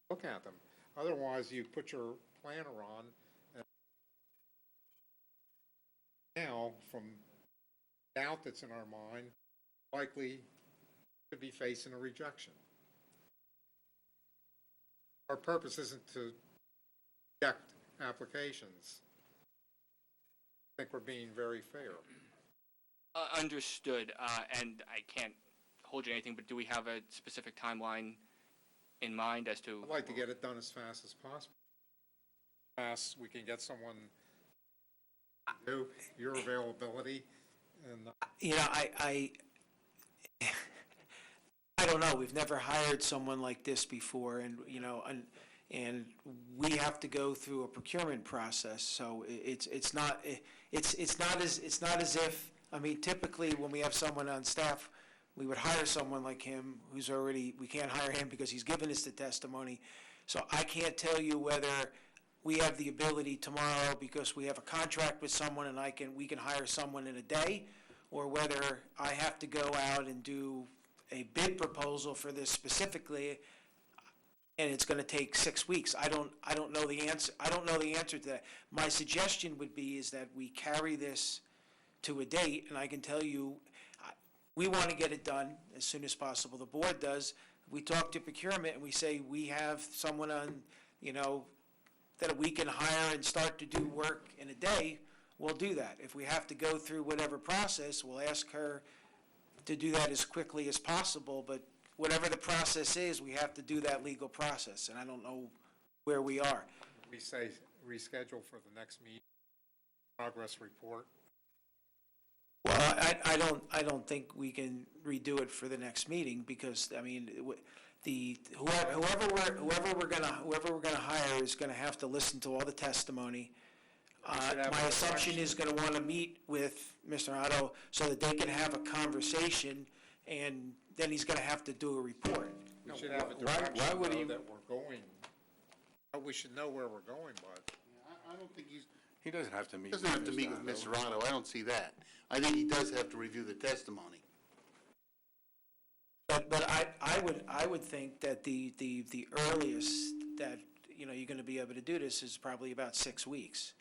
Look at them. Otherwise, you put your planner on, and now, from doubt that's in our mind, likely could be facing a rejection. Our purpose isn't to reject applications. I think we're being very fair. Understood, and I can't hold you to anything, but do we have a specific timeline in mind as to? I'd like to get it done as fast as possible. Fast, we can get someone, your availability, and I don't know, we've never hired someone like this before, and, and we have to go through a procurement process, so it's not as if, typically when we have someone on staff, we would hire someone like him who's already, we can't hire him because he's given us the testimony. So I can't tell you whether we have the ability tomorrow because we have a contract with someone and we can hire someone in a day, or whether I have to go out and do a bid proposal for this specifically, and it's going to take 6 weeks. I don't know the answer. I don't know the answer to that. My suggestion would be is that we carry this to a date, and I can tell you, we want to get it done as soon as possible. The board does. We talk to procurement and we say we have someone on, that we can hire and start to do work in a day. We'll do that. If we have to go through whatever process, we'll ask her to do that as quickly as possible. But whatever the process is, we have to do that legal process, and I don't know where we are. we say reschedule for the next meeting, progress report. Well, I don't think we can redo it for the next meeting, because, whoever we're gonna hire is gonna have to listen to all the testimony. My assumption is gonna wanna meet with Mr. Otto so that they can have a conversation, and then he's gonna have to do a report. We should have a direction, though, that we're going. We should know where we're going, but. I don't think He doesn't have to meet. doesn't have to meet with Mr. Otto, I don't see that. I think he does have to review the testimony. But I would think that the earliest that, you're gonna be able to do this is probably about 6 weeks.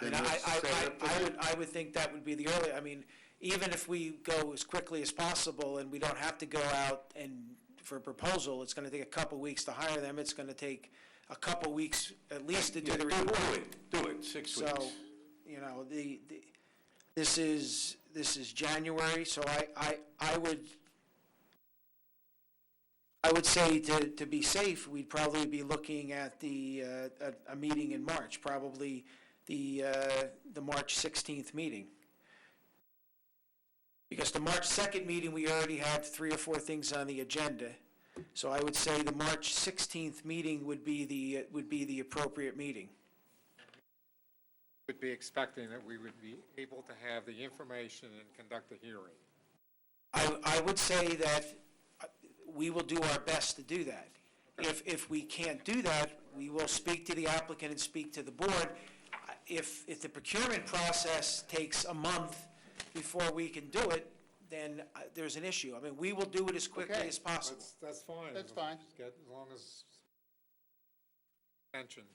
I would think that would be the early, even if we go as quickly as possible and we don't have to go out and for a proposal, it's gonna take a couple weeks to hire them, it's gonna take a couple weeks at least to do the report. Do it, 6 weeks. So, this is January, so I would, I would say to be safe, we'd probably be looking at a meeting in March, probably the March 16th meeting. Because the March 2nd meeting, we already have 3 or 4 things on the agenda. So I would say the March 16th meeting would be the appropriate meeting. Would be expecting that we would be able to have the information and conduct a hearing. I would say that we will do our best to do that. If we can't do that, we will speak to the applicant and speak to the board. If the procurement process takes a month before we can do it, then there's an issue. I mean, we will do it as quickly as possible. That's fine. That's fine. Just get, as long as mentioned.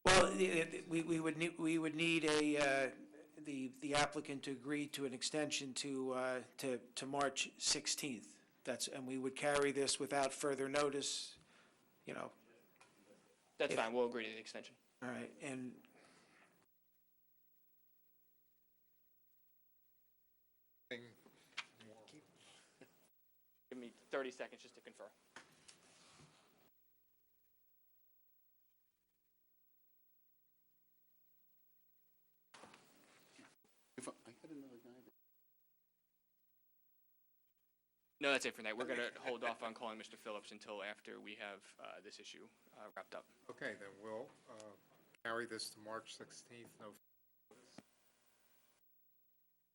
Well, we would need the applicant to agree to an extension to March 16th. And we would carry this without further notice, you know. That's fine, we'll agree to the extension. All right, and Give me 30 seconds just to confer. No, that's it for now. We're going to hold off on calling Mr. Phillips until after we have this issue wrapped up. Okay, then we'll carry this to March 16th. No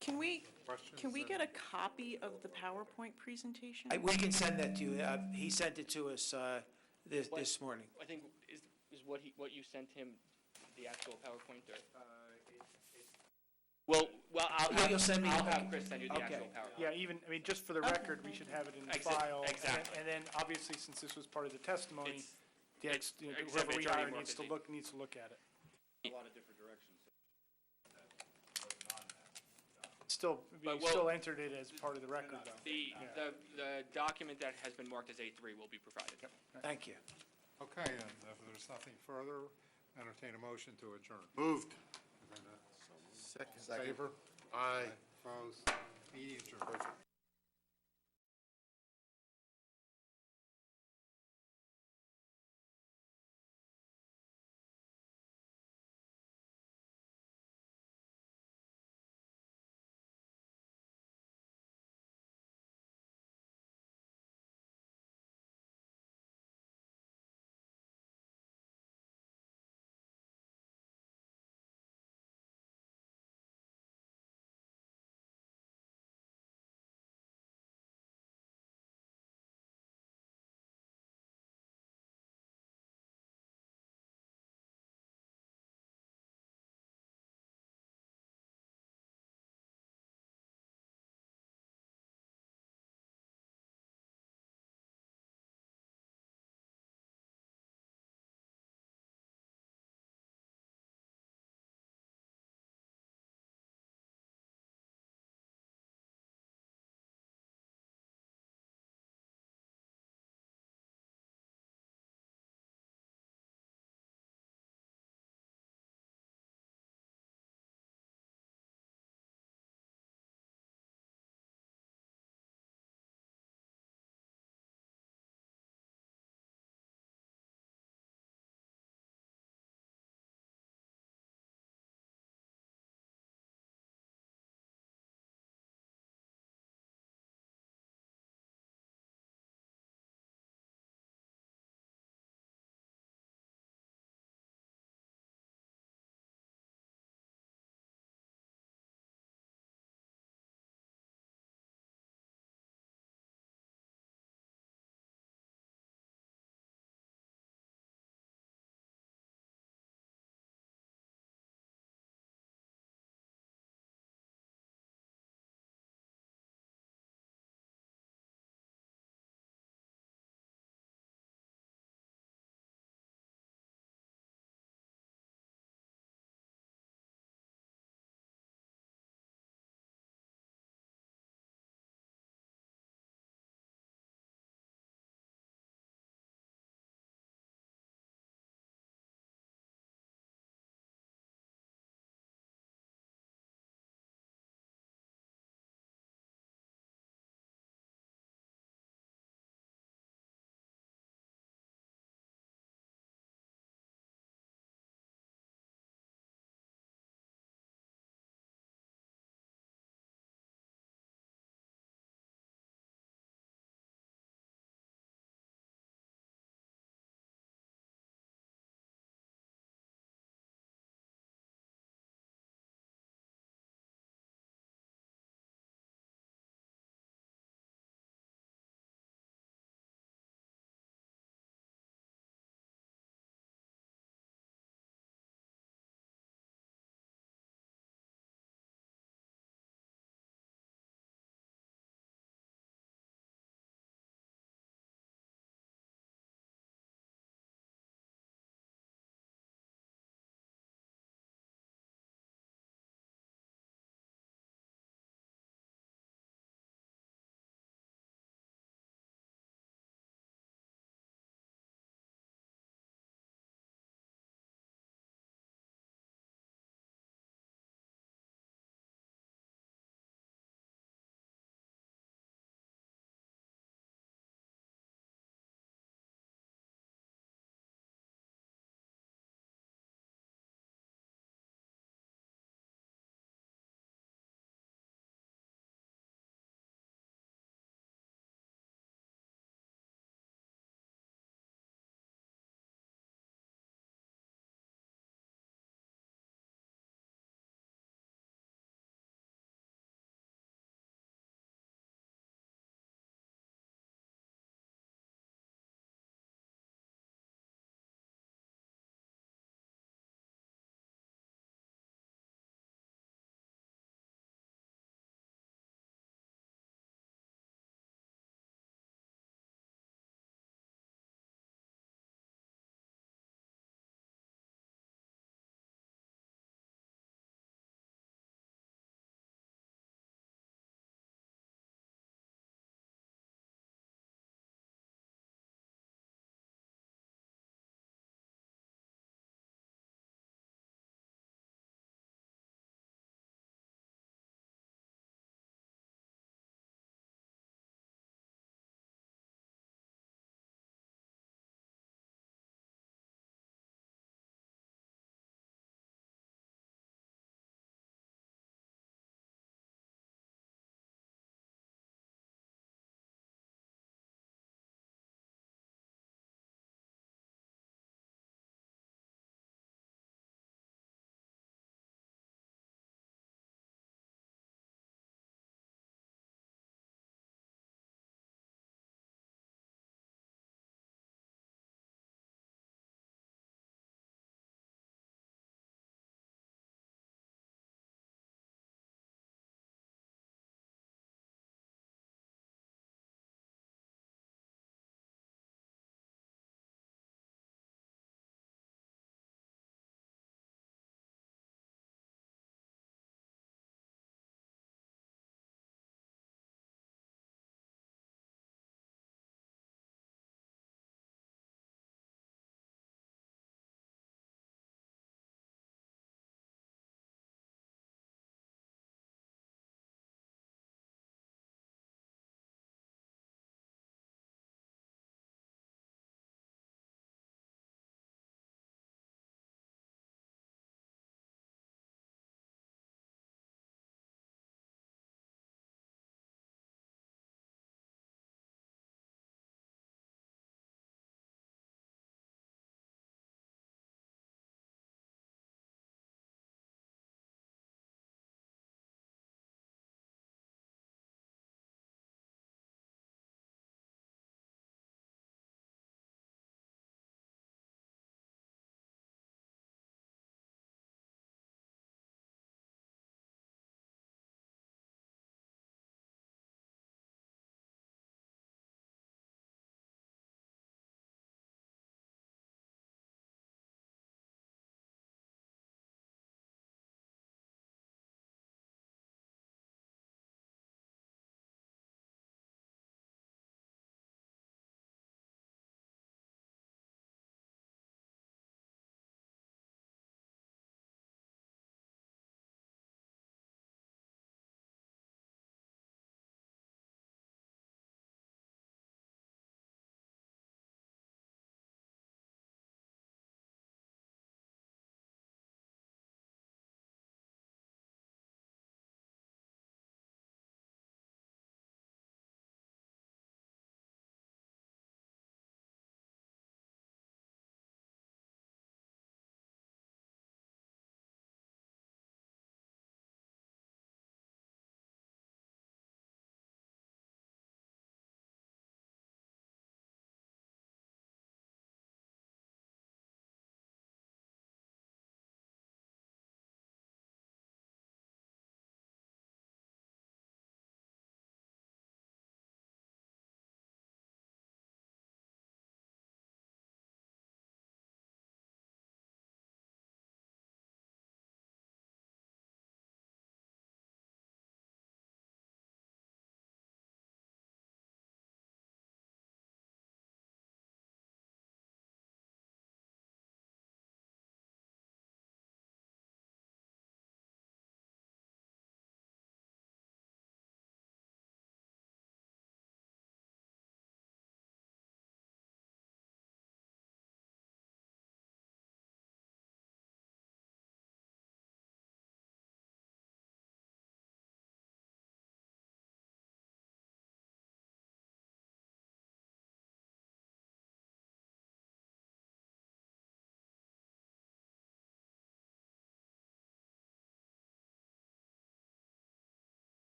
Can we questions? get a copy of the PowerPoint presentation? we can send that to you. He sent it to us this morning. I think, is what you sent him the actual PowerPoint, or? Well, I'll Yeah, you'll send me- have Chris send you the Okay. actual PowerPoint. Yeah, even, I mean, just for the record, we should have it in the file. Exactly. And then, obviously, since this was part of the testimony, It's- the it's- whoever exhibit we already hire more needs to busy. look at it. A lot of different directions. Still, But we we'll- still entered it as part of the record, though. The document that has been marked as A3 will be provided. Thank you. Okay, then, if there's nothing further, entertain a motion to adjourn. Moved. Second. Favor? Aye. Opposed? Meeting adjourned.